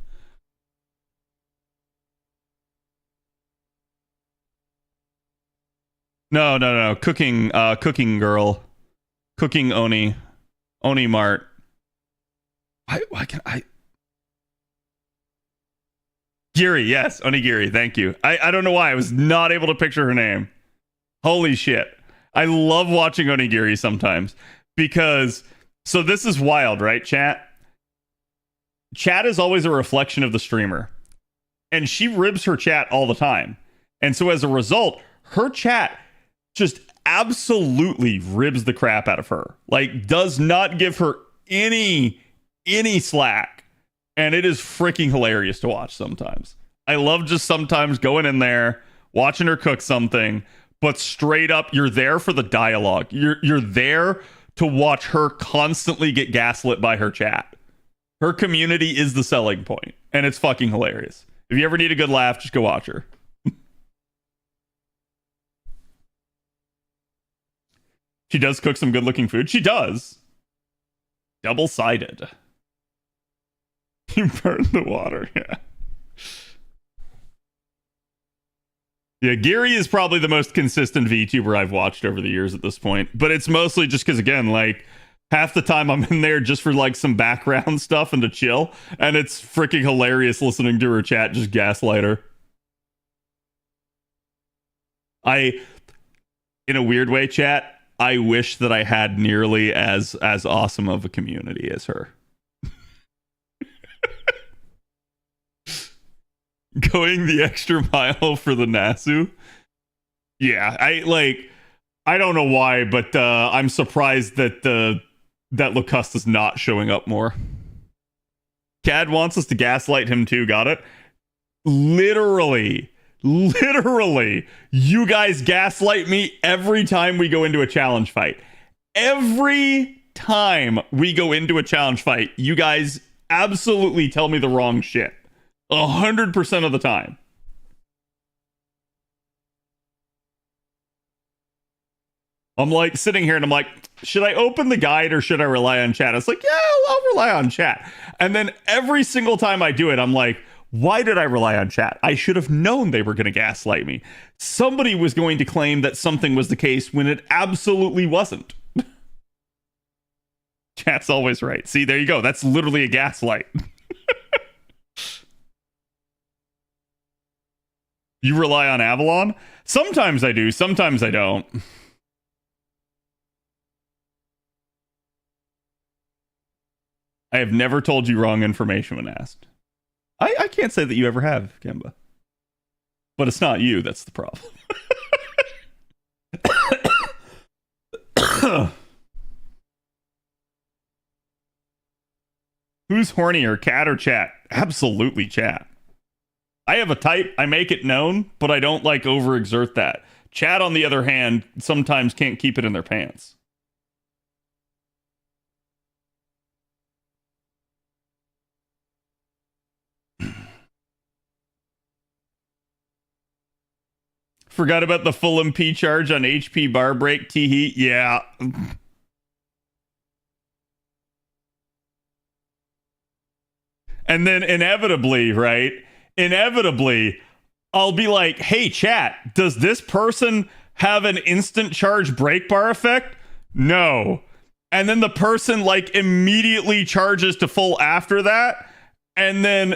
No. Cooking girl. Cooking Oni. Oni Mart. Why can I? Giri, yes, Onigiri, thank you. I don't know why I was not able to picture her name. Holy shit. I love watching Onigiri sometimes because, so this is wild, right, chat? Chat is always a reflection of the streamer. And she ribs her chat all the time. And so as a result, her chat just absolutely ribs the crap out of her. Like, does not give her any slack. And it is freaking hilarious to watch sometimes. I love just sometimes going in there, watching her cook something, but straight up, you're there for the dialogue. You're there to watch her constantly get gaslit by her chat. Her community is the selling point, and it's fucking hilarious. If you ever need a good laugh, just go watch her. She does cook some good-looking food. She does. Double-sided. You burned the water, yeah. Yeah, Gary is probably the most consistent VTuber I've watched over the years at this point. But it's mostly just because, again, like, half the time I'm in there just for, like, some background stuff and to chill. And it's freaking hilarious listening to her chat just gaslight her. In a weird way, chat, I wish that I had nearly as awesome of a community as her. Going the extra mile for the Nasu. Yeah, I don't know why, but I'm surprised that that Locusta's not showing up more. Cad wants us to gaslight him too, got it? Literally, you guys gaslight me every time we go into a challenge fight. Every time we go into a challenge fight, you guys absolutely tell me the wrong shit. 100% of the time. I'm like sitting here and I'm like, should I open the guide or should I rely on chat? It's like, yeah, I'll rely on chat. And then every single time I do it, I'm like, why did I rely on chat? I should have known they were going to gaslight me. Somebody was going to claim that something was the case when it absolutely wasn't. Chat's always right. See, there you go. That's literally a gaslight. You rely on Avalon? Sometimes I do, sometimes I don't. I have never told you wrong information when asked. I can't say that you ever have, Gamba. But it's not you, that's the problem. Who's hornier, cat or chat? Absolutely chat. I have a type, I make it known, but I don't like overexert that. Chat, on the other hand, sometimes can't keep it in their pants. Forgot about the full MP charge on HP bar break, Teehee. Yeah. And then inevitably, right? Inevitably, I'll be like, hey, chat, does this person have an instant charge break bar effect? No. And then the person like immediately charges to full after that. And then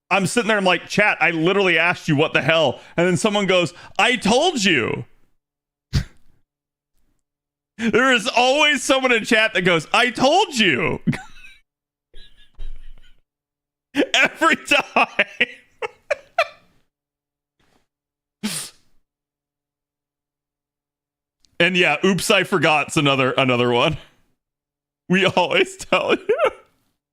I'm sitting there, I'm like, chat, I literally asked you what the hell. And then someone goes, I told you. There is always someone in chat that goes, I told you. Every time. And yeah, oops, I forgot's another one. We always tell you.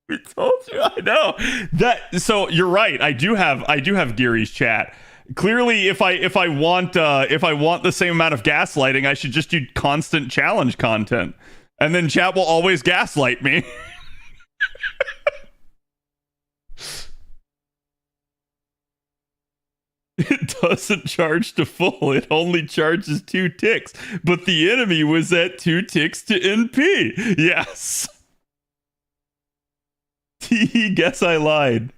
We told you. I know. That, so you're right. I do have Gary's chat. Clearly, if I want the same amount of gaslighting, I should just do constant challenge content. And then chat will always gaslight me. It doesn't charge to full. It only charges 2 ticks. But the enemy was at 2 ticks to NP. Yes. Guess I lied.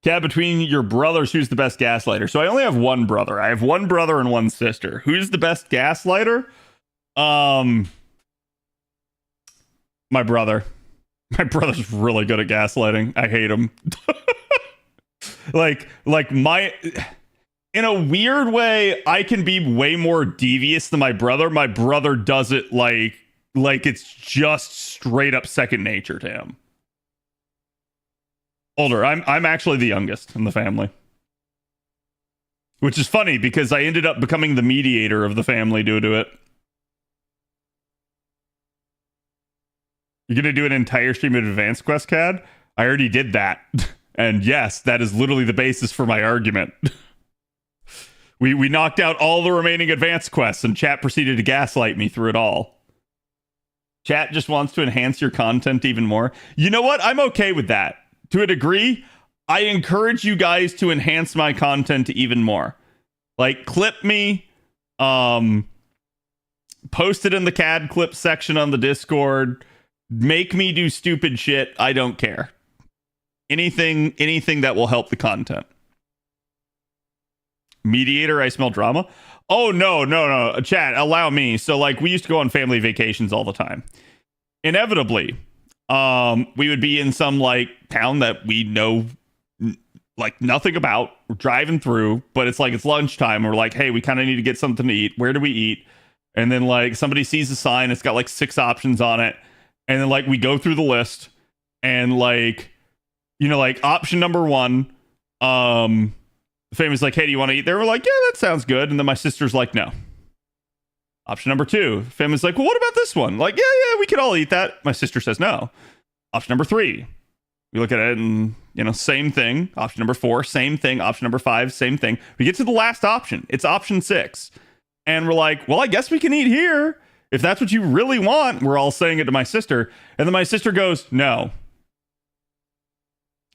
Yeah, between your brothers, who's the best gaslighter? So I only have one brother. I have one brother and one sister. Who's the best gaslighter? My brother. My brother's really good at gaslighting. I hate him. like my in a weird way, I can be way more devious than my brother. My brother does it like it's just straight up second nature to him. Older. I'm actually the youngest in the family. Which is funny because I ended up becoming the mediator of the family due to it. You're going to do an entire stream of Advanced Quest, CAD? I already did that. And yes, that is literally the basis for my argument. We knocked out all the remaining Advanced Quests and chat proceeded to gaslight me through it all. Chat just wants to enhance your content even more. You know what? I'm okay with that. To a degree, I encourage you guys to enhance my content even more. Like, clip me, post it in the CAD clip section on the Discord, make me do stupid shit. I don't care. Anything that will help the content. Mediator, I smell drama. Oh, no. Chat, allow me. So, like, we used to go on family vacations all the time. Inevitably, we would be in some like town that we know like nothing about. We're driving through, but it's lunchtime. We're like, hey, we kind of need to get something to eat. Where do we eat? And then like somebody sees a sign, it's got like 6 options on it. And then like we go through the list and like, you know, like option number 1, the family's like, hey, do you want to eat there? We're like, yeah, that sounds good. And then my sister's like, no. Option number 2, family's like, well, what about this one? Like, yeah, we could all eat that. My sister says no. Option number 3, we look at it and, you know, same thing. Option number 4, same thing. Option number 5, same thing. We get to the last option. It's option 6. And we're like, well, I guess we can eat here. If that's what you really want. We're all saying it to my sister. And then my sister goes, no.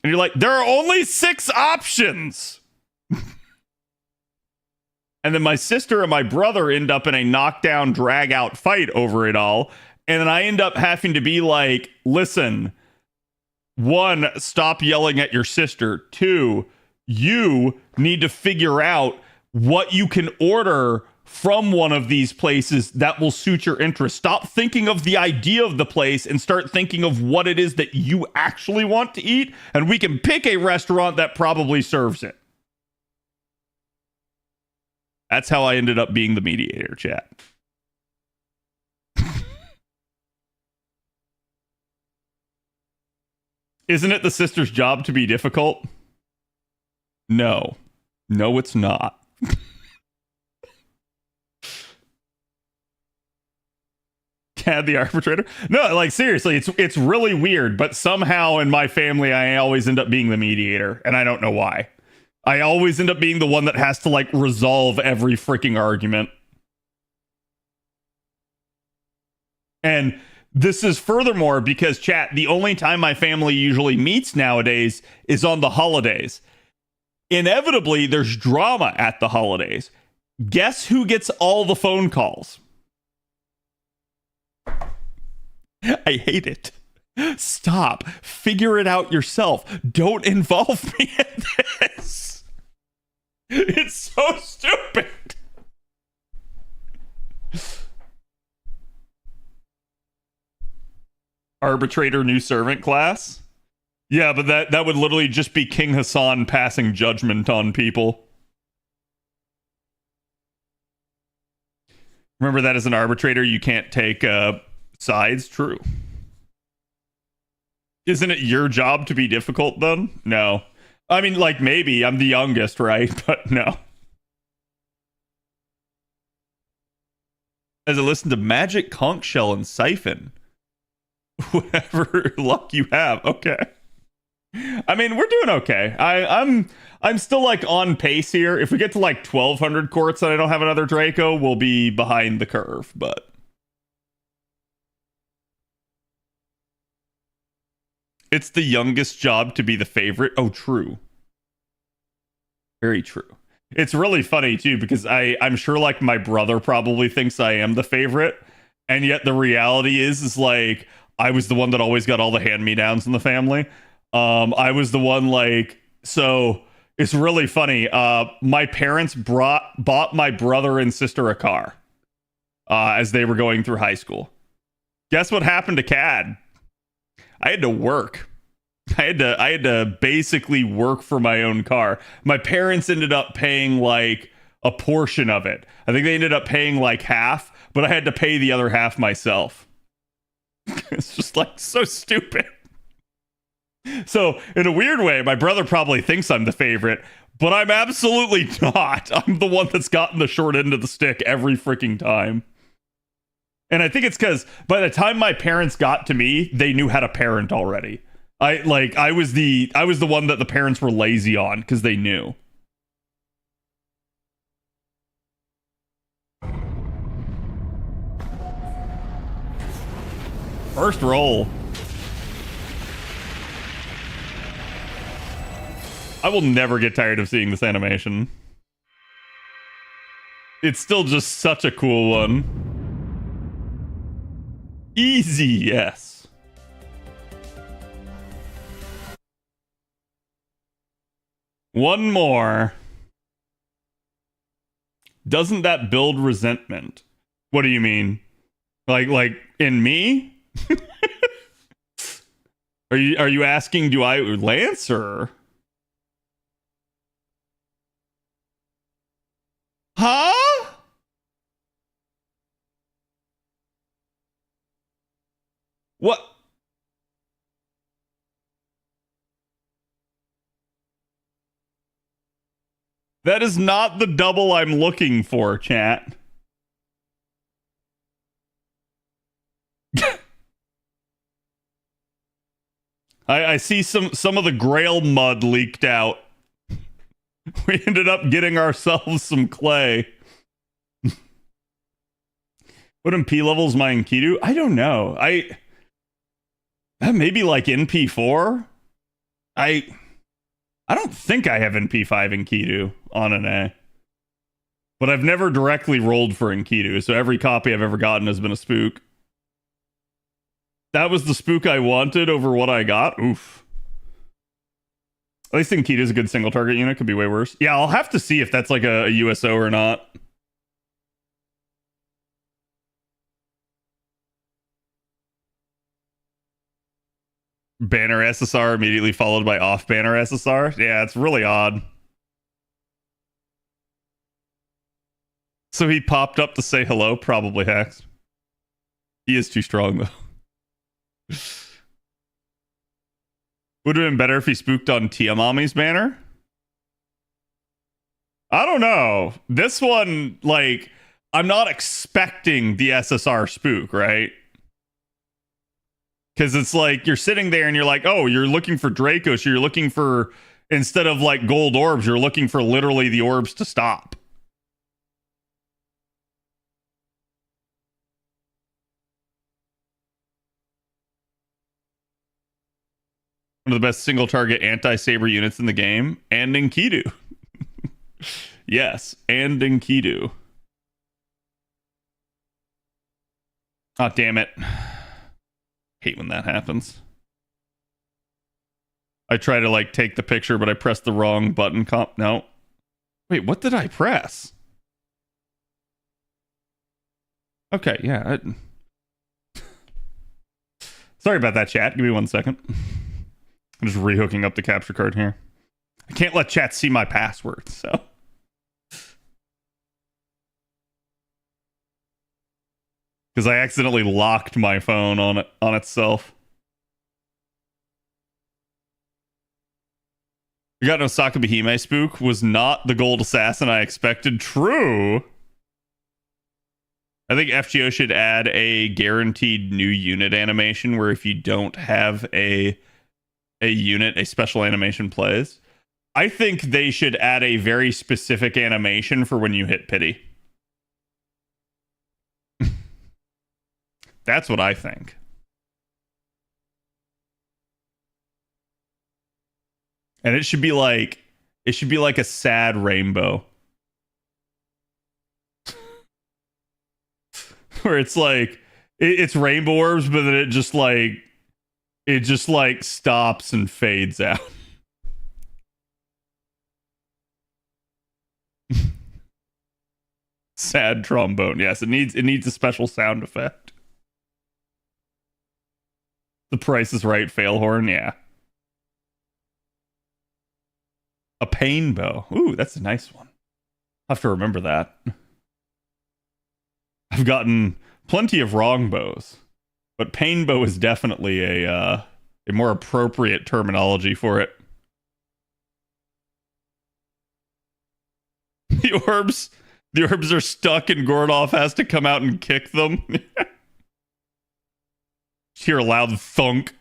And you're like, there are only 6 options. And then my sister and my brother end up in a knockdown, drag out fight over it all. And then I end up having to be like, listen, 1, stop yelling at your sister. 2, you need to figure out what you can order from one of these places that will suit your interest. Stop thinking of the idea of the place and start thinking of what it is that you actually want to eat. And we can pick a restaurant that probably serves it. That's how I ended up being the mediator, chat. Isn't it the sister's job to be difficult? No. No, it's not. Cad the arbitrator? No, like seriously, it's really weird, but somehow in my family I always end up being the mediator, and I don't know why. I always end up being the one that has to like resolve every freaking argument. And this is furthermore because, chat, the only time my family usually meets nowadays is on the holidays. Inevitably, there's drama at the holidays. Guess who gets all the phone calls? I hate it. Stop. Figure it out yourself. Don't involve me in this. It's so stupid. Arbitrator new servant class? Yeah, but that would literally just be King Hassan passing judgment on people. Remember that as an arbitrator, you can't take sides? True. Isn't it your job to be difficult then? No. I mean, like, maybe. I'm the youngest, right? But no. As I listen to Magic, Conch Shell, and Siphon. Whatever luck you have. Okay. I mean, we're doing okay. I'm still, like, on pace here. If we get to, like, 1,200 courts and I don't have another Draco, we'll be behind the curve, but... It's the youngest job to be the favorite. Oh, true. Very true. It's really funny, too, because I'm sure, like, my brother probably thinks I am the favorite. And yet the reality is like, I was the one that always got all the hand-me-downs in the family. I was the one, like, So it's really funny. My parents bought my brother and sister a car as they were going through high school. Guess what happened to CAD? I had to work. I had to basically work for my own car. My parents ended up paying like a portion of it. I think they ended up paying like half, but I had to pay the other half myself. It's just like so stupid. So in a weird way, my brother probably thinks I'm the favorite, but I'm absolutely not. I'm the one that's gotten the short end of the stick every freaking time. And I think it's because by the time my parents got to me, they knew how to parent already. I was the one that the parents were lazy on because they knew. First roll. I will never get tired of seeing this animation. It's still just such a cool one. Easy, yes. One more. Doesn't that build resentment? What do you mean? Like in me? Are you asking, do I Lance or? Huh? What? That is not the double I'm looking for, chat. I see some of the Grail mud leaked out. We ended up getting ourselves some clay. What MP levels my Enkidu? I don't know. That may be like NP4. I don't think I have NP5 Enkidu on an A. But I've never directly rolled for Enkidu, so every copy I've ever gotten has been a spook. That was the spook I wanted over what I got? Oof. At least Enkidu is a good single target unit. Could be way worse. Yeah, I'll have to see if that's like a USO or not. Banner SSR immediately followed by off banner SSR. Yeah, it's really odd. So he popped up to say hello, probably Hex. He is too strong though. Would have been better if he spooked on Tiamami's banner. I don't know. This one, like, I'm not expecting the SSR spook, right? Because it's like you're sitting there and you're like, oh, you're looking for Draco, so you're looking for, instead of like gold orbs, you're looking for literally the orbs to stop. One of the best single target anti-saber units in the game, and Enkidu. Yes, and Enkidu. Oh, damn it. Hate when that happens. I try to like take the picture, but I pressed the wrong button. No. Wait, what did I press? Okay, yeah. Sorry about that, chat. Give me 1 second. I'm just rehooking up the capture card here. I can't let chat see my password, so. Because I accidentally locked my phone on itself. We got an Osaka Behime spook. Was not the gold assassin I expected. True. I think FGO should add a guaranteed new unit animation where if you don't have a unit, a special animation plays. I think they should add a very specific animation for when you hit pity. That's what I think. And it should be like a sad rainbow. Where it's like it's rainbow orbs, but then it just like stops and fades out. sad trombone. Yes, it needs a special sound effect. The Price is Right fail horn, yeah. A pain bow. Ooh, that's a nice one. I'll have to remember that. I've gotten plenty of wrong bows, but pain bow is definitely a more appropriate terminology for it. The orbs are stuck and Gordolf has to come out and kick them. Hear a loud thunk.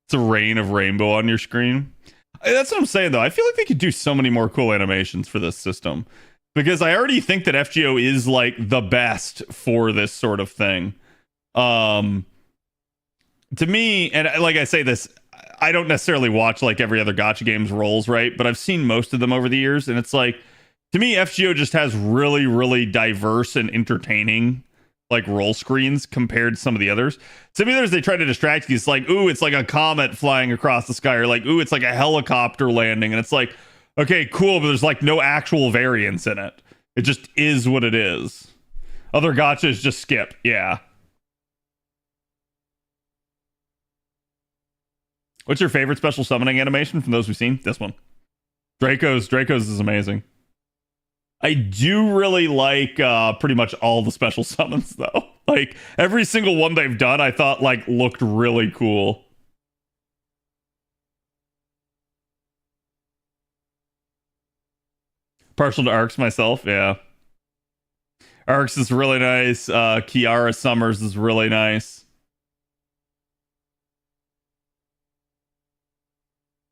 It's a rain of rainbow on your screen. That's what I'm saying, though. I feel like they could do so many more cool animations for this system. Because I already think that FGO is, like, the best for this sort of thing. To me, and like I say this, I don't necessarily watch, like, every other Gacha game's rolls, right? But I've seen most of them over the years, and it's like, to me, FGO just has really, really diverse and entertaining like roll screens compared to some of the others. Some of the others they try to distract you. It's like, ooh, it's like a comet flying across the sky, or like, ooh, it's like a helicopter landing, and it's like, okay, cool, but there's like no actual variance in it. It just is what it is. Other gachas just skip, yeah. What's your favorite special summoning animation from those we've seen? This one. Draco's is amazing. I do really like pretty much all the special summons, though. Like, every single one they've done, I thought, like, looked really cool. Partial to Arcs myself, yeah. Arcs is really nice. Kiara Summers is really nice.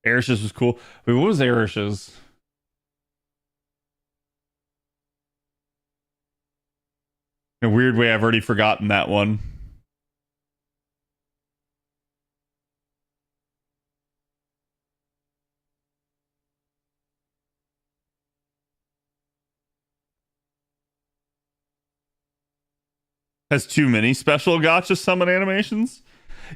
Erish's was cool. Wait, what was Erish's? In a weird way, I've already forgotten that one. Has too many special gacha summon animations.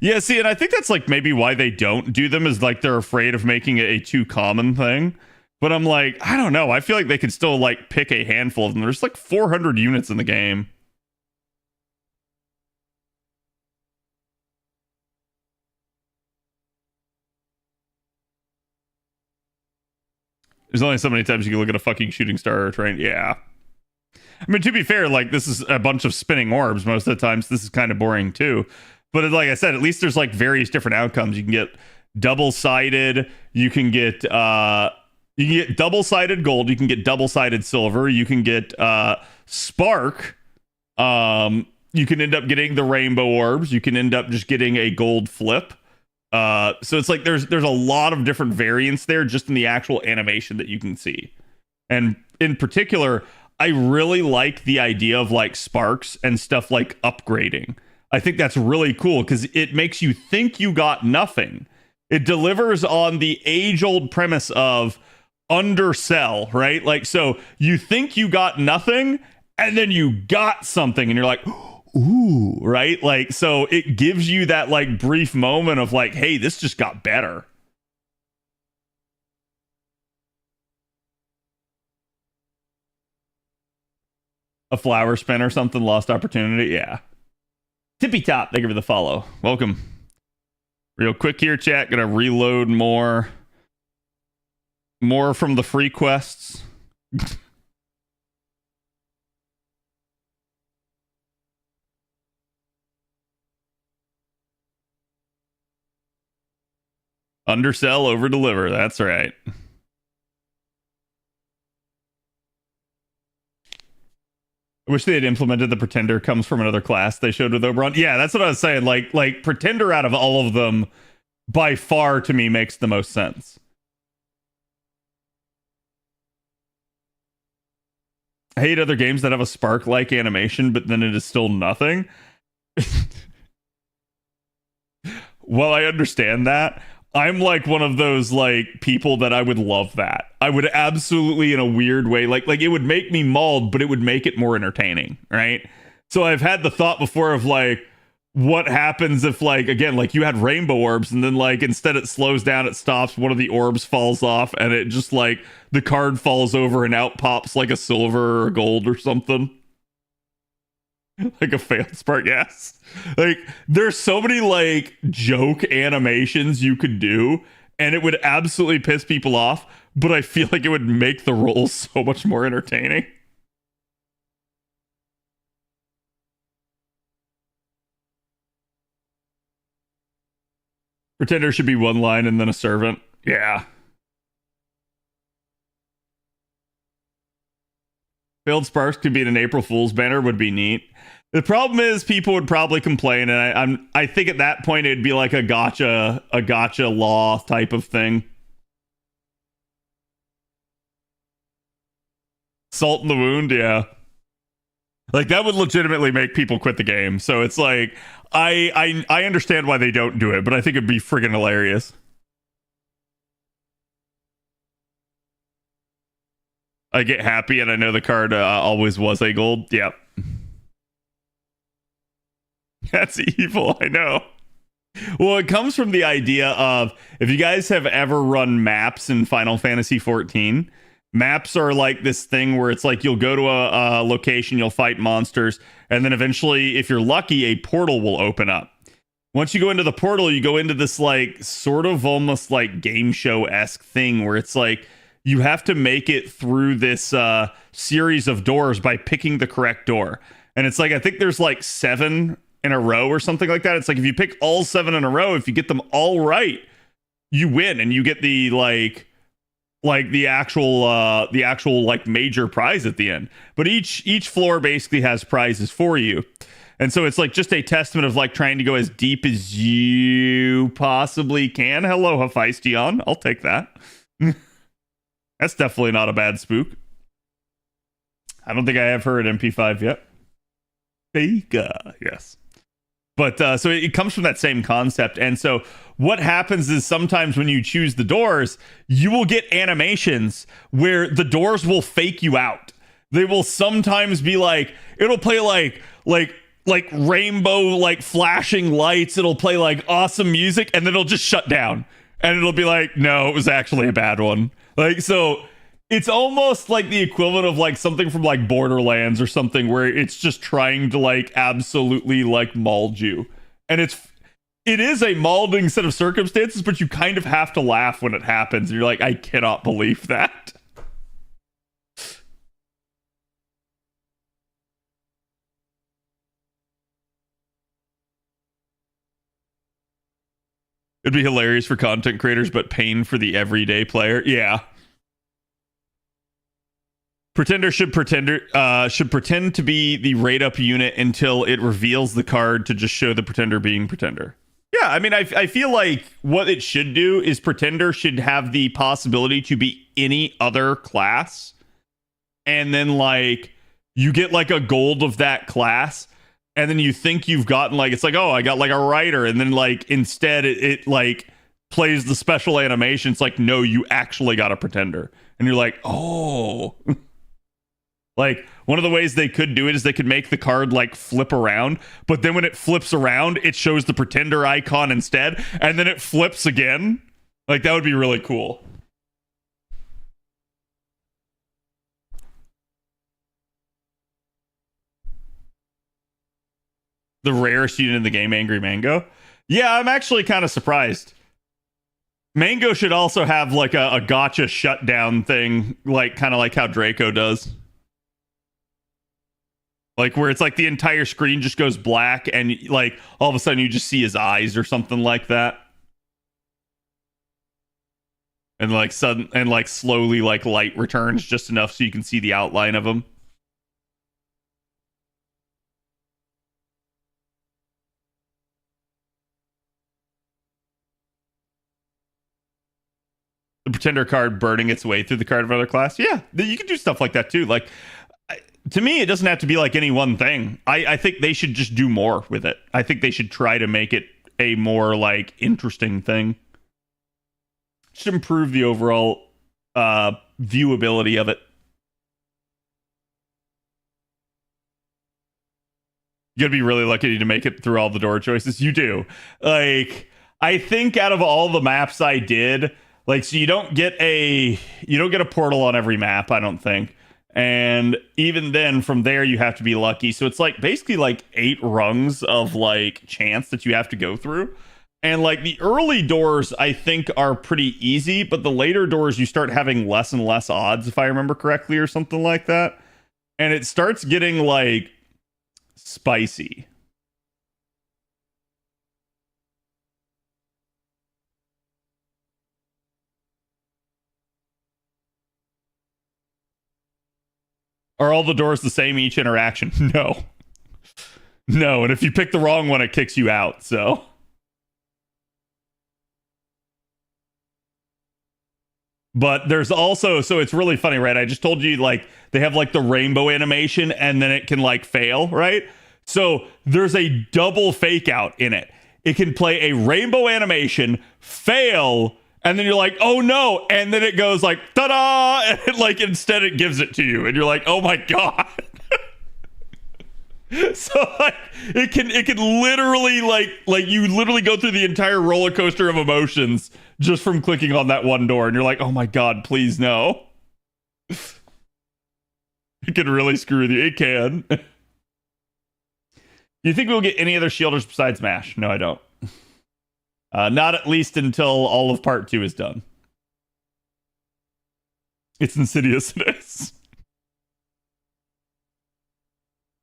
Yeah, see, and I think that's like maybe why they don't do them, is like they're afraid of making it a too common thing. But I'm like, I don't know. I feel like they could still like pick a handful of them. There's like 400 units in the game. There's only so many times you can look at a fucking shooting star or a train. Yeah. I mean, to be fair, like, this is a bunch of spinning orbs most of the time, so this is kind of boring too. But like I said, at least there's like various different outcomes. You can get double-sided, you can get double-sided gold, you can get double-sided silver, you can get spark, you can end up getting the rainbow orbs, you can end up just getting a gold flip. So it's like there's a lot of different variants there just in the actual animation that you can see. And in particular, I really like the idea of like sparks and stuff like upgrading. I think that's really cool because it makes you think you got nothing. It delivers on the age-old premise of undersell, right? Like, so you think you got nothing and then you got something and you're like, ooh, right? Like, so it gives you that like brief moment of like, hey, this just got better. A flower spin or something, lost opportunity. Yeah. Tippy Top, thank you for the follow. Welcome. Real quick here, chat. Gonna reload more from the free quests. Undersell, over deliver. That's right. I wish they had implemented the Pretender comes from another class they showed with Oberon. Yeah, that's what I was saying. Like Pretender out of all of them, by far to me makes the most sense. I hate other games that have a spark-like animation, but then it is still nothing. Well, I understand that. I'm like one of those like people that I would love that. I would absolutely, in a weird way, like it would make me mauled, but it would make it more entertaining, right? So I've had the thought before of like, what happens if, like, again, like you had rainbow orbs and then like instead it slows down, it stops, one of the orbs falls off and it just like the card falls over and out pops like a silver or a gold or something. Like a failed spark, yes. Like there's so many like joke animations you could do and it would absolutely piss people off, but I feel like it would make the rolls so much more entertaining. Pretender should be one line and then a servant. Yeah. Failed sparks could be an April Fool's banner, would be neat. The problem is people would probably complain, and I think at that point it'd be like a gotcha law type of thing. Salt in the wound, yeah. Like that would legitimately make people quit the game. So it's like I understand why they don't do it, but I think it'd be friggin' hilarious. I get happy and I know the card always was a gold. Yep. That's evil, I know. Well, it comes from the idea of, if you guys have ever run maps in Final Fantasy 14, maps are like this thing where it's like you'll go to a location, you'll fight monsters, and then eventually, if you're lucky, a portal will open up. Once you go into the portal, you go into this like sort of almost like game show-esque thing where it's like you have to make it through this series of doors by picking the correct door. And it's like, I think there's like 7 in a row or something like that. It's like if you pick all 7 in a row, if you get them all right, you win and you get the like the actual like major prize at the end. But each floor basically has prizes for you. And so it's like just a testament of like trying to go as deep as you possibly can. Hello, Hephaestion. I'll take that. That's definitely not a bad spook. I don't think I have heard NP5 yet. Vega, yes. But so it comes from that same concept. And so what happens is sometimes when you choose the doors, you will get animations where the doors will fake you out. They will sometimes be like, it'll play like rainbow, like flashing lights. It'll play like awesome music and then it'll just shut down. And it'll be like, no, it was actually a bad one. Like, so it's almost like the equivalent of like something from like Borderlands or something where it's just trying to like absolutely like mold you. And it is a molding set of circumstances, but you kind of have to laugh when it happens. And you're like, I cannot believe that. It'd be hilarious for content creators, but pain for the everyday player. Yeah. Pretender should pretend to be the rate up unit until it reveals the card to just show the pretender being pretender. Yeah, I mean, I feel like what it should do is pretender should have the possibility to be any other class. And then like you get like a gold of that class. And then you think you've gotten like, it's like, oh, I got like a writer. And then like instead it like plays the special animation. It's like, no, you actually got a pretender. And you're like, oh. Like, one of the ways they could do it is they could make the card, like, flip around. But then when it flips around, it shows the pretender icon instead. And then it flips again. Like, that would be really cool. The rarest unit in the game, Angry Mango. Yeah, I'm actually kind of surprised. Mango should also have, like, a gotcha shutdown thing. Like, kind of like how Draco does. Like where it's like the entire screen just goes black and like all of a sudden you just see his eyes or something like that. And like slowly like light returns just enough so you can see the outline of him. The pretender card burning its way through the card of other class. Yeah, you can do stuff like that too. Like to me, it doesn't have to be like any one thing. I think they should just do more with it. I think they should try to make it a more like interesting thing. Should improve the overall viewability of it. You gotta be really lucky to make it through all the door choices. You do. Like, I think out of all the maps I did, like, so you don't get a portal on every map, I don't think. And even then, from there, you have to be lucky. So it's like basically like 8 rungs of like chance that you have to go through. And like the early doors, I think, are pretty easy, but the later doors, you start having less and less odds, if I remember correctly, or something like that. And it starts getting like spicy. Are all the doors the same each interaction? No. No, and if you pick the wrong one, it kicks you out, so. But there's also, so it's really funny, right? I just told you, like, they have, like, the rainbow animation, and then it can, like, fail, right? So there's a double fake out in it. It can play a rainbow animation, fail, and then you're like, oh no, and then it goes like, ta-da, and it, like, instead it gives it to you, and you're like, oh my god. So like, it can literally like you literally go through the entire roller coaster of emotions just from clicking on that one door, and you're like, oh my god, please no. It can really screw with you. It can. You think we'll get any other shielders besides MASH? No, I don't. Not at least until all of part 2 is done. It's insidious, it is.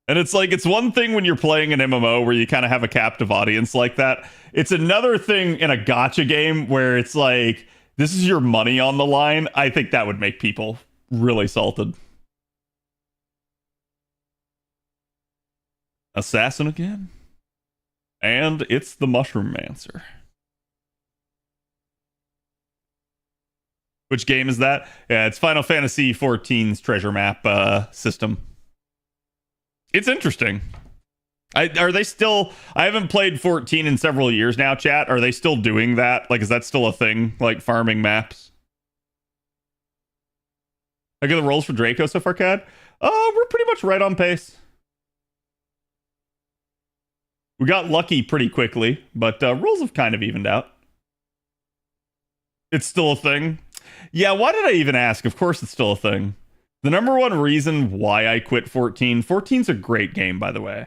And it's like, it's one thing when you're playing an MMO where you kind of have a captive audience like that. It's another thing in a gacha game where it's like, this is your money on the line. I think that would make people really salted. Assassin again? And it's the Mushroom Mancer. Which game is that? Yeah, it's Final Fantasy XIV's treasure map system. It's interesting. Are they still... I haven't played 14 in several years now, chat. Are they still doing that? Like, is that still a thing? Like, farming maps? I get the rolls for Draco so far, Cad? We're pretty much right on pace. We got lucky pretty quickly, but rolls have kind of evened out. It's still a thing. Yeah, why did I even ask? Of course it's still a thing. The number one reason why I quit 14... 14's a great game, by the way.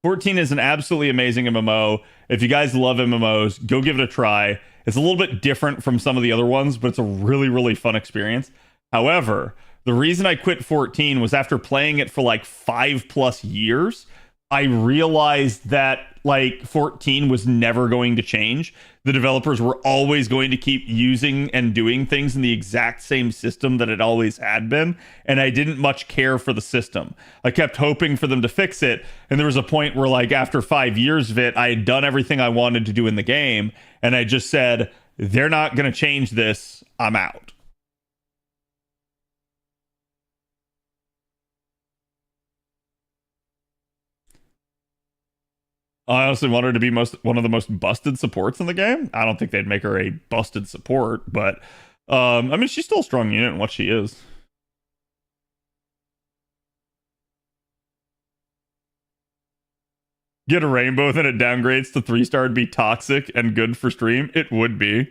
14 is an absolutely amazing MMO. If you guys love MMOs, go give it a try. It's a little bit different from some of the other ones, but it's a really, really fun experience. However, the reason I quit 14 was after playing it for like 5+ years, I realized that like 14 was never going to change. The developers were always going to keep using and doing things in the exact same system that it always had been, and I didn't much care for the system. I kept hoping for them to fix it, and there was a point where like after 5 years of it, I had done everything I wanted to do in the game, and I just said, they're not going to change this, I'm out. I honestly want her to be one of the most busted supports in the game. I don't think they'd make her a busted support, but I mean, she's still a strong unit in what she is. Get a rainbow, then it downgrades to 3-star and be toxic and good for stream. It would be.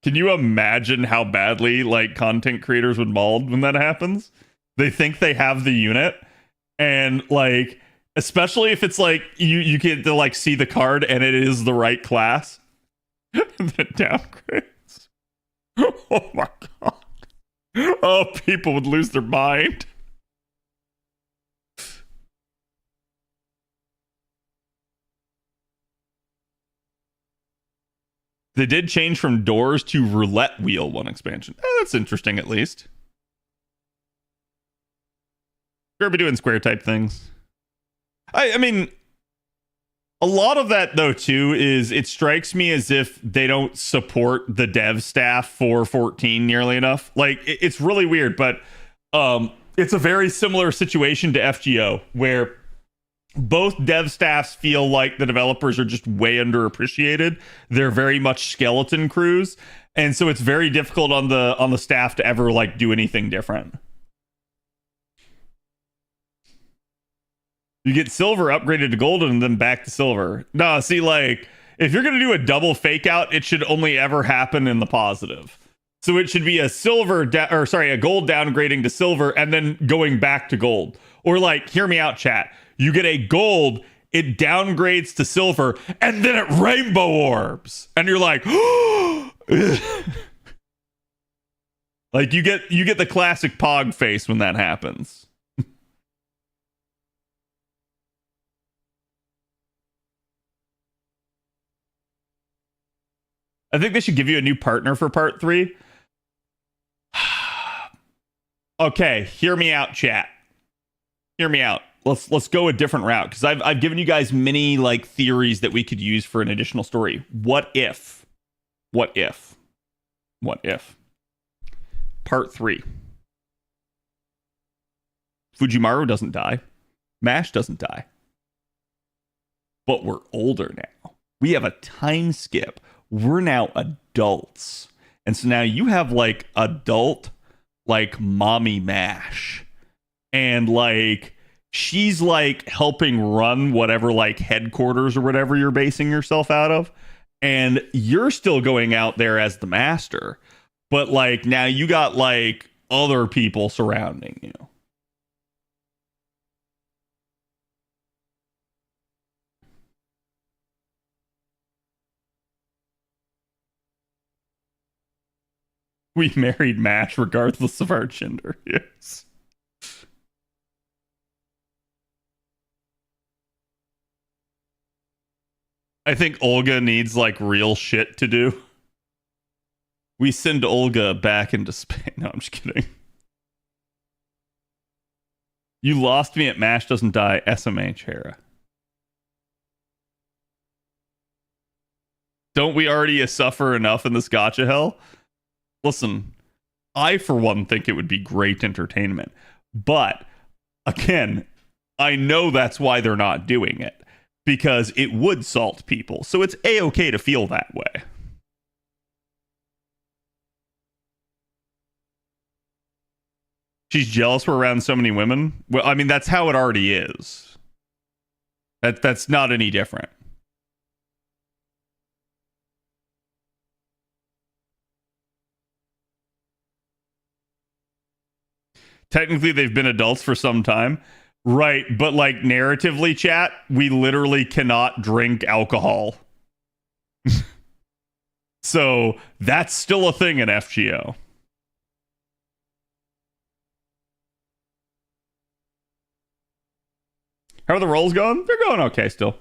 Can you imagine how badly like content creators would mauled when that happens? They think they have the unit, and like, especially if it's like you get to like see the card and it is the right class. And then downgrades. Oh my god. Oh, people would lose their mind. They did change from doors to roulette wheel one expansion. That's interesting, at least. They're doing square type things. I mean, a lot of that, though, too, is it strikes me as if they don't support the dev staff for 14 nearly enough. Like, it's really weird, but it's a very similar situation to FGO, where both dev staffs feel like the developers are just way underappreciated. They're very much skeleton crews, and so it's very difficult on the staff to ever like do anything different. You get silver upgraded to golden and then back to silver. No, see, like, if you're going to do a double fake out, it should only ever happen in the positive. So it should be a a gold downgrading to silver and then going back to gold. Or like, hear me out, chat. You get a gold, it downgrades to silver, and then it rainbow orbs. And you're like, like you get the classic Pog face when that happens. I think they should give you a new partner for part 3. Okay, hear me out, chat. Hear me out. Let's go a different route, because I've given you guys many like theories that we could use for an additional story. What if part 3, Fujimaru doesn't die, Mash doesn't die, but we're older now. We have a time skip. We're now adults. And so now you have like adult, like mommy Mash. And like, she's like helping run whatever like headquarters or whatever you're basing yourself out of. And you're still going out there as the master. But like, now you got like other people surrounding you. We married Mash regardless of our gender. Yes. I think Olga needs like real shit to do. We send Olga back into Spain. No, I'm just kidding. You lost me at Mash Doesn't Die, SMH Hera. Don't we already suffer enough in this gacha hell? Listen, I for one think it would be great entertainment. But again, I know that's why they're not doing it. Because it would salt people. So it's a-okay to feel that way. She's jealous we're around so many women. Well, I mean, that's how it already is. That's not any different. Technically, they've been adults for some time. Right, but like narratively, chat, we literally cannot drink alcohol. So that's still a thing in FGO. How are the rolls going? They're going okay still.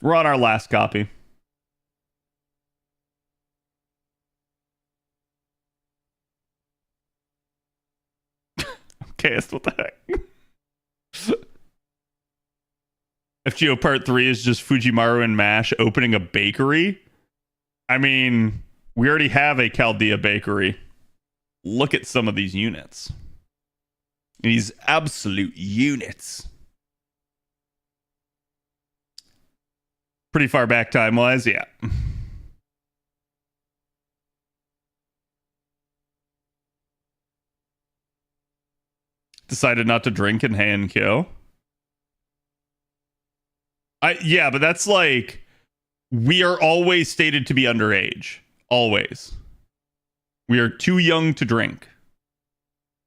We're on our last copy. Okay, what the heck? FGO Part 3 is just Fujimaru and Mash opening a bakery. I mean, we already have a Chaldea bakery. Look at some of these units. These absolute units. Pretty far back time-wise, yeah. Decided not to drink in Heian-kyo. Yeah, but that's like, we are always stated to be underage. Always. We are too young to drink.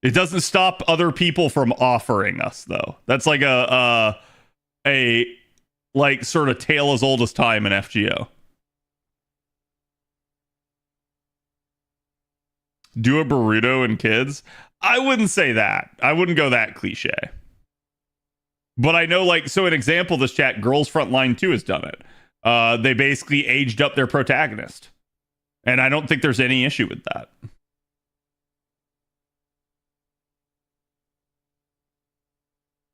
It doesn't stop other people from offering us, though. That's like a like sort of tale as old as time in FGO. Do a burrito and kids? I wouldn't say that. I wouldn't go that cliche. But I know, like, so an example, this chat, Girls Frontline 2 has done it. They basically aged up their protagonist. And I don't think there's any issue with that.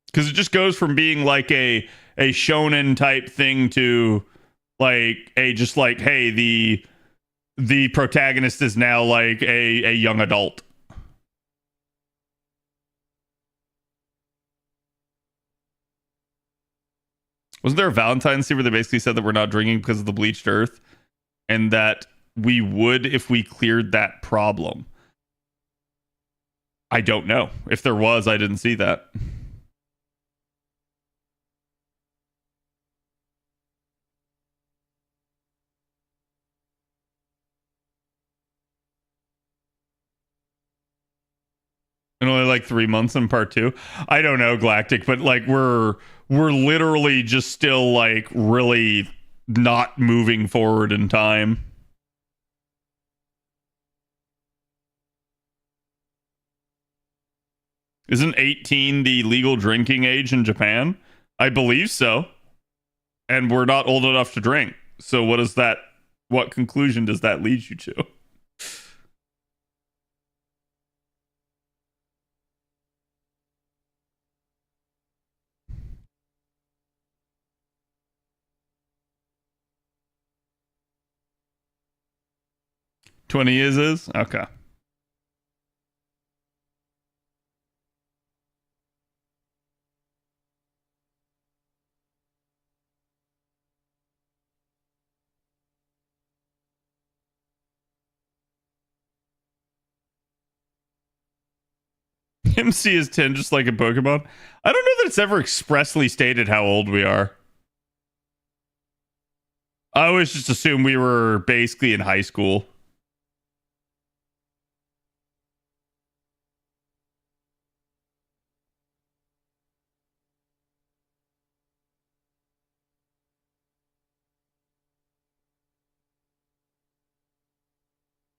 Because it just goes from being like a shonen type thing to like just like, hey, the protagonist is now like a young adult. Wasn't there a Valentine's Day where they basically said that we're not drinking because of the bleached earth? And that we would if we cleared that problem? I don't know. If there was, I didn't see that. And only like 3 months in part 2. I don't know, Galactic, but like we're literally just still like really not moving forward in time. Isn't 18 the legal drinking age in Japan? I believe so. And we're not old enough to drink. So what conclusion does that lead you to? $20 is? Okay. MC is 10, just like a Pokemon. I don't know that it's ever expressly stated how old we are. I always just assumed we were basically in high school.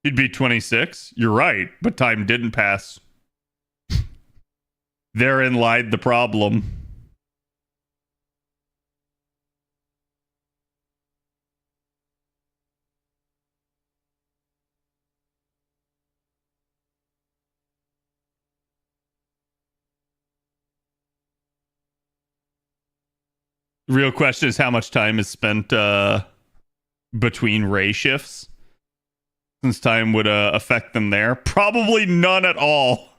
He'd be 26. You're right, but time didn't pass. Therein lied the problem. Real question is how much time is spent between ray shifts, since time would affect them there. Probably none at all.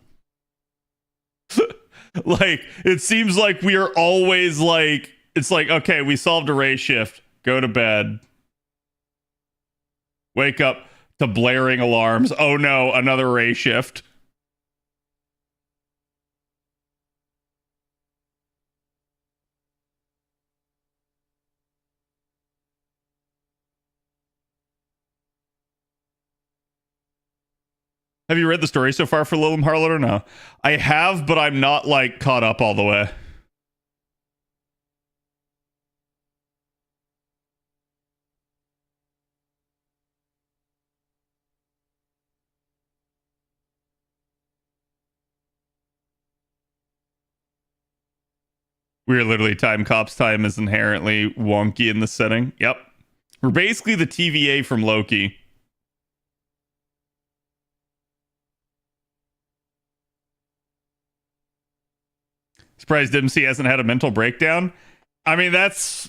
Like, it seems like we are always like, it's like, okay, we solved a ray shift, go to bed, wake up to blaring alarms, oh no, another ray shift. Have you read the story so far for Lilum Harlot or no? I have, but I'm not like caught up all the way. We're literally time cops. Time is inherently wonky in the setting. Yep. We're basically the TVA from Loki. Surprised MC hasn't had a mental breakdown. I mean, that's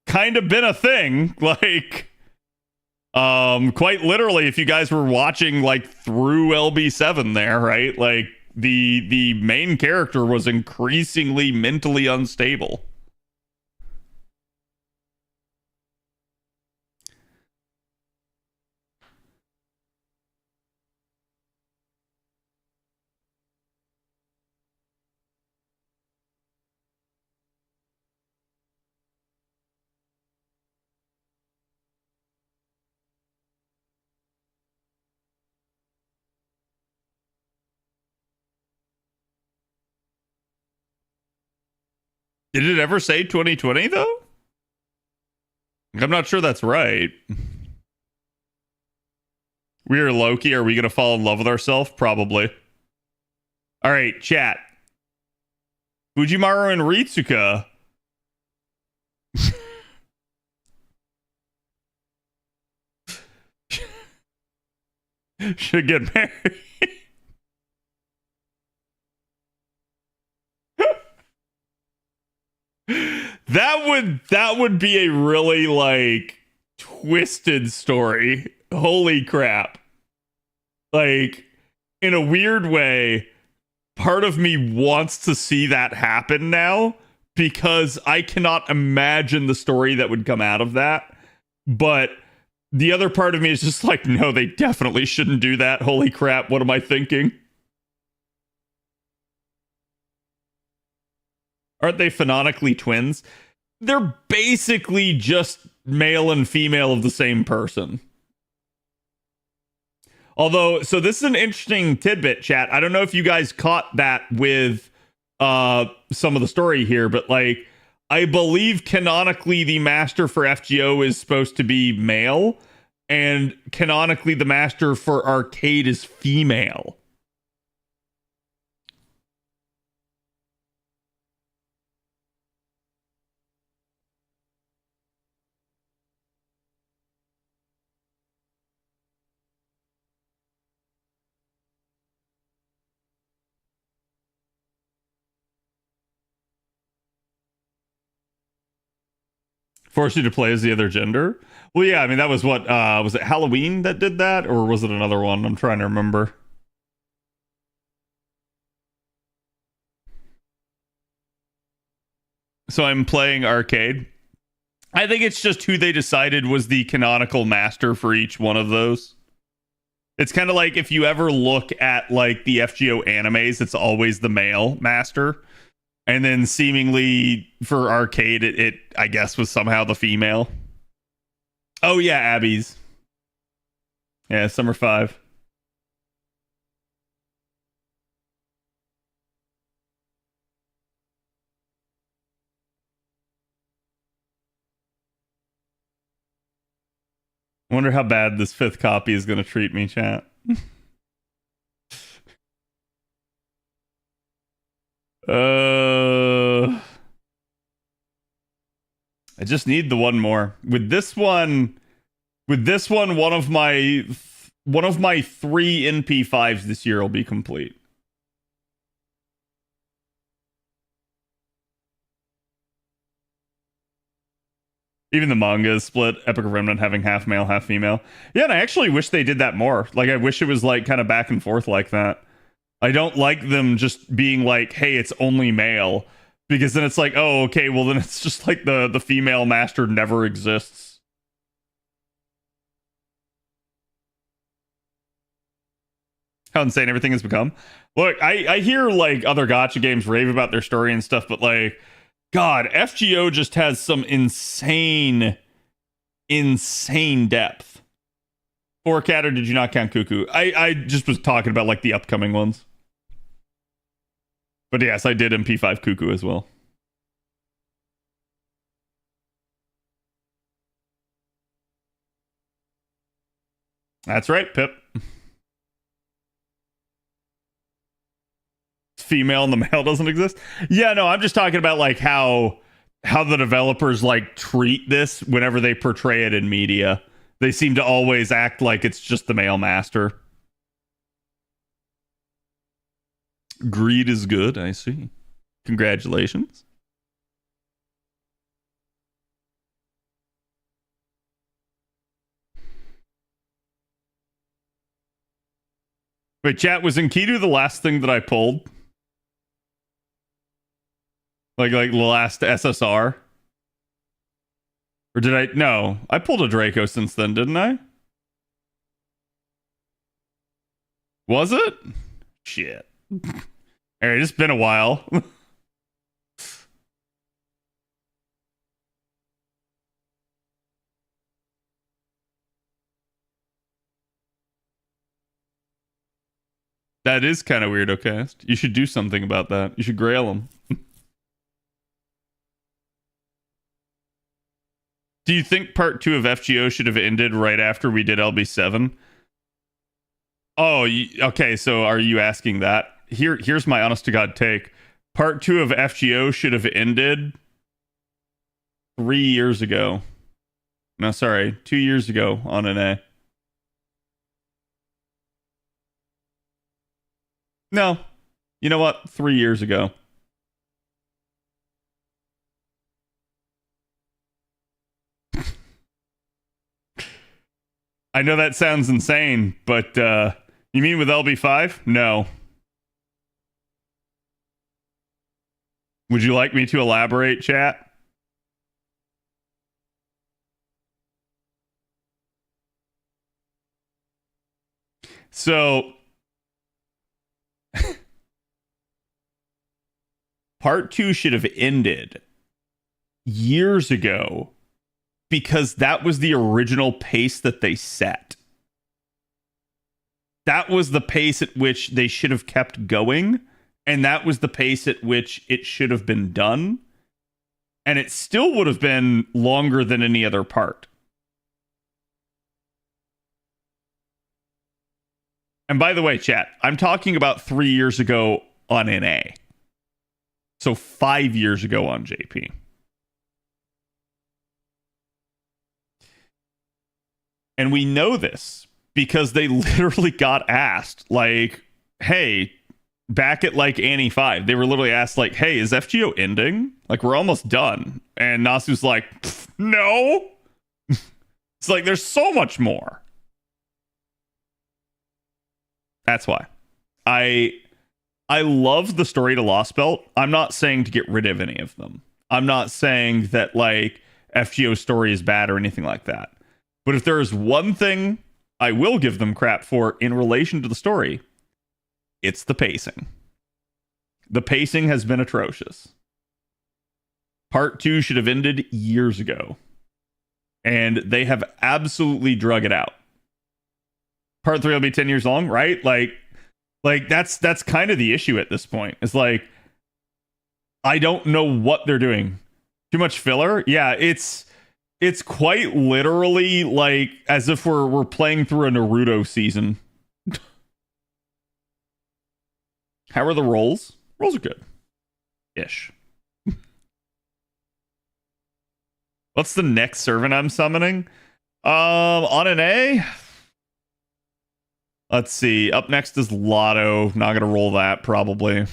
kind of been a thing. Like, quite literally, if you guys were watching like through LB7 there, right? Like the main character was increasingly mentally unstable. Did it ever say 2020 though? I'm not sure that's right. We are Loki. Are we going to fall in love with ourselves? Probably. All right, chat. Fujimaru and Ritsuka. Should get married. That would be a really like twisted story. Holy crap. Like, in a weird way, part of me wants to see that happen now because I cannot imagine the story that would come out of that. But the other part of me is just like, no, they definitely shouldn't do that. Holy crap, what am I thinking? Aren't they phonetically twins? They're basically just male and female of the same person. Although, so this is an interesting tidbit, chat. I don't know if you guys caught that with some of the story here, but like, I believe canonically the master for FGO is supposed to be male, and canonically the master for arcade is female. Force you to play as the other gender? Well, yeah, I mean, that was what, was it Halloween that did that? Or was it another one? I'm trying to remember. So I'm playing arcade. I think it's just who they decided was the canonical master for each one of those. It's kind of like if you ever look at like the FGO animes, it's always the male master. And then seemingly for arcade, it I guess was somehow the female. Oh yeah, Abby's. Yeah, Summer 5. Wonder how bad this 5th copy is going to treat me, chat. I just need the one more. With this one, one of my 3 NP5s this year will be complete. Even the manga is split. Epic Remnant having half male, half female. Yeah, and I actually wish they did that more. Like, I wish it was like kind of back and forth like that. I don't like them just being like, hey, it's only male. Because then it's like, oh, okay, well then it's just like the female master never exists. How insane everything has become. Look, I hear like other gacha games rave about their story and stuff, but like, God, FGO just has some insane depth. 4Cat, or did you not count Cuckoo? I just was talking about like the upcoming ones. But yes, I did NP5 Cuckoo as well. That's right, Pip. Female and the male doesn't exist. Yeah, no, I'm just talking about like how the developers like treat this whenever they portray it in media. They seem to always act like it's just the male master. Greed is good, I see. Congratulations. Wait, chat, was Enkidu the last thing that I pulled? Like the last SSR? Or did I? No, I pulled a Draco since then, didn't I? Was it? Shit. Alright, it's been a while. That is kind of weirdo cast. You should do something about that. You should grail them. Do you think part 2 of FGO should have ended right after we did LB7? Oh, okay. So are you asking that? Here's my honest to God take. Part 2 of FGO should have ended 3 years ago. No, sorry, 2 years ago on an A. No, you know what? 3 years ago. I know that sounds insane, but you mean with LB5? No. Would you like me to elaborate, chat? So, part 2 should have ended years ago – because that was the original pace that they set. that was the pace at which they should have kept going, and that was the pace at which it should have been done, and it still would have been longer than any other part. And by the way, chat, I'm talking about 3 years ago on NA. So 5 years ago on JP. And we know this because they literally got asked, like, hey, back at like NP5, they were literally asked, like, hey, is FGO ending? Like, we're almost done. And Nasu's like, no. It's like, there's so much more. That's why. I love the story to Lost Belt. I'm not saying to get rid of any of them. I'm not saying that, like, FGO's story is bad or anything like that. But if there is one thing I will give them crap for in relation to the story, it's the pacing. The pacing has been atrocious. Part 2 should have ended years ago. And they have absolutely drug it out. Part 3 will be 10 years long, right? Like that's kind of the issue at this point. It's like, I don't know what they're doing. Too much filler? Yeah, it's quite literally like as if we're playing through a Naruto season. How are the rolls? Rolls are good. Ish. What's the next servant I'm summoning? On an A? Let's see. Up next is Lotto. Not gonna roll that, probably.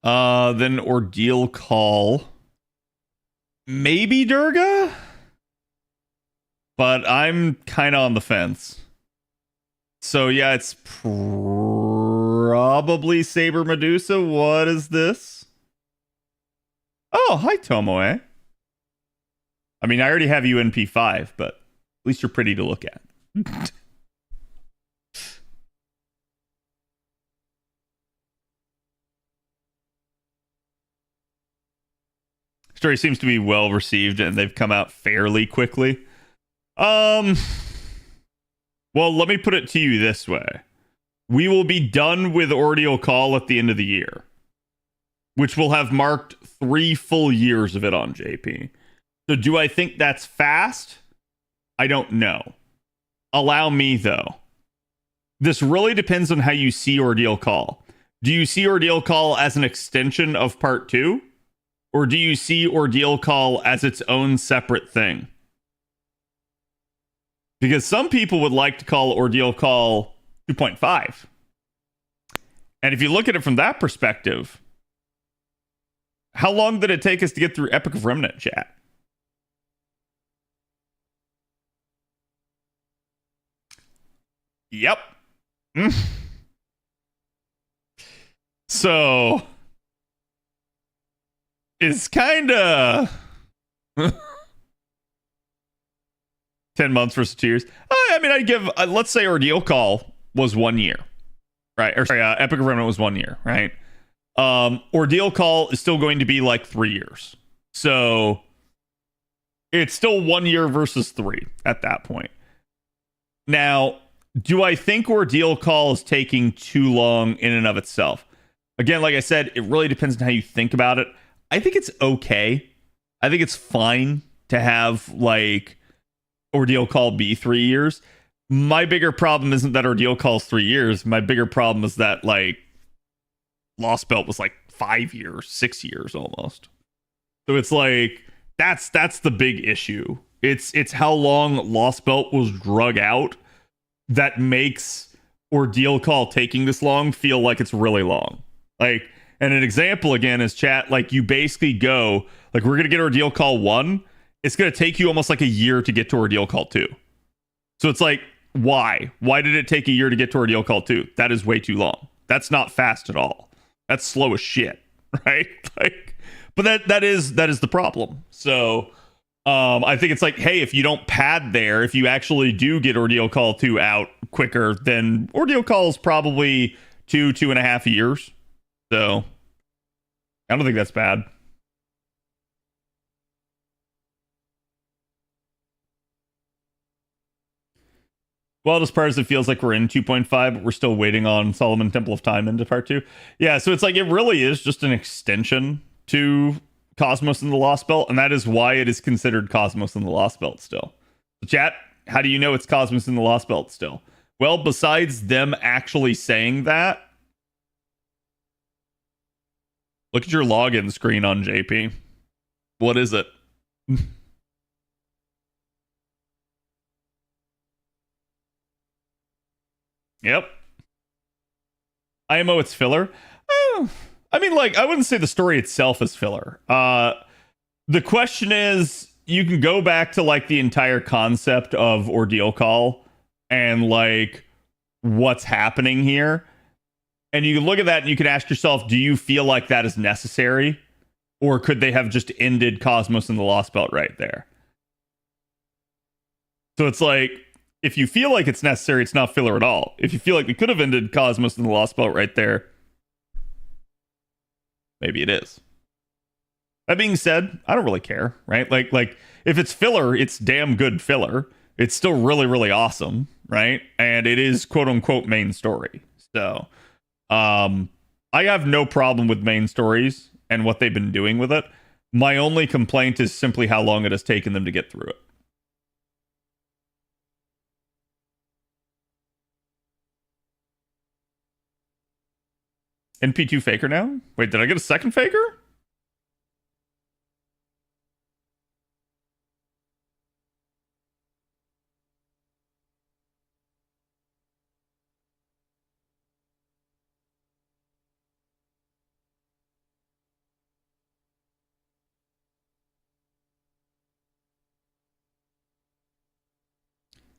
Then Ordeal Call. Maybe Durga? But I'm kind of on the fence. So yeah, it's probably Saber Medusa. What is this? Oh, hi, Tomoe. I mean, I already have you NP5, but at least you're pretty to look at. Story seems to be well received, and they've come out fairly quickly. Well, let me put it to you this way. We will be done with Ordeal Call at the end of the year, which will have marked 3 full years of it on JP. So do I think that's fast? I don't know. Allow me, though. This really depends on how you see Ordeal Call. Do you see Ordeal Call as an extension of Part 2? Or do you see Ordeal Call as its own separate thing? Because some people would like to call Ordeal Call 2.5. And if you look at it from that perspective, how long did it take us to get through Epic of Remnant, chat? Yep. So it's kind of 10 months versus 2 years. I mean, I'd give, let's say Ordeal Call was 1 year, right? Or sorry, Epic of Remnant was 1 year, right? Ordeal Call is still going to be like 3 years. So it's still 1 year versus 3 at that point. Now, do I think Ordeal Call is taking too long in and of itself? Again, like I said, it really depends on how you think about it. I think it's okay. I think it's fine to have like Ordeal Call be 3 years. My bigger problem isn't that Ordeal Call's 3 years. My bigger problem is that like Lost Belt was like 5 years, 6 years almost. So it's like that's the big issue. It's how long Lost Belt was drug out that makes Ordeal Call taking this long feel like it's really long. Like, and an example again is chat, like you basically go, like we're gonna get Ordeal Call 1. It's gonna take you almost like a year to get to Ordeal Call 2. So it's like, why? Why did it take a year to get to Ordeal Call 2? That is way too long. That's not fast at all. That's slow as shit, right? Like, but that is the problem. So I think it's like, hey, if you don't pad there, if you actually do get Ordeal Call 2 out quicker, then Ordeal Call is probably 2.5 years. So I don't think that's bad. Well, as far as it feels like we're in 2.5, but we're still waiting on Solomon Temple of Time into part 2. Yeah, so it's like it really is just an extension to Cosmos and the Lost Belt, and that is why it is considered Cosmos and the Lost Belt still. So chat, how do you know it's Cosmos and the Lost Belt still? Well, besides them actually saying that, look at your login screen on JP. What is it? Yep. IMO, it's filler. I mean, like, I wouldn't say the story itself is filler. The question is, you can go back to, like, the entire concept of Ordeal Call and, like, what's happening here. And you can look at that and you can ask yourself, do you feel like that is necessary? Or could they have just ended Cosmos and the Lost Belt right there? So it's like, if you feel like it's necessary, it's not filler at all. If you feel like we could have ended Cosmos and the Lost Belt right there, maybe it is. That being said, I don't really care, right? Like if it's filler, it's damn good filler. It's still really, really awesome, right? And it is quote unquote main story. So I have no problem with main stories and what they've been doing with it. My only complaint is simply how long it has taken them to get through it. NP2 faker now? Wait, did I get a second faker?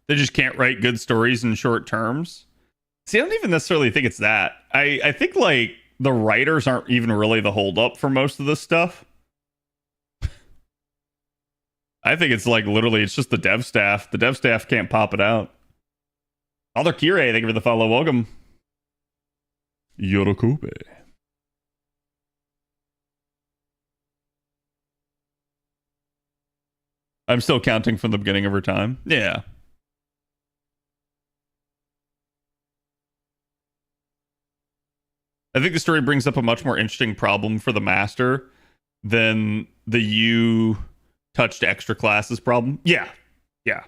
They just can't write good stories in short terms. See, I don't even necessarily think it's that. I think, like, the writers aren't even really the holdup for most of this stuff. I think it's, like, literally, it's just the dev staff. The dev staff can't pop it out. Father Kire, thank you for the follow. Welcome. Yorokube. I'm still counting from the beginning of her time. Yeah. I think the story brings up a much more interesting problem for the master than the you touched extra classes problem. Yeah. Yeah.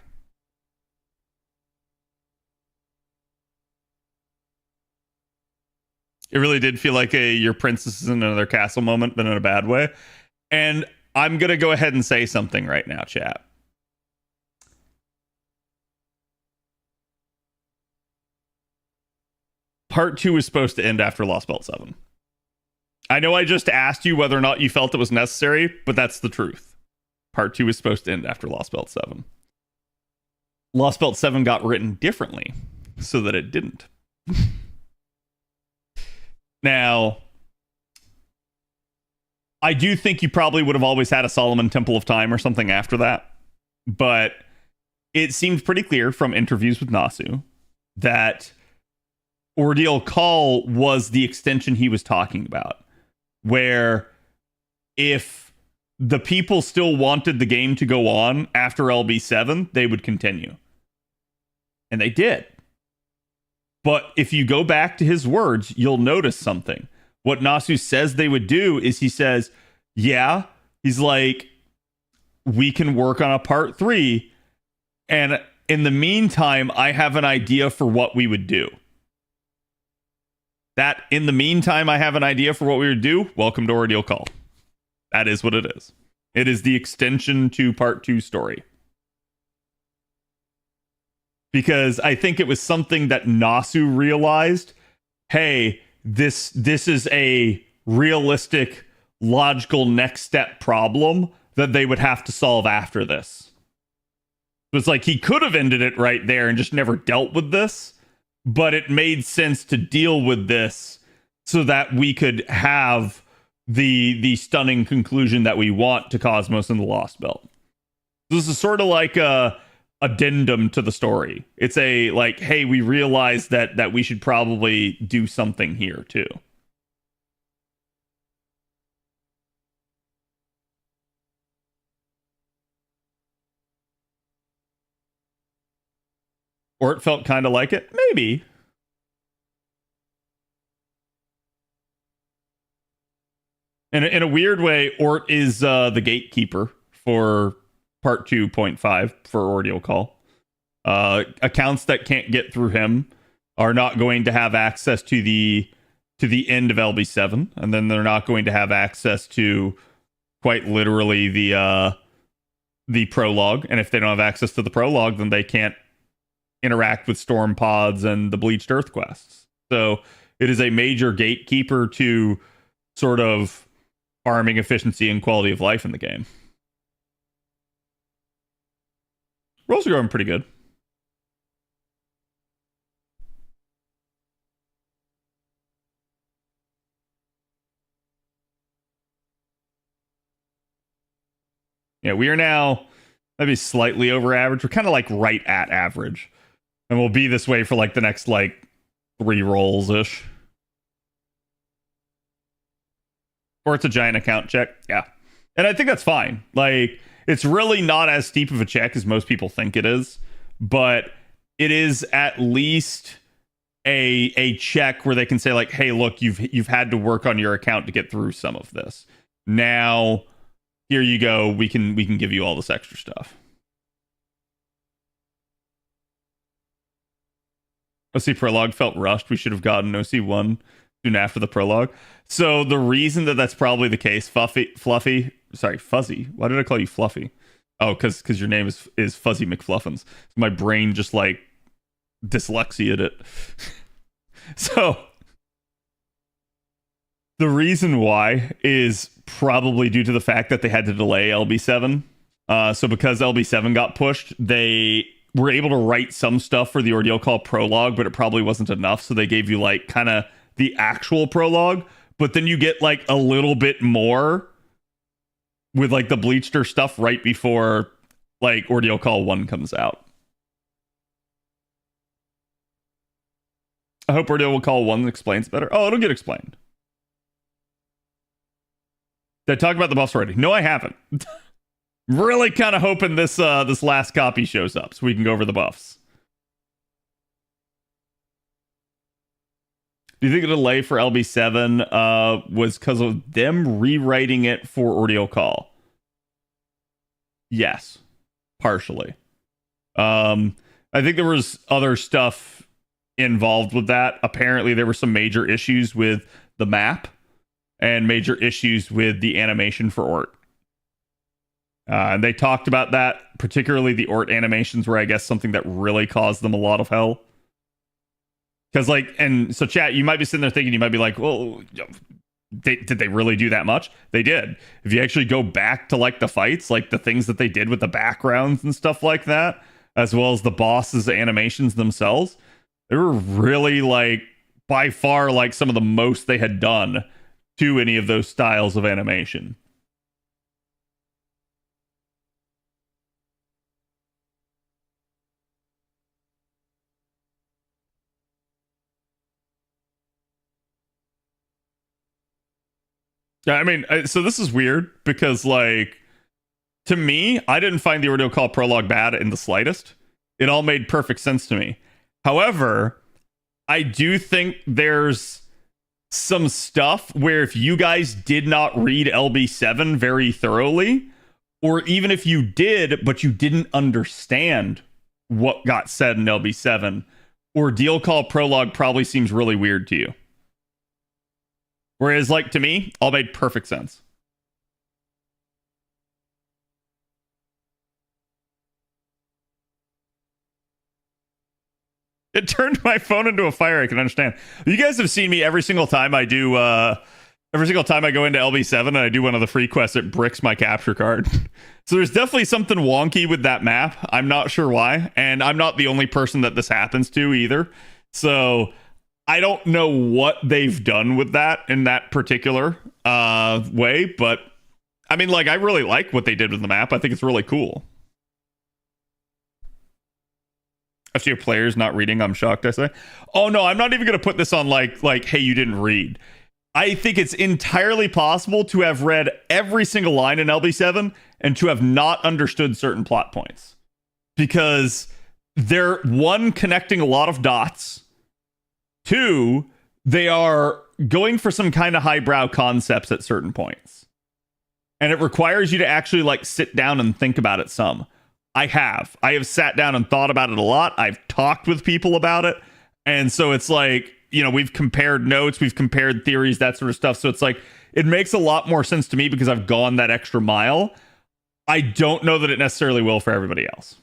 It really did feel like a your princess is in another castle moment, but in a bad way. And I'm going to go ahead and say something right now, chat. Part 2 is supposed to end after Lost Belt 7. I know I just asked you whether or not you felt it was necessary, but that's the truth. Part 2 is supposed to end after Lost Belt 7. Lost Belt 7 got written differently so that it didn't. Now, I do think you probably would have always had a Solomon Temple of Time or something after that, but it seemed pretty clear from interviews with Nasu that Ordeal Call was the extension he was talking about, where if the people still wanted the game to go on after LB7, they would continue. And they did. But if you go back to his words, you'll notice something. What Nasu says they would do is he says, yeah, he's like, we can work on a part 3. And in the meantime, I have an idea for what we would do. That, in the meantime, I have an idea for what we would do. Welcome to Ordeal Call. That is what it is. It is the extension to part 2 story. Because I think it was something that Nasu realized. Hey, this is a realistic, logical next step problem that they would have to solve after this. So it's like he could have ended it right there and just never dealt with this. But it made sense to deal with this so that we could have the stunning conclusion that we want to Cosmos and the Lost Belt. This is sort of like a addendum to the story. It's a like, hey, we realize that we should probably do something here too. Or it felt kind of like it? Maybe. In a weird way, Ort is the gatekeeper for part 2.5 for Ordeal Call. Accounts that can't get through him are not going to have access to the end of LB7, and then they're not going to have access to quite literally the prologue. And if they don't have access to the prologue, then they can't interact with Storm Pods and the Bleached Earth quests. So it is a major gatekeeper to sort of farming efficiency and quality of life in the game. Rolls are going pretty good. Yeah, we are now maybe slightly over average. We're kind of like right at average. And we'll be this way for like the next like 3 rolls ish. Or it's a giant account check. Yeah. And I think that's fine. Like, it's really not as steep of a check as most people think it is. But it is at least a check where they can say, like, hey, look, you've had to work on your account to get through some of this. Now, here you go. We can give you all this extra stuff. OC Prologue felt rushed. We should have gotten OC1 soon after the prologue. So the reason that's probably the case, Fuzzy. Why did I call you Fluffy? Oh, because your name is Fuzzy McFluffins. My brain just like dyslexia'd it. So the reason why is probably due to the fact that they had to delay LB7. So because LB7 got pushed, they were able to write some stuff for the Ordeal Call prologue, but it probably wasn't enough. So they gave you like kind of the actual prologue, but then you get like a little bit more with like the Bleached Earth stuff right before like Ordeal Call 1 comes out. I hope Ordeal Call 1 explains better. Oh, it'll get explained. Did I talk about the buffs already? No, I haven't. Really kind of hoping this last copy shows up so we can go over the buffs. Do you think the delay for LB7 was because of them rewriting it for Ordeal Call? Yes, partially. I think there was other stuff involved with that. Apparently, there were some major issues with the map and major issues with the animation for Ort. And they talked about that, particularly the Ort animations were, I guess, something that really caused them a lot of hell. Because, like, and so chat, you might be sitting there thinking, you might be like, well, did they really do that much? They did. If you actually go back to, like, the fights, like the things that they did with the backgrounds and stuff like that, as well as the bosses' animations themselves, they were really, like, by far, like, some of the most they had done to any of those styles of animation. Yeah, I mean, so this is weird because, like, to me, I didn't find the Ordeal Call prologue bad in the slightest. It all made perfect sense to me. However, I do think there's some stuff where if you guys did not read LB7 very thoroughly, or even if you did, but you didn't understand what got said in LB7, Ordeal Call prologue probably seems really weird to you. Whereas, like, to me, all made perfect sense. It turned my phone into a fire, I can understand. You guys have seen me every single time I do, every single time I go into LB7 and I do one of the free quests, it bricks my capture card. So there's definitely something wonky with that map. I'm not sure why. And I'm not the only person that this happens to either. So I don't know what they've done with that in that particular way, but I mean, like, I really like what they did with the map. I think it's really cool. After your players not reading, I'm shocked, I say. Oh no, I'm not even going to put this on like, hey, you didn't read. I think it's entirely possible to have read every single line in LB7 and to have not understood certain plot points. Because they're one, connecting a lot of dots. Two, they are going for some kind of highbrow concepts at certain points. And it requires you to actually like sit down and think about it some. I have sat down and thought about it a lot. I've talked with people about it. And so it's like, you know, we've compared notes, we've compared theories, that sort of stuff. So it's like, it makes a lot more sense to me because I've gone that extra mile. I don't know that it necessarily will for everybody else.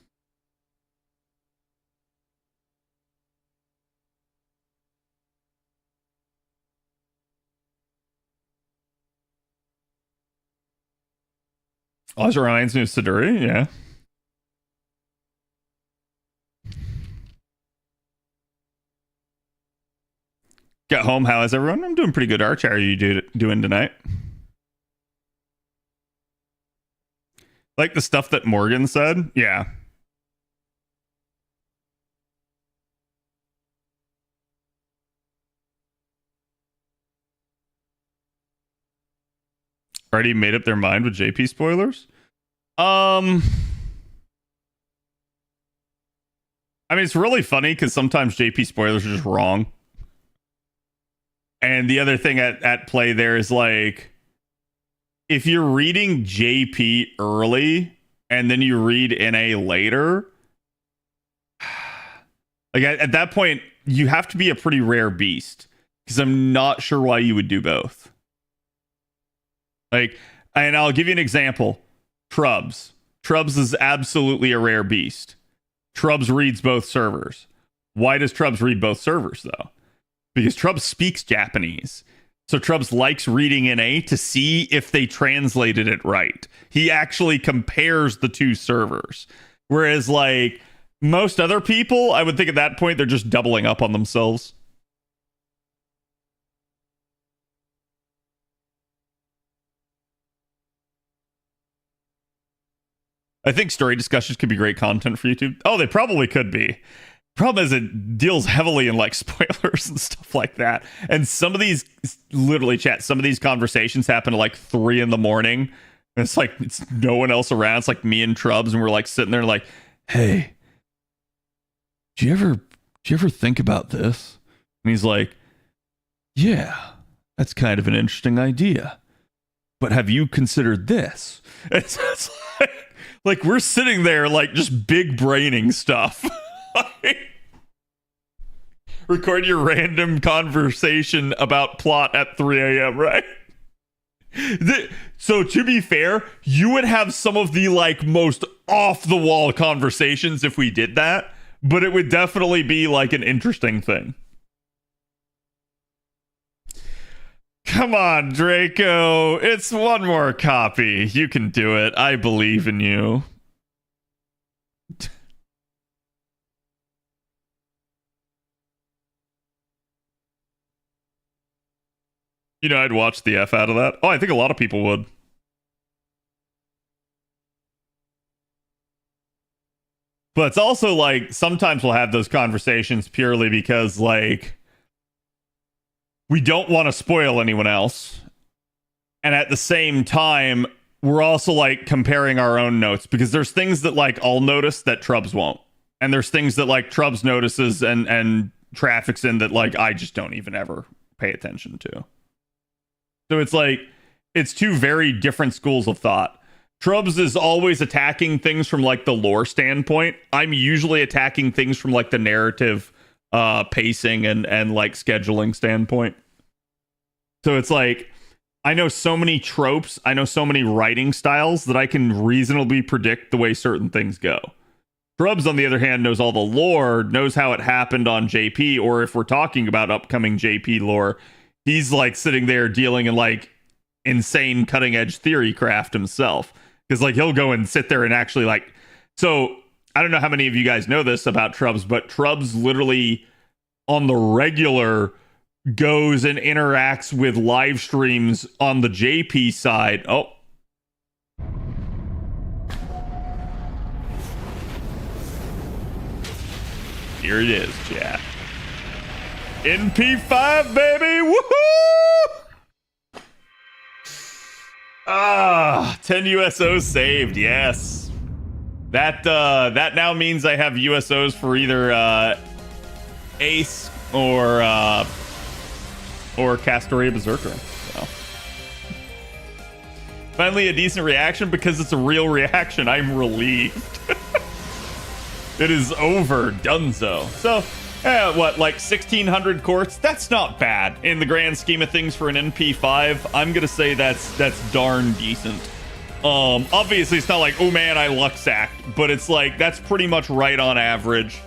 Oh, this reminds me of Siduri, yeah. Got home, how is everyone? I'm doing pretty good, Arch. How are you doing tonight? Like the stuff that Morgan said? Yeah. Already made up their mind with JP spoilers? I mean, it's really funny because sometimes JP spoilers are just wrong. And the other thing at play there is like, if you're reading JP early and then you read NA later, like at that point, you have to be a pretty rare beast because I'm not sure why you would do both. Like, and I'll give you an example. Trubs. Trubs is absolutely a rare beast. Trubs reads both servers. Why does Trubs read both servers, though? Because Trubs speaks Japanese. So Trubs likes reading NA to see if they translated it right. He actually compares the two servers. Whereas, like, most other people, I would think at that point, they're just doubling up on themselves. I think story discussions could be great content for YouTube. Oh, they probably could be. Problem is, it deals heavily in like spoilers and stuff like that. And some of these, literally, chat, some of these conversations happen at like 3 a.m. And it's like, it's no one else around. It's like me and Trubs, and we're like sitting there like, hey, do you ever think about this? And he's like, yeah, that's kind of an interesting idea. But have you considered this? It's like we're sitting there like just big braining stuff. Record your random conversation about plot at 3 a.m., right? So to be fair, you would have some of the like most off the wall conversations if we did that, but it would definitely be like an interesting thing. Come on, Draco. It's one more copy. You can do it. I believe in you. You know, I'd watch the F out of that. Oh, I think a lot of people would. But it's also like, sometimes we'll have those conversations purely because, like, we don't want to spoil anyone else. And at the same time, we're also, like, comparing our own notes. Because there's things that, like, I'll notice that Trubs won't. And there's things that, like, Trubs notices and traffics in that, like, I just don't even ever pay attention to. So it's like, it's two very different schools of thought. Trubs is always attacking things from like the lore standpoint. I'm usually attacking things from like the narrative pacing and like scheduling standpoint. So it's like, I know so many tropes, I know so many writing styles that I can reasonably predict the way certain things go. Trubs, on the other hand, knows all the lore, knows how it happened on JP, or if we're talking about upcoming JP lore, he's like sitting there dealing in like insane cutting edge theory craft himself. Because like he'll go and sit there and actually like, so I don't know how many of you guys know this about Trubs, but Trubs literally on the regular goes and interacts with live streams on the JP side. Oh. Here it is, chat. NP5, baby! Woohoo! 10 USO saved, yes. That now means I have USOs for either Ace or Castoria Berserker. So. Finally, a decent reaction because it's a real reaction. I'm relieved. It is over, donezo. So, what, like 1,600 courts? That's not bad in the grand scheme of things for an NP5. I'm gonna say that's darn decent. Obviously, it's not like, oh man, I luck sacked, but it's like that's pretty much right on average.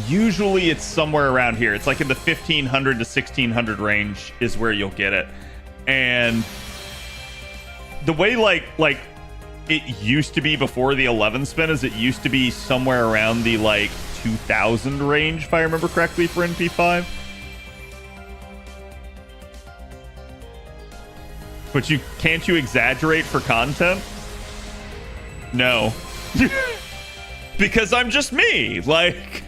Usually it's somewhere around here. It's like in the 1,500 to 1,600 range is where you'll get it. And the way like it used to be before the 11 spin is it used to be somewhere around the like 2,000 range, if I remember correctly, for NP5. But can't you exaggerate for content? No. Because I'm just me. Like,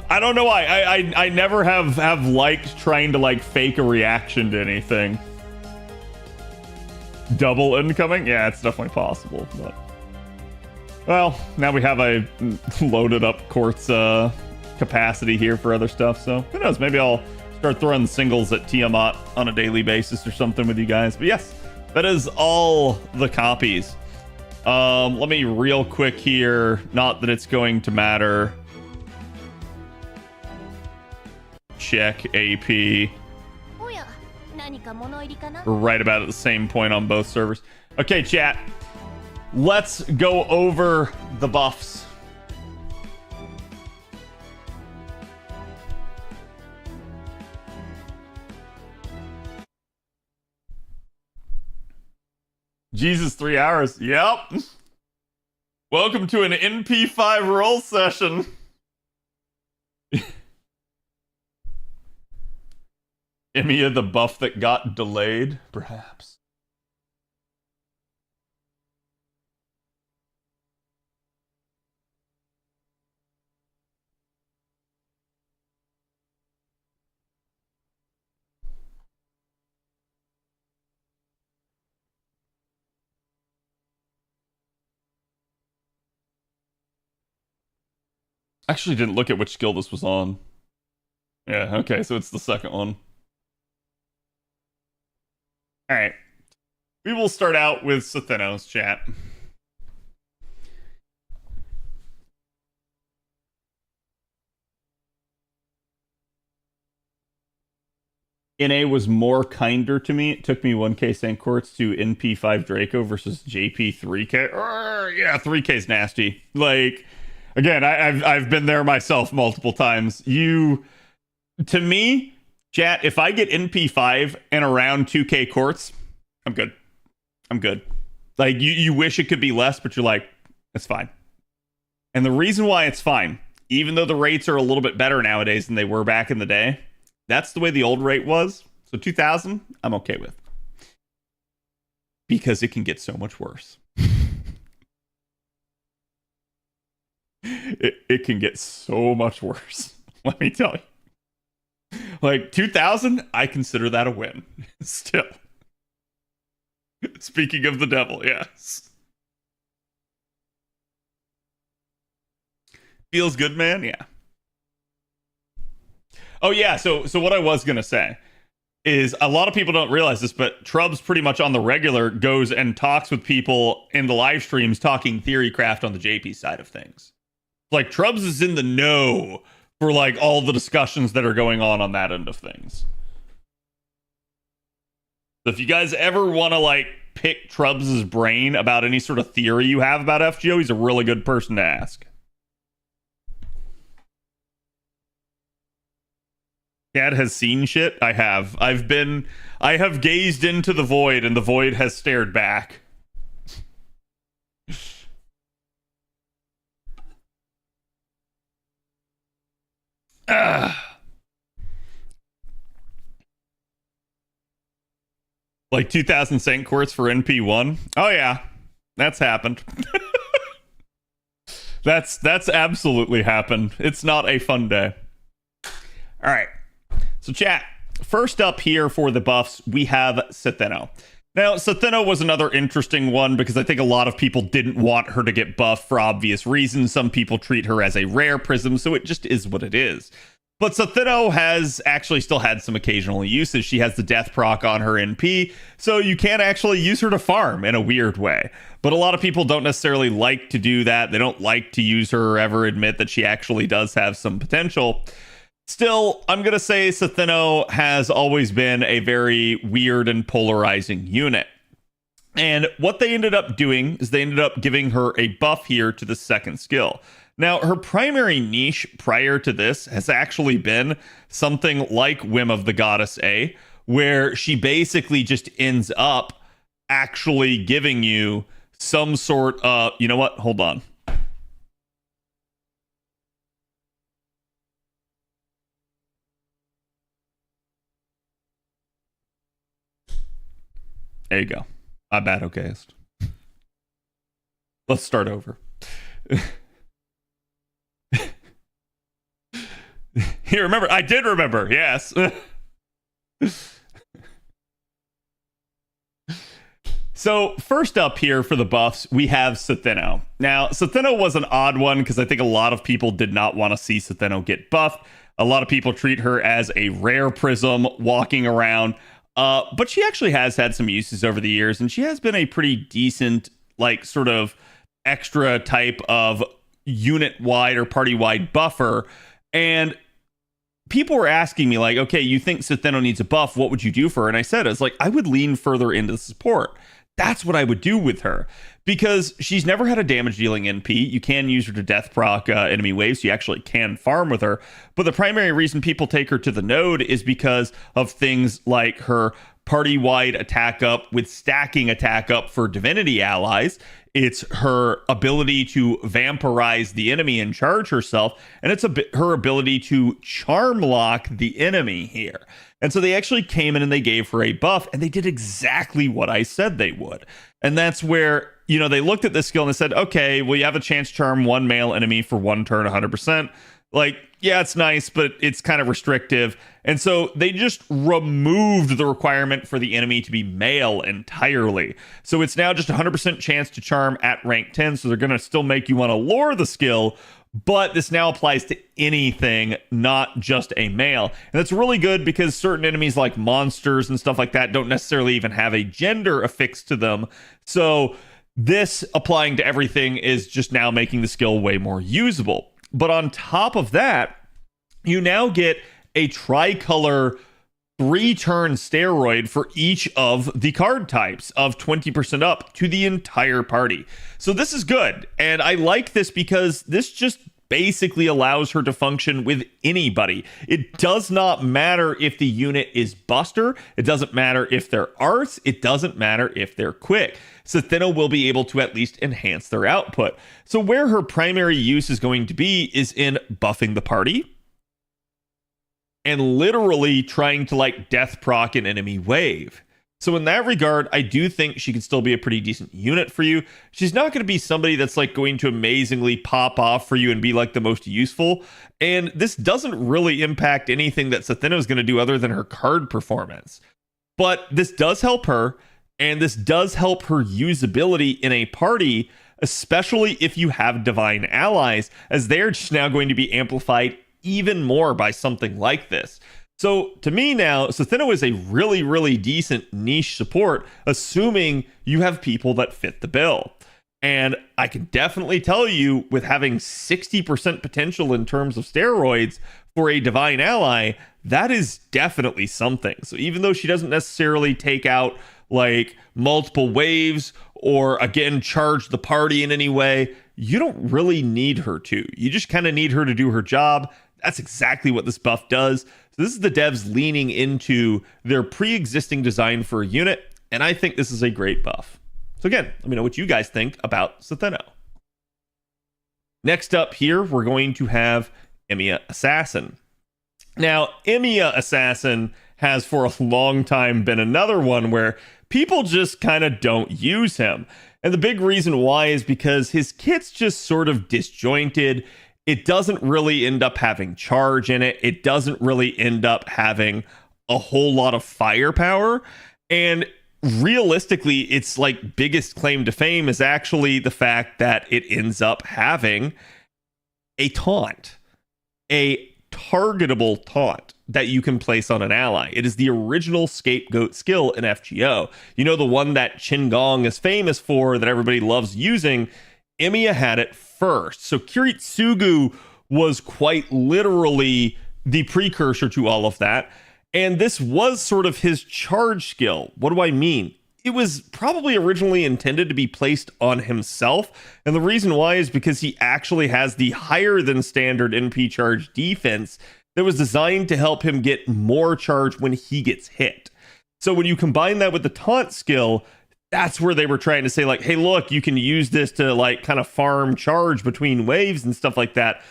I don't know why. I never have liked trying to like fake a reaction to anything. Double incoming? Yeah, it's definitely possible. But well, now we have a loaded up courts capacity here for other stuff. So who knows? Maybe I'll start throwing singles at Tiamat on a daily basis or something with you guys. But yes, that is all the copies. Let me real quick here. Not that it's going to matter. Check AP. We're right about at the same point on both servers. Okay, chat. Let's go over the buffs. Jesus, 3 hours. Yep. Welcome to an NP5 roll session. Emiya, the buff that got delayed, perhaps. Actually didn't look at which skill this was on. Yeah, okay, so it's the second one. Alright. We will start out with Sathenos, chat. NA was more kinder to me. It took me 1k St. Courts to NP5 Draco versus JP 3k. Yeah, 3k's nasty. Like, again, I've been there myself multiple times. To me, chat, if I get NP5 and around 2k courts, I'm good. I'm good. Like, you wish it could be less, but you're like, it's fine. And the reason why it's fine, even though the rates are a little bit better nowadays than they were back in the day, that's the way the old rate was. So 2,000, I'm okay with. Because it can get so much worse. It can get so much worse. Let me tell you. Like 2,000, I consider that a win. Still. Speaking of the devil, yes. Feels good, man? Yeah. Oh, yeah. So what I was going to say is a lot of people don't realize this, but Trubs pretty much on the regular goes and talks with people in the live streams talking Theorycraft on the JP side of things. Like, Trubs is in the know for, like, all the discussions that are going on that end of things. So if you guys ever want to, like, pick Trubs' brain about any sort of theory you have about FGO, he's a really good person to ask. Dad has seen shit. I have. I have gazed into the void, and the void has stared back. Like 2,000 Saint Quartz for NP1. Oh yeah, that's happened. That's absolutely happened. It's not a fun day. All right. So chat, first up here for the buffs, we have Satheno. Now, Sathino was another interesting one because I think a lot of people didn't want her to get buffed for obvious reasons. Some people treat her as a rare prism, so it just is what it is. But Sathino has actually still had some occasional uses. She has the death proc on her NP, so you can actually use her to farm in a weird way. But a lot of people don't necessarily like to do that. They don't like to use her or ever admit that she actually does have some potential. Still, I'm going to say Sathino has always been a very weird and polarizing unit. And what they ended up doing is they ended up giving her a buff here to the second skill. Now, her primary niche prior to this has actually been something like Whim of the Goddess A, where she basically just ends up actually giving you some sort of, you know what? Hold on. There you go. My bad, okayist. Let's start over. You remember? I did remember, yes. So first up here for the buffs, we have Sathino. Now, Sathino was an odd one because I think a lot of people did not want to see Sathino get buffed. A lot of people treat her as a rare prism walking around. But she actually has had some uses over the years, and she has been a pretty decent, like, sort of extra type of unit-wide or party-wide buffer. And people were asking me, like, okay, you think Sathino needs a buff, what would you do for her? And I said, it's like, I would lean further into support. That's what I would do with her. Because she's never had a damage dealing NP. You can use her to death proc enemy waves. So you actually can farm with her. But the primary reason people take her to the node is because of things like her party-wide attack up with stacking attack up for divinity allies. It's her ability to vampirize the enemy and charge herself. And it's her ability to charm lock the enemy here. And so they actually came in and they gave her a buff, and they did exactly what I said they would. And that's where, you know, they looked at this skill and they said, okay, well, you have a chance to charm one male enemy for one turn 100%. Like, yeah, it's nice, but it's kind of restrictive. And so they just removed the requirement for the enemy to be male entirely. So it's now just 100% chance to charm at rank 10. So they're going to still make you want to lure the skill, but this now applies to anything, not just a male. And that's really good because certain enemies like monsters and stuff like that don't necessarily even have a gender affixed to them. So this applying to everything is just now making the skill way more usable. But on top of that, you now get a tricolor 3-turn steroid for each of the card types of 20% up to the entire party. So this is good. And I like this because this just basically allows her to function with anybody. It does not matter if the unit is Buster. It doesn't matter if they're Arts. It doesn't matter if they're Quick. Sathino will be able to at least enhance their output. So where her primary use is going to be is in buffing the party and literally trying to like death proc an enemy wave. So in that regard, I do think she could still be a pretty decent unit for you. She's not going to be somebody that's like going to amazingly pop off for you and be like the most useful. And this doesn't really impact anything that Sathino is going to do other than her card performance. But this does help her, and this does help her usability in a party, especially if you have divine allies, as they're just now going to be amplified even more by something like this. So to me now, Sathino is a really, really decent niche support, assuming you have people that fit the bill. And I can definitely tell you, with having 60% potential in terms of steroids for a divine ally, that is definitely something. So even though she doesn't necessarily take out like multiple waves or again charge the party in any way, you don't really need her to. You just kind of need her to do her job. That's exactly what this buff does. So this is the devs leaning into their pre-existing design for a unit, and I think this is a great buff. So again, let me know what you guys think about Sathino. Next up here, we're going to have Emiya Assassin. Now, Emiya Assassin has for a long time been another one where people just kind of don't use him. And the big reason why is because his kit's just sort of disjointed. It doesn't really end up having charge in it. It doesn't really end up having a whole lot of firepower. And realistically, its like biggest claim to fame is actually the fact that it ends up having a taunt, a targetable taunt that you can place on an ally. It is the original scapegoat skill in FGO. You know, the one that Qingong is famous for, that everybody loves using. Emiya had it first. So Kiritsugu was quite literally the precursor to all of that. And this was sort of his charge skill. What do I mean? It was probably originally intended to be placed on himself. And the reason why is because he actually has the higher than standard NP charge defense that was designed to help him get more charge when he gets hit. So when you combine that with the taunt skill, that's where they were trying to say like, hey, look, you can use this to like kind of farm charge between waves and stuff like that.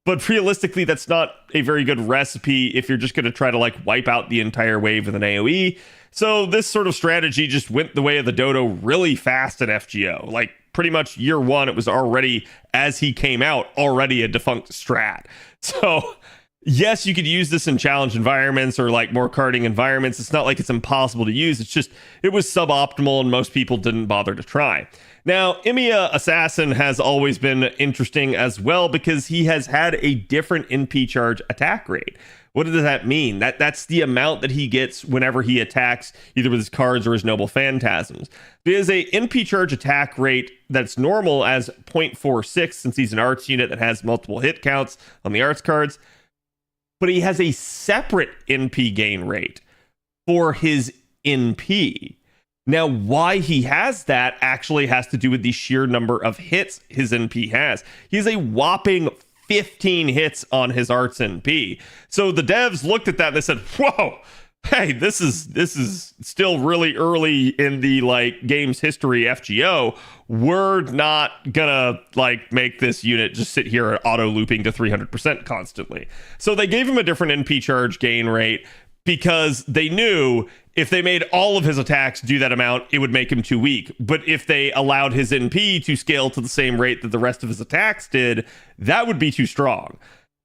But realistically, that's not a very good recipe if you're just going to try to like wipe out the entire wave with an AoE. So this sort of strategy just went the way of the dodo really fast in FGO. Like pretty much year one, it was already, as he came out, already a defunct strat. So yes, you could use this in challenge environments or like more karting environments. It's not like it's impossible to use. It's just, it was suboptimal and most people didn't bother to try. Now, Emiya Assassin has always been interesting as well because he has had a different NP charge attack rate. What does that mean? That's the amount that he gets whenever he attacks either with his cards or his noble phantasms. There's a NP charge attack rate that's normal as 0.46 since he's an arts unit that has multiple hit counts on the arts cards. But he has a separate NP gain rate for his NP. Now, why he has that actually has to do with the sheer number of hits his NP has. He has a whopping 15 hits on his arts NP. So the devs looked at that and they said, whoa, hey, this is still really early in the like game's history FGO. We're not gonna like make this unit just sit here auto looping to 300% constantly. So they gave him a different NP charge gain rate because they knew if they made all of his attacks do that amount, it would make him too weak. But if they allowed his NP to scale to the same rate that the rest of his attacks did, that would be too strong.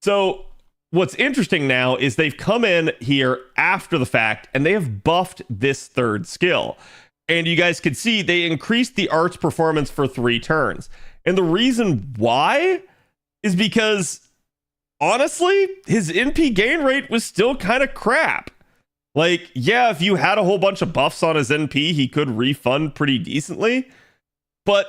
So what's interesting now is they've come in here after the fact and they have buffed this third skill. And you guys can see they increased the arts performance for 3 turns. And the reason why is because honestly, his NP gain rate was still kind of crap. Like, yeah, if you had a whole bunch of buffs on his NP, he could refund pretty decently. But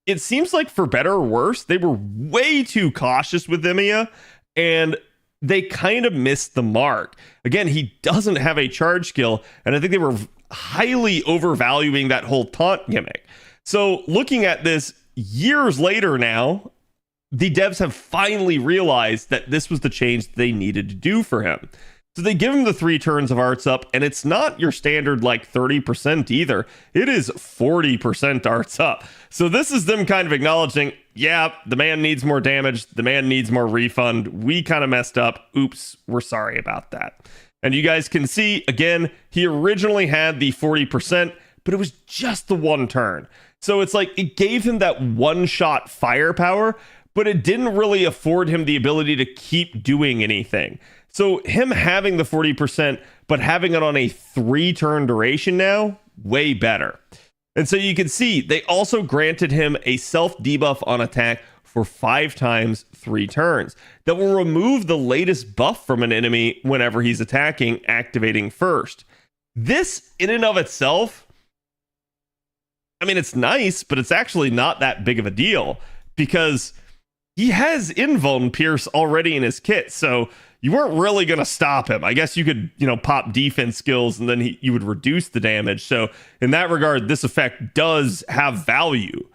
it seems like for better or worse, they were way too cautious with Emiya, and they kind of missed the mark. Again, he doesn't have a charge skill, and I think they were highly overvaluing that whole taunt gimmick. So looking at this years later now, the devs have finally realized that this was the change that they needed to do for him. So they give him the 3 turns of arts up, and it's not your standard like 30% either. It is 40% arts up. So this is them kind of acknowledging, yeah, the man needs more damage. The man needs more refund. We kind of messed up. Oops, we're sorry about that. And you guys can see, again, he originally had the 40%, but it was just the 1 turn. So it's like it gave him that one-shot firepower, but it didn't really afford him the ability to keep doing anything. So him having the 40%, but having it on a 3-turn duration now, way better. And so you can see they also granted him a self debuff on attack for 5 times 3 turns that will remove the latest buff from an enemy whenever he's attacking, activating first. This in and of itself, I mean, it's nice, but it's actually not that big of a deal because he has Invuln Pierce already in his kit. So you weren't really going to stop him. I guess you could, pop defense skills and then you would reduce the damage. So in that regard, this effect does have value.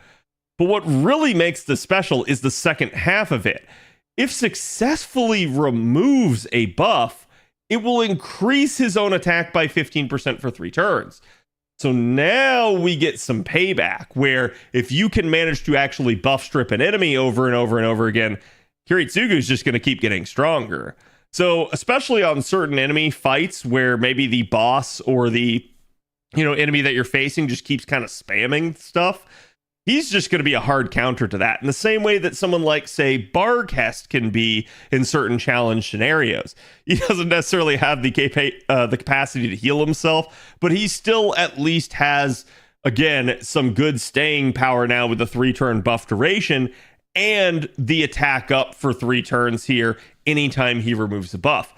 But what really makes this special is the second half of it. If successfully removes a buff, it will increase his own attack by 15% for 3 turns. So now we get some payback where if you can manage to actually buff strip an enemy over and over and over again, Kiritsugu is just going to keep getting stronger. So especially on certain enemy fights where maybe the boss or the enemy that you're facing just keeps kind of spamming stuff, he's just going to be a hard counter to that. In the same way that someone like, say, Barghest can be in certain challenge scenarios. He doesn't necessarily have the capacity to heal himself, but he still at least has, again, some good staying power now with the 3-turn buff duration and the attack up for 3 turns here anytime he removes a buff.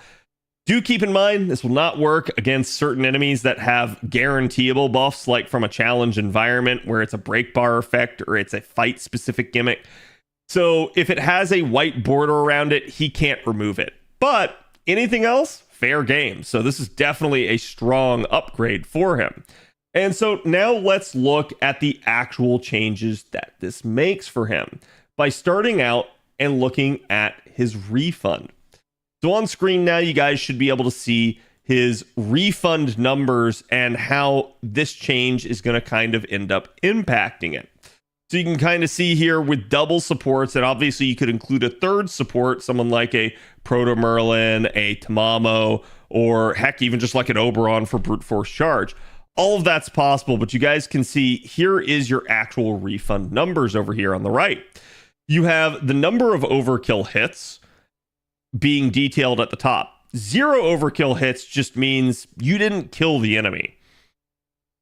Do keep in mind, this will not work against certain enemies that have guaranteeable buffs, like from a challenge environment where it's a break bar effect or it's a fight specific gimmick. So if it has a white border around it, he can't remove it. But anything else, fair game. So this is definitely a strong upgrade for him. And so now let's look at the actual changes that this makes for him by starting out and looking at his refund. So on screen now, you guys should be able to see his refund numbers and how this change is going to kind of end up impacting it. So you can kind of see here with double supports, and obviously you could include a third support, someone like a Proto Merlin, a Tamamo, or heck, even just like an Oberon for brute force charge. All of that's possible, but you guys can see here is your actual refund numbers over here on the right. You have the number of overkill hits being detailed at the top. 0 overkill hits just means you didn't kill the enemy.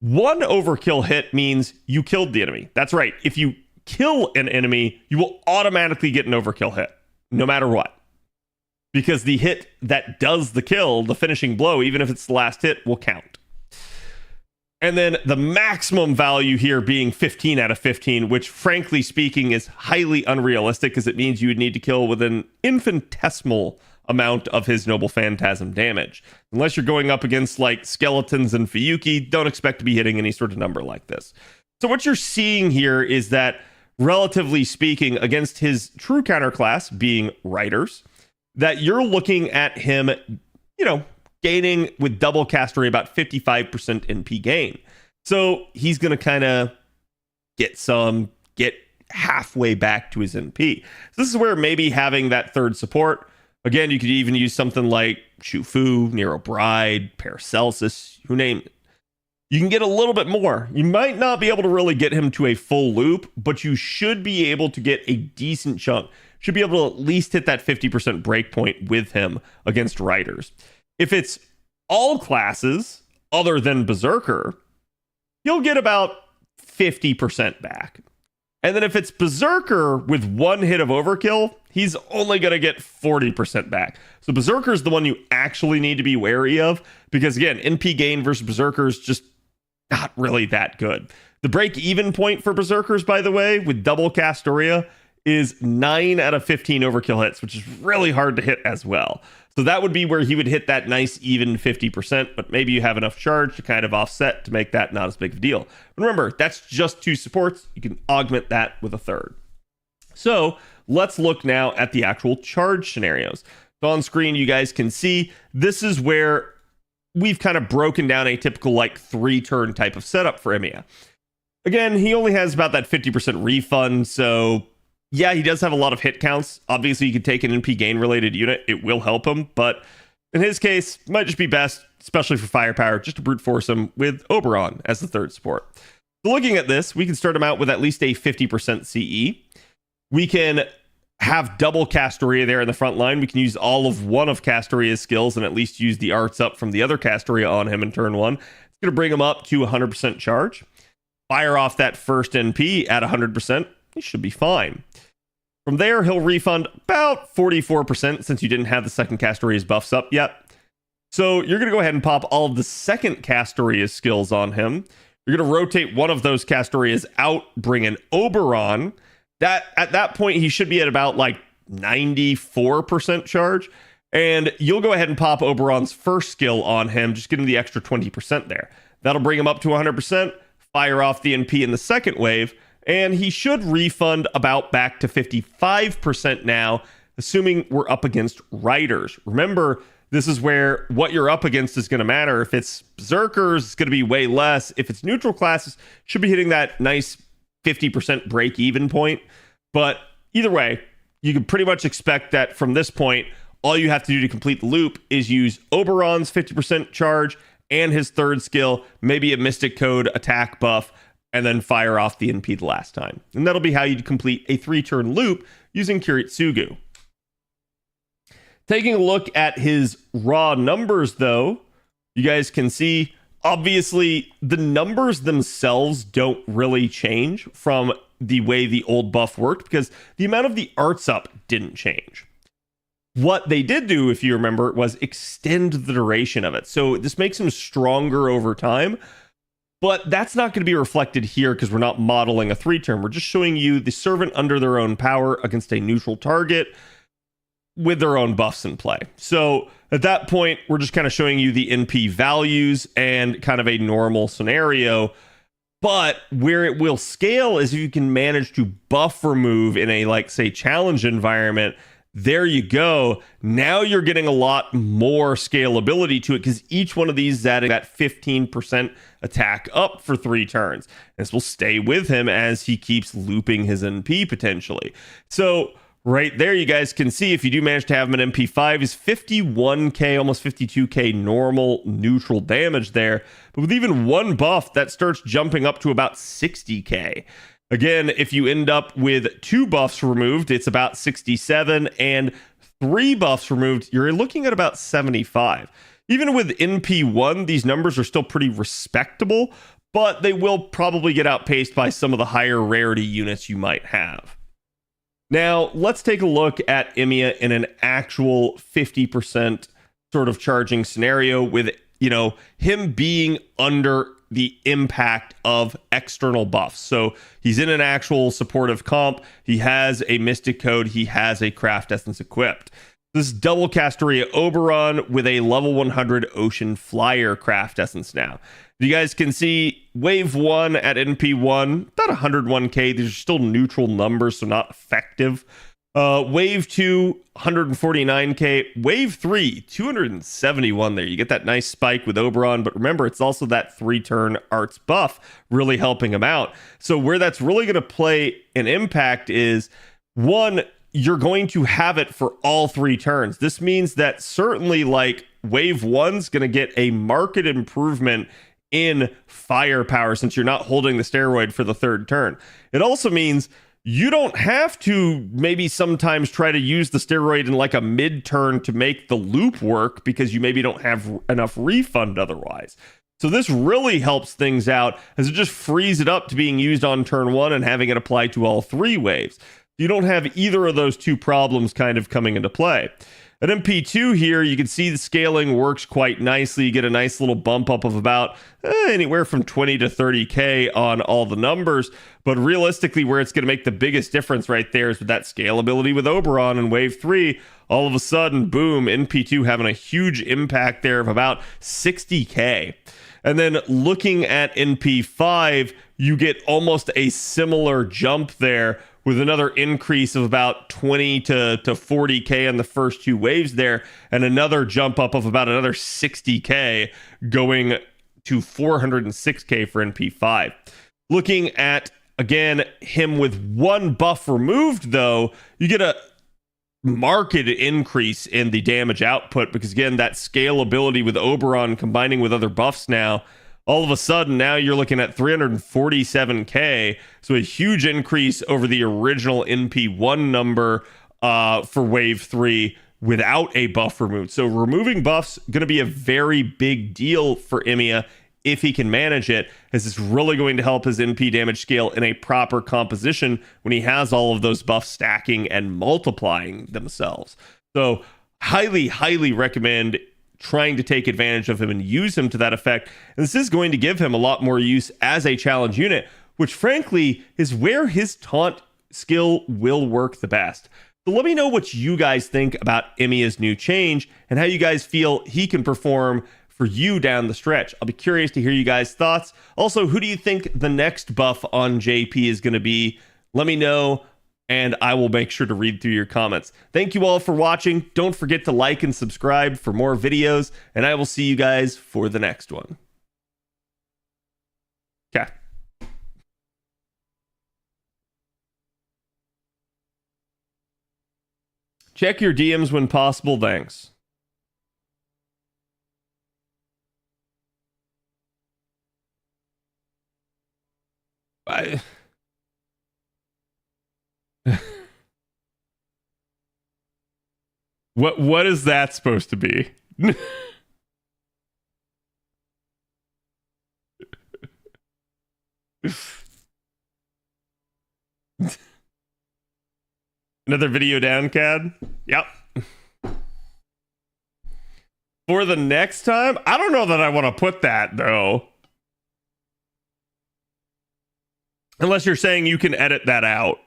1 overkill hit means you killed the enemy. That's right. If you kill an enemy, you will automatically get an overkill hit, no matter what. Because the hit that does the kill, the finishing blow, even if it's the last hit, will count. And then the maximum value here being 15 out of 15, which frankly speaking is highly unrealistic because it means you would need to kill with an infinitesimal amount of his Noble Phantasm damage. Unless you're going up against like skeletons and Fuyuki, don't expect to be hitting any sort of number like this. So what you're seeing here is that, relatively speaking, against his true counterclass being Riders, that you're looking at him, gaining with double castery about 55% NP gain. So he's going to kind of get halfway back to his NP. So this is where maybe having that third support, again, you could even use something like Shufu, Nero Bride, Paracelsus, you name it. You can get a little bit more. You might not be able to really get him to a full loop, but you should be able to get a decent chunk. Should be able to at least hit that 50% breakpoint with him against Riders. If it's all classes other than Berserker, you'll get about 50% back. And then if it's Berserker with 1 hit of overkill, he's only going to get 40% back. So Berserker is the one you actually need to be wary of because, again, NP gain versus Berserker is just not really that good. The break-even point for Berserkers, by the way, with double Castoria is 9 out of 15 overkill hits, which is really hard to hit as well. So that would be where he would hit that nice even 50%, but maybe you have enough charge to kind of offset to make that not as big of a deal. But remember, that's just 2 supports. You can augment that with a third. So let's look now at the actual charge scenarios. So on screen, you guys can see this is where we've kind of broken down a typical like 3-turn type of setup for Emiya. Again, he only has about that 50% refund, so yeah, he does have a lot of hit counts. Obviously, you could take an NP gain related unit. It will help him, but in his case, it might just be best, especially for firepower, just to brute force him with Oberon as the third support. So looking at this, we can start him out with at least a 50% CE. We can have double Castoria there in the front line. We can use all of one of Castoria's skills and at least use the arts up from the other Castoria on him in turn 1. It's going to bring him up to 100% charge. Fire off that first NP at 100%. He should be fine. From there, he'll refund about 44% since you didn't have the second Castoria's buffs up yet. So you're going to go ahead and pop all of the second Castoria's skills on him. You're going to rotate one of those Castorias out, bring an Oberon. At that point, he should be at about like 94% charge. And you'll go ahead and pop Oberon's first skill on him, just getting the extra 20% there. That'll bring him up to 100%, fire off the NP in the second wave, and he should refund about back to 55% now, assuming we're up against Riders. Remember, this is where what you're up against is going to matter. If it's Berserkers, it's going to be way less. If it's neutral classes, should be hitting that nice 50% break-even point. But either way, you can pretty much expect that from this point, all you have to do to complete the loop is use Oberon's 50% charge and his third skill, maybe a Mystic Code attack buff, and then fire off the NP the last time. And that'll be how you'd complete a 3-turn loop using Kiritsugu. Taking a look at his raw numbers, though, you guys can see, obviously, the numbers themselves don't really change from the way the old buff worked because the amount of the arts up didn't change. What they did do, if you remember, was extend the duration of it. So this makes him stronger over time, but that's not going to be reflected here because we're not modeling a 3-turn. We're just showing you the servant under their own power against a neutral target with their own buffs in play. So at that point, we're just kind of showing you the NP values and kind of a normal scenario. But where it will scale is if you can manage to buff remove in a, like, say, challenge environment. There you go. Now you're getting a lot more scalability to it because each one of these is adding that 15% attack up for 3 turns. This will stay with him as he keeps looping his NP potentially. So right there, you guys can see if you do manage to have him an NP5, is 51k, almost 52k normal neutral damage there. But with even one buff, that starts jumping up to about 60k. Again, if you end up with 2 buffs removed, it's about 67, and 3 buffs removed, you're looking at about 75. Even with NP1, these numbers are still pretty respectable, but they will probably get outpaced by some of the higher rarity units you might have. Now, let's take a look at Emiya in an actual 50% sort of charging scenario with, you know, him being under the impact of external buffs. So he's in an actual supportive comp. He has a Mystic Code. He has a Craft Essence equipped. This is double Castoria Oberon with a level 100 Ocean Flyer Craft Essence now. You guys can see wave 1 at NP1, about 101k. These are still neutral numbers, so not effective. Wave 2, 149k. Wave 3, 271 there. You get that nice spike with Oberon, but remember, it's also that 3-turn arts buff really helping him out. So where that's really going to play an impact is, 1, you're going to have it for all 3 turns. This means that certainly, like, wave 1's going to get a marked improvement in firepower since you're not holding the steroid for the 3rd turn. It also means you don't have to maybe sometimes try to use the steroid in like a mid-turn to make the loop work because you maybe don't have enough refund otherwise. So this really helps things out as it just frees it up to being used on turn 1 and having it apply to all 3 waves. You don't have either of those 2 problems kind of coming into play. At MP2 here, you can see the scaling works quite nicely. You get a nice little bump up of about anywhere from 20 to 30k on all the numbers. But realistically, where it's going to make the biggest difference right there is with that scalability with Oberon in Wave 3. All of a sudden, boom, NP2 having a huge impact there of about 60k. And then looking at NP5, you get almost a similar jump there with another increase of about 20 to 40k on the first 2 waves there, and another jump up of about another 60k going to 406k for NP5. Looking at, again, him with 1 buff removed, though, you get a marked increase in the damage output because, again, that scalability with Oberon combining with other buffs now, all of a sudden, now you're looking at 347k, so a huge increase over the original NP1 number for Wave 3 without a buff removed. So removing buffs going to be a very big deal for Emiya if he can manage it, as it's really going to help his NP damage scale in a proper composition when he has all of those buffs stacking and multiplying themselves. So highly, highly recommend trying to take advantage of him and use him to that effect. And this is going to give him a lot more use as a challenge unit, which frankly is where his taunt skill will work the best. So let me know what you guys think about Emiya's new change and how you guys feel he can perform for you down the stretch. I'll be curious to hear you guys' thoughts. Also, who do you think the next buff on JP is going to be? Let me know, and I will make sure to read through your comments. Thank you all for watching. Don't forget to like and subscribe for more videos, and I will see you guys for the next one. Okay. Check your DMs when possible. Thanks. I... what is that supposed to be? Another video down, Cad? Yep. For the next time? I don't know that I want to put that, though. Unless you're saying you can edit that out.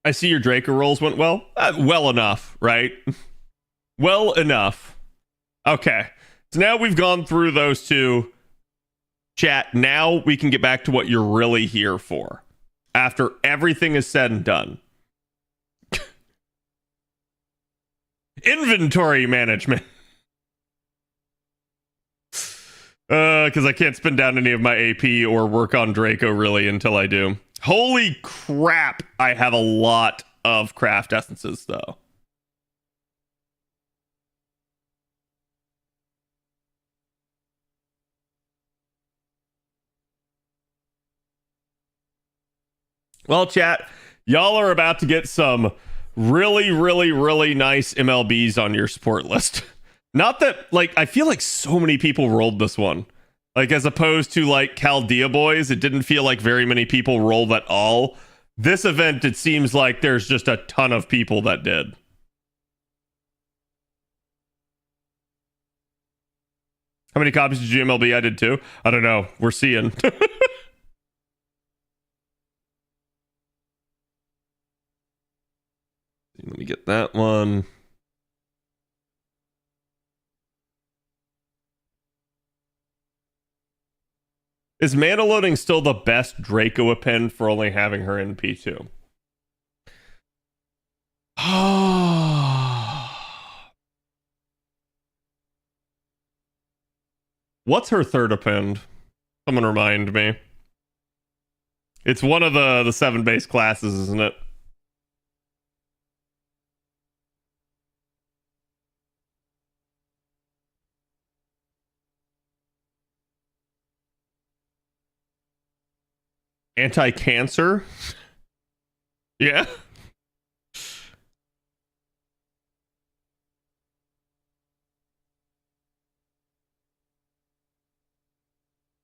I see your Draco rolls went well. Well enough, right? Well enough. Okay. So now we've gone through those two. Chat, now we can get back to what you're really here for. After everything is said and done. Inventory management. Because I can't spin down any of my AP or work on Draco really until I do. Holy crap, I have a lot of craft essences, though. Well, chat, y'all are about to get some really, really, really nice MLBs on your support list. Not that, like, I feel like so many people rolled this one. Like, as opposed to, like, Chaldea Boys, it didn't feel like very many people rolled at all. This event, it seems like there's just a ton of people that did. How many copies did you MLB? I did too. I don't know. We're seeing. Let me get that one. Is mana loading still the best Draco append for only having her NP2? What's her third append? Someone remind me. It's one of the 7 base classes, isn't it? Anti-cancer? Yeah.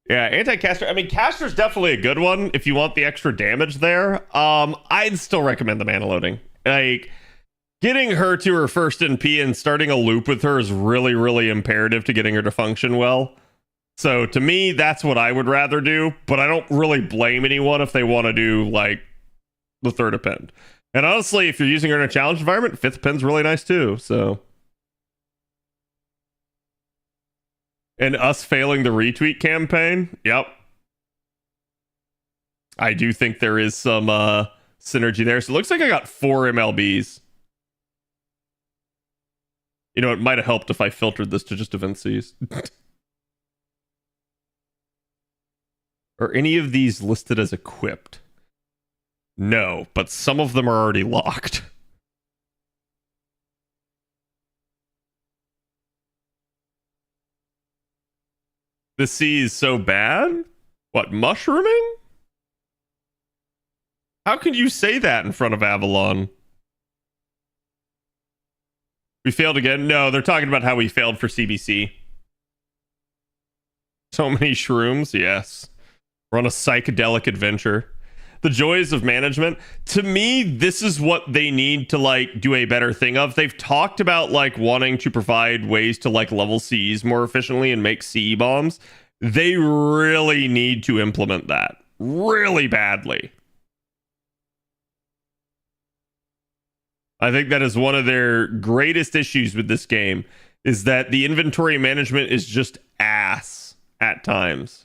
Yeah, anti-caster. I mean, caster's definitely a good one if you want the extra damage there. I'd still recommend the mana loading. Like, getting her to her first NP and starting a loop with her is really, really imperative to getting her to function well. So to me, that's what I would rather do, but I don't really blame anyone if they want to do, like, the third append. And honestly, if you're using her in a challenge environment, 5th append's really nice too, so. And us failing the retweet campaign, yep. I do think there is some synergy there. So it looks like I got 4 MLBs. You know, it might have helped if I filtered this to just event Cs. Are any of these listed as equipped? No, but some of them are already locked. The C is so bad? What, mushrooming? How can you say that in front of Avalon? We failed again? No, they're talking about how we failed for CBC. So many shrooms, yes. We're on a psychedelic adventure. The joys of management. To me, this is what they need to, like, do a better thing of. They've talked about, like, wanting to provide ways to, like, level Cs more efficiently and make CE bombs. They really need to implement that. Really badly. I think that is one of their greatest issues with this game, is that the inventory management is just ass at times.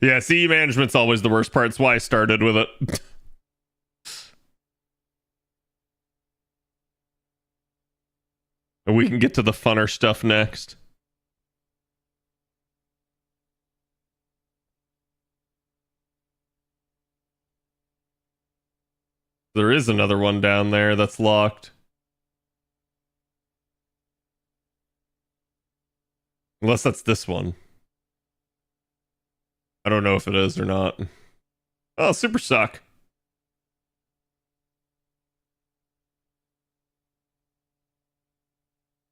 Yeah, CE management's always the worst part. That's why I started with it. And we can get to the funner stuff next. there is another one down there that's locked. Unless that's this one. I don't know if it is or not. Oh, super suck.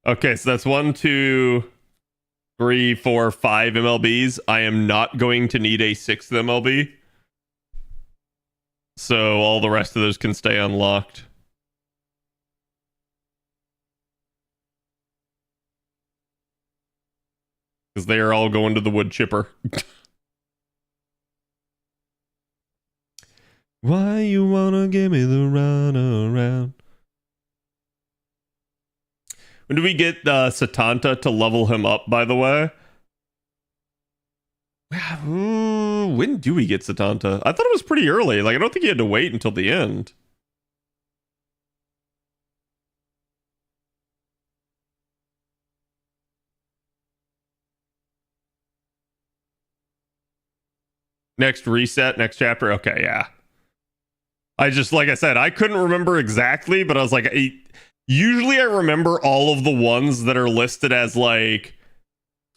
Okay, so that's 1, 2, 3, 4, 5 MLBs. I am not going to need a 6th MLB. So all the rest of those can stay unlocked. Because they are all going to the wood chipper. Why you wanna give me the run around? When do we get Satanta to level him up, by the way? When do we get Satanta? I thought it was pretty early. Like, I don't think you had to wait until the end. Next reset, next chapter. Okay, yeah. I just, like I said, I couldn't remember exactly, but I was like, usually I remember all of the ones that are listed as like,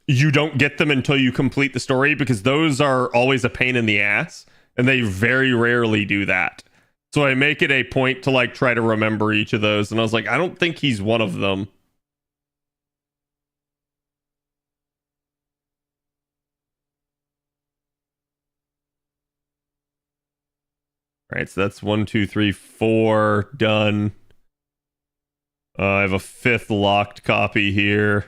you don't get them until you complete the story, because those are always a pain in the ass, and they very rarely do that. So I make it a point to like try to remember each of those, and I was like, I don't think he's one of them. All right, so that's 1, 2, 3, 4 done. I have a 5th locked copy here.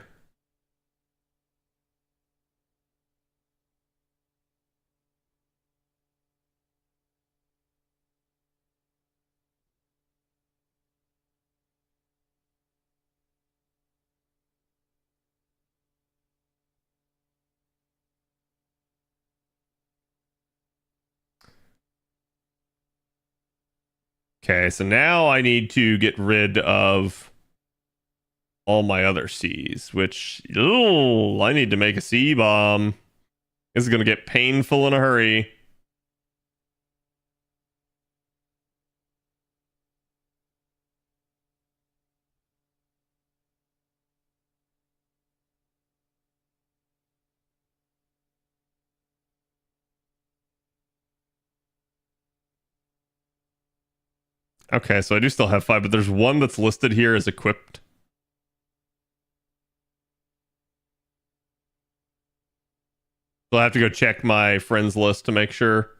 Okay, so now I need to get rid of all my other C's, which, I need to make a C bomb. This is going to get painful in a hurry. Okay, so I do still have 5, but there's one that's listed here as equipped. So I have to go check my friends list to make sure.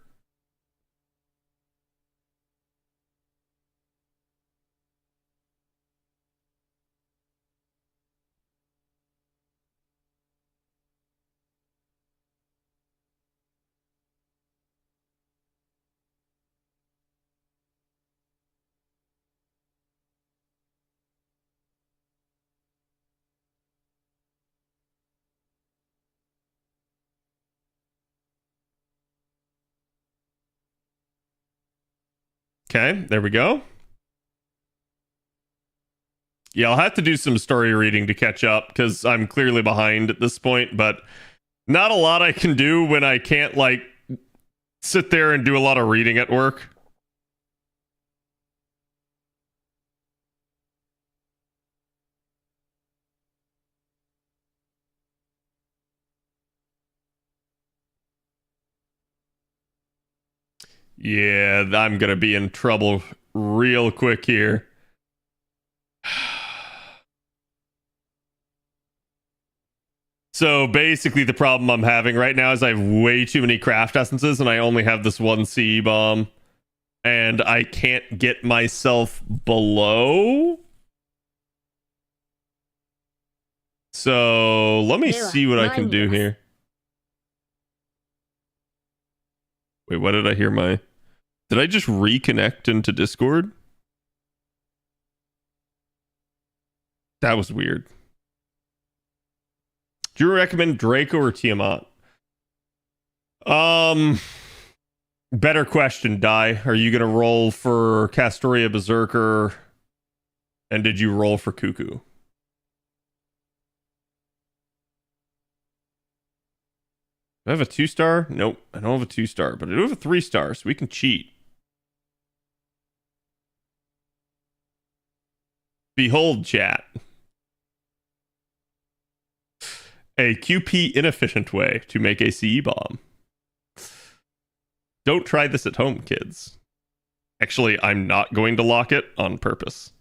Okay, there we go. Yeah, I'll have to do some story reading to catch up, because I'm clearly behind at this point, but not a lot I can do when I can't, like, sit there and do a lot of reading at work. Yeah, I'm gonna be in trouble real quick here. So basically the problem I'm having right now is I have way too many craft essences, and I only have this one CE bomb, and I can't get myself below. So let me see what I can do here. Wait, what did I hear did I just reconnect into Discord? That was weird. Do you recommend Draco or Tiamat? Better question, Die. Are you gonna roll for Castoria Berserker? And did you roll for Cuckoo? Do I have a 2-star? Nope, I don't have a 2-star, but I do have a 3-star, so we can cheat. Behold, chat. A QP inefficient way to make a CE bomb. Don't try this at home, kids. Actually, I'm not going to lock it on purpose.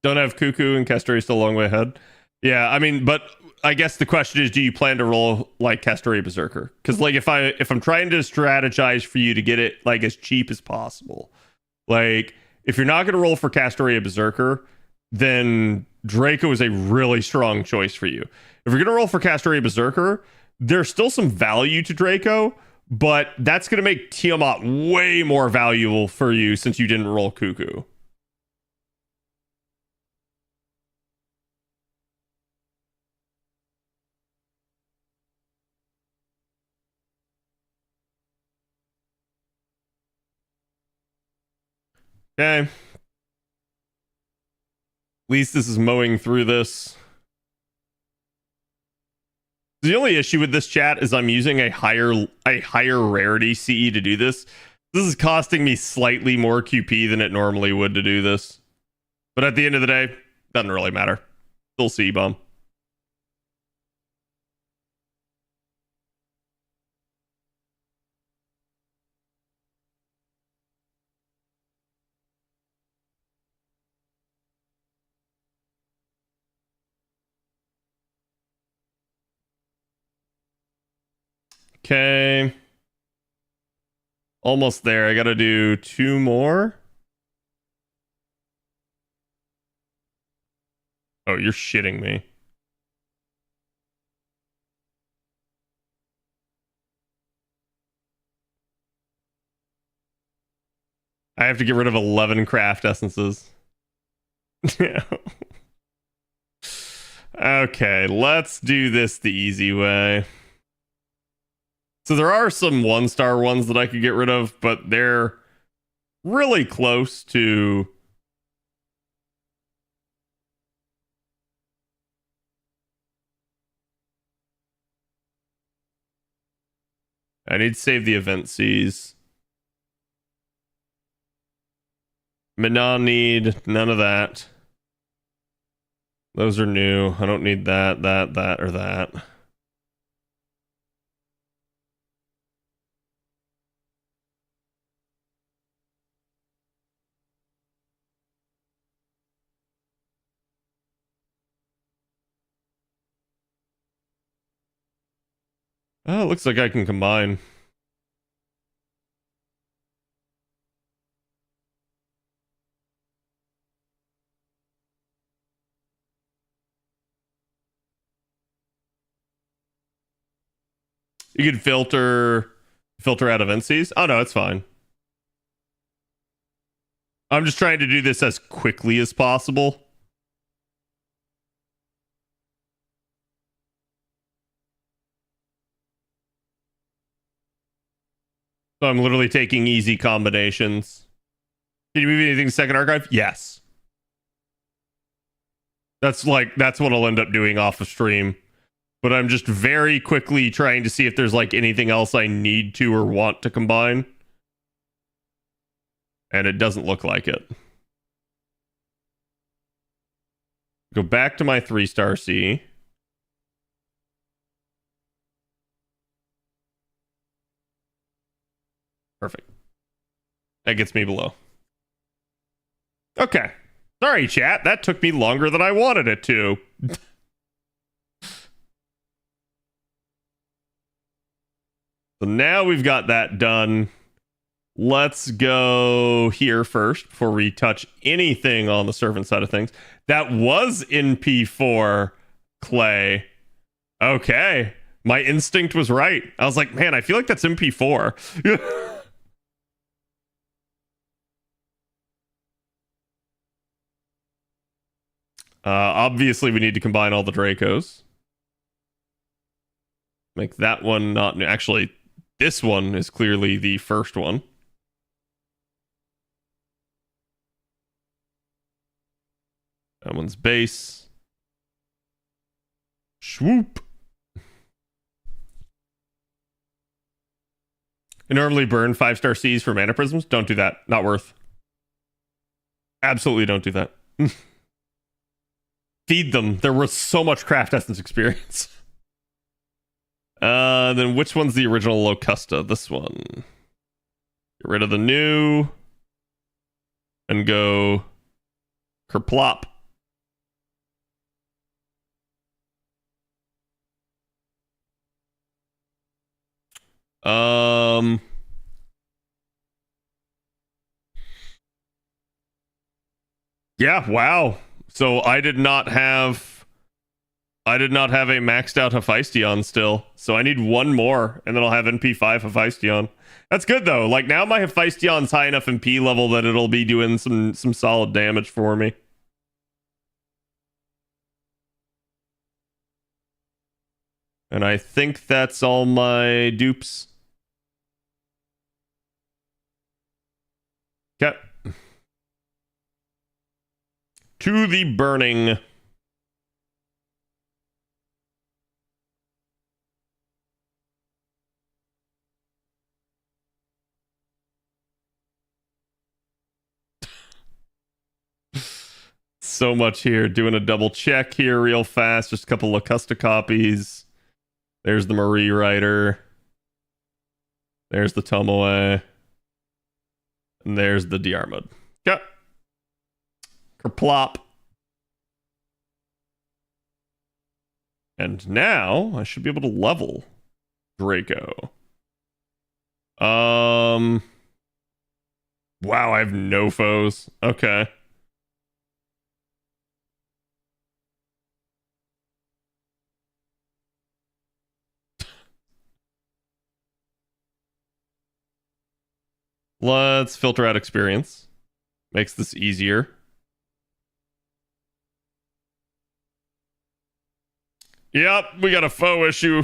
Don't have Cuckoo and Castoria still a long way ahead. Yeah, I mean, but I guess the question is, do you plan to roll like Castoria Berserker? Because like if I'm trying to strategize for you to get it like as cheap as possible, like if you're not going to roll for Castoria Berserker, then Draco is a really strong choice for you. If you're going to roll for Castoria Berserker, there's still some value to Draco, but that's going to make Tiamat way more valuable for you since you didn't roll Cuckoo. Okay. At least this is mowing through this. The only issue with this chat is I'm using a higher rarity CE to do this. This is costing me slightly more QP than it normally would to do this. But at the end of the day, doesn't really matter. Still CE bomb. Okay. Almost there. I gotta do 2 more. Oh, you're shitting me. I have to get rid of 11 craft essences. Okay, let's do this the easy way. So there are some 1-star ones that I could get rid of, but they're really close to... I need to save the event Cs. Manon need none of that. Those are new. I don't need that, or that. Oh, it looks like I can combine. You could filter out event Cs. Oh no, it's fine. I'm just trying to do this as quickly as possible. So I'm literally taking easy combinations. Can you move anything to second archive? Yes. That's what I'll end up doing off of stream. But I'm just very quickly trying to see if there's like anything else I need to or want to combine. And it doesn't look like it. Go back to my 3-star C. Perfect. That gets me below. Okay. Sorry, chat. That took me longer than I wanted it to. So now we've got that done. Let's go here first before we touch anything on the servant side of things. That was NP4, Clay. Okay. My instinct was right. I was like, man, I feel like that's NP4. Obviously, we need to combine all the Dracos. Make that one not new. Actually, this one is clearly the first one. That one's base. Swoop. You normally burn 5-star Cs for mana prisms. Don't do that. Not worth. Absolutely don't do that. Feed them. They're worth so much craft essence experience. Then which one's the original Locusta? This one. Get rid of the new. And go Kerplop. Yeah, wow. So I did not have a maxed out Hephaestion still. So I need one more and then I'll have NP5 Hephaestion. That's good though. Like now my Hephaestion's high enough MP level that it'll be doing some solid damage for me. And I think that's all my dupes. Okay. To the burning. So much here. Doing a double check here real fast. Just a couple Locusta copies. There's the Marie Rider. There's the Tomoe. And there's the Diarmid. Okay. Kerplop. And now I should be able to level Draco. Wow, I have no foes. Okay. Let's filter out experience. Makes this easier. Yep, we got a foe issue.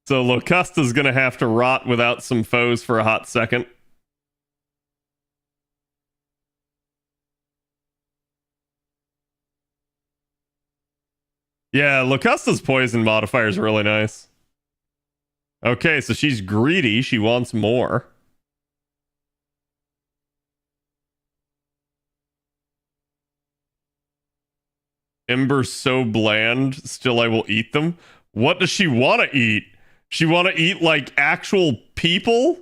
So Locusta's gonna have to rot without some foes for a hot second. Yeah, Locusta's poison modifier is really nice. Okay, so she's greedy. She wants more. Ember's so bland. Still, I will eat them. What does she want to eat? She want to eat, like, actual people?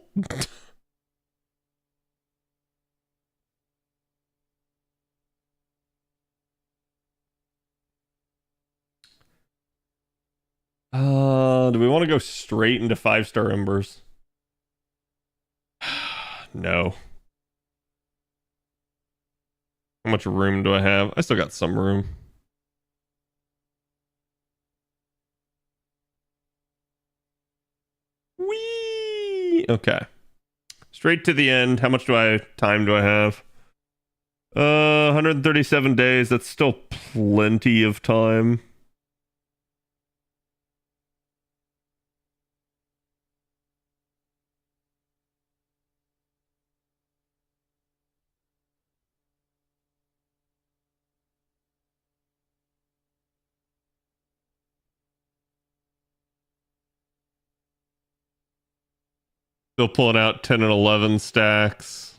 Do we want to go straight into 5-star Embers? No. How much room do I have? I still got some room. Whee! Okay. Straight to the end. How much time do I have? 137 days. That's still plenty of time. Still pulling out 10 and 11 stacks.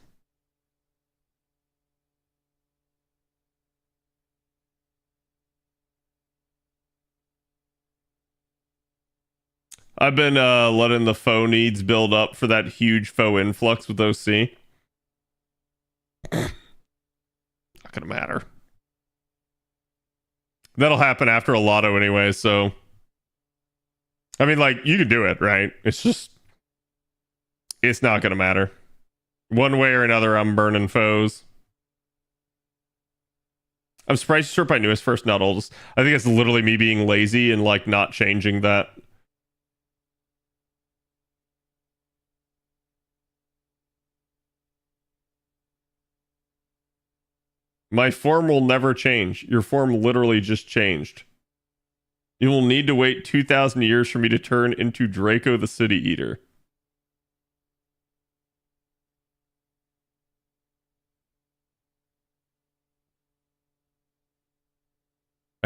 I've been letting the foe needs build up for that huge foe influx with OC. Not gonna matter. That'll happen after a lotto anyway, so I mean, like, you can do it, right? It's not gonna matter. One way or another, I'm burning foes. I'm surprised you sort by newest first, not oldest. I think it's literally me being lazy and, like, not changing that. My form will never change. Your form literally just changed. You will need to wait 2,000 years for me to turn into Draco the City Eater.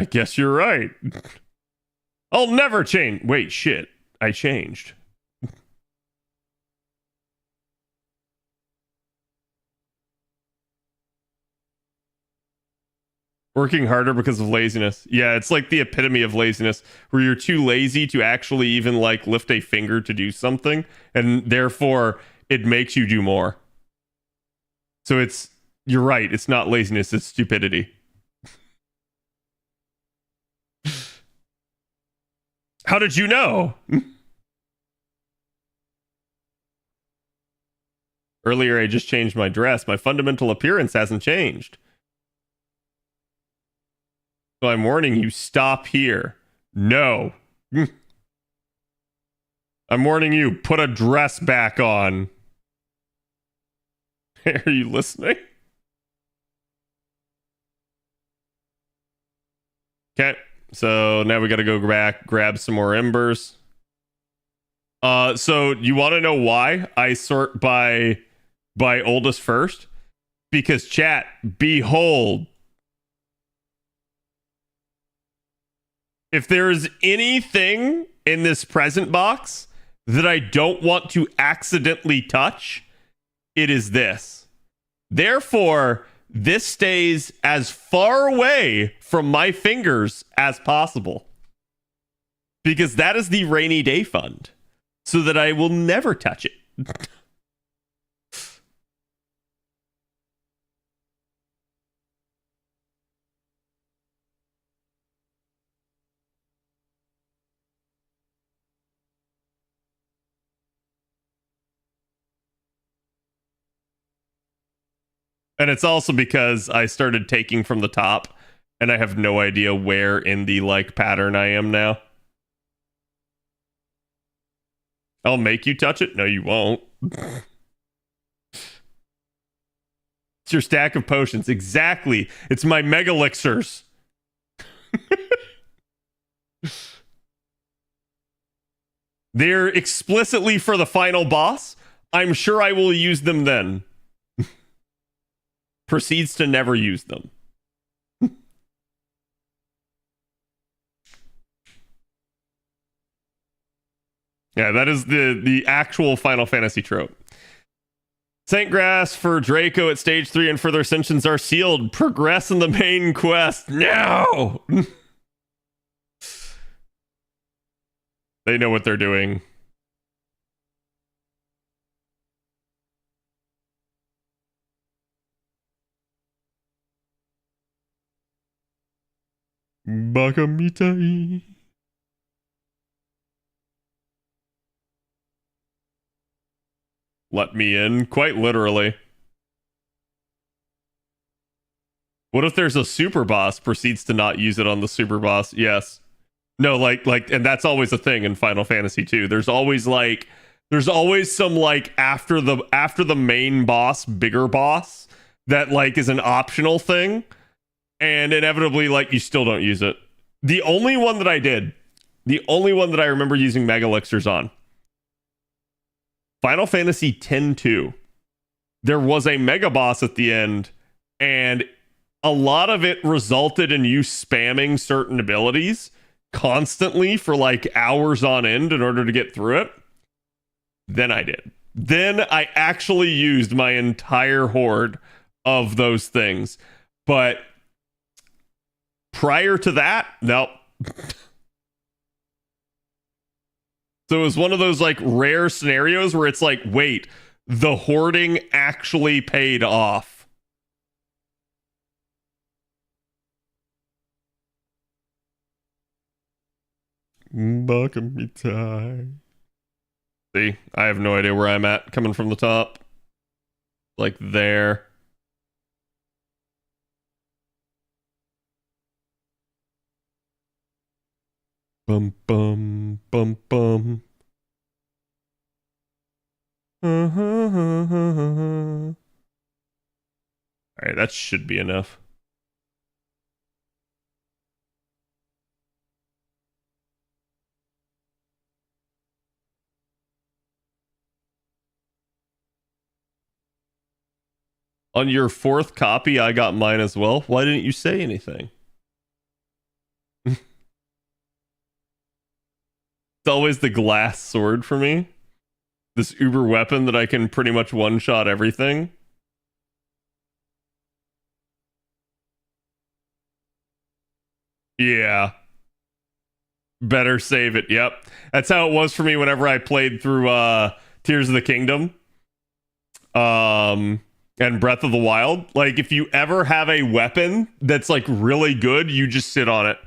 I guess you're right. I'll never change. Wait, shit. I changed. Working harder because of laziness. Yeah, it's like the epitome of laziness, where you're too lazy to actually even like lift a finger to do something, and therefore it makes you do more. So you're right, it's not laziness, it's stupidity. How did you know? Earlier I just changed my dress. My fundamental appearance hasn't changed. So I'm warning you, stop here. No. I'm warning you, put a dress back on. Are you listening? Okay, so now we gotta go back, grab some more embers. So you want to know why I sort by oldest first? Because chat, behold, if there is anything in this present box that I don't want to accidentally touch, it is this. Therefore, this stays as far away from my fingers as possible, because that is the rainy day fund, so that I will never touch it. And it's also because I started taking from the top, and I have no idea where in the like pattern I am now. I'll make you touch it? No, you won't. It's your stack of potions. Exactly. It's my mega elixirs. They're explicitly for the final boss. I'm sure I will use them then. Proceeds to never use them. Yeah, that is the actual Final Fantasy trope. Saint Grass for Draco at stage 3 and further ascensions are sealed. Progress in the main quest now. They know what they're doing. Bakamitai. Let me in, quite literally. What if there's a super boss proceeds to not use it on the super boss? Yes. No, like, and that's always a thing in Final Fantasy 2. There's always some like after the main boss, bigger boss that like is an optional thing, and inevitably like you still don't use it. The only one that I remember using mega elixirs on, Final Fantasy X-2. There was a mega boss at the end, and a lot of it resulted in you spamming certain abilities constantly for like hours on end in order to get through it. Then I did. Then I actually used my entire horde of those things. But prior to that, nope. So it was one of those like rare scenarios where it's like, wait, the hoarding actually paid off. Bakamitai. See, I have no idea where I'm at coming from the top. Like there. Bum bum bum bum. All right, that should be enough. On your fourth copy, I got mine as well. Why didn't you say anything? It's always the glass sword for me. This uber weapon that I can pretty much one-shot everything. Yeah. Better save it. Yep. That's how it was for me whenever I played through Tears of the Kingdom. And Breath of the Wild. Like, if you ever have a weapon that's like really good, you just sit on it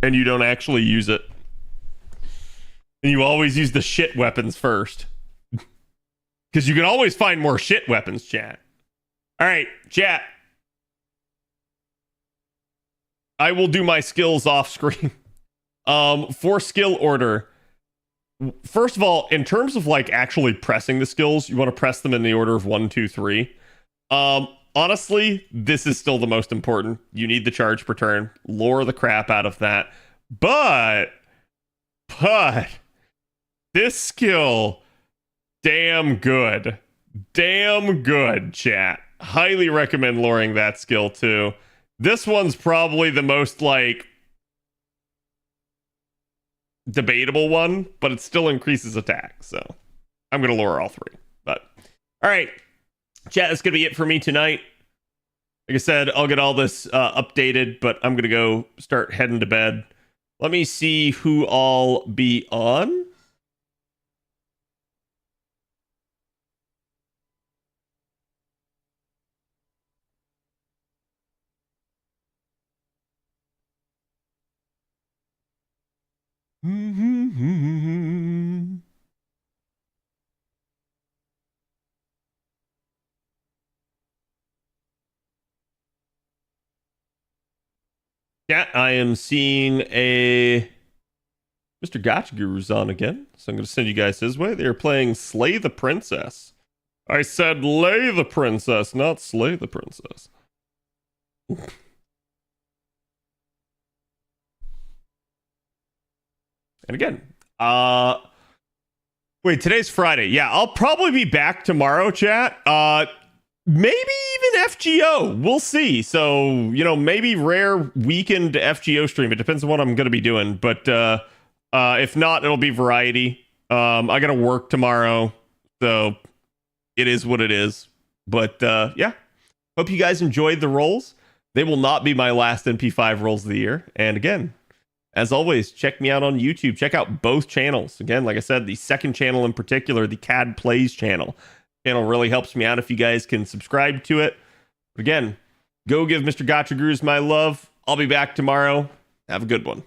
and you don't actually use it. And you always use the shit weapons first. Because you can always find more shit weapons, chat. All right, chat. I will do my skills off screen. For skill order. First of all, in terms of like actually pressing the skills, you want to press them in the order of 1, 2, 3. Honestly, this is still the most important. You need the charge per turn. Lure the crap out of that. But this skill, damn good. Damn good, chat. Highly recommend luring that skill too. This one's probably the most like debatable one, but it still increases attack. So I'm gonna lure all three. But all right, chat, that's gonna be it for me tonight. Like I said, I'll get all this updated, but I'm gonna go start heading to bed. Let me see who I'll be on. Yeah, I am seeing a Mr. Gacha Guru's on again, so I'm going to send you guys his way. They're playing Slay the Princess. I said lay the princess, not slay the princess. And again, wait, today's Friday. Yeah, I'll probably be back tomorrow, chat. Maybe even FGO. We'll see. So, you know, maybe rare weekend FGO stream. It depends on what I'm going to be doing. But if not, it'll be variety. I got to work tomorrow. So it is what it is. But yeah, hope you guys enjoyed the rolls. They will not be my last NP5 rolls of the year. And again, as always, check me out on YouTube. Check out both channels. Again, like I said, the second channel in particular, the CAD Plays channel. Channel really helps me out if you guys can subscribe to it. But again, go give Mr. Gacha Grooves my love. I'll be back tomorrow. Have a good one.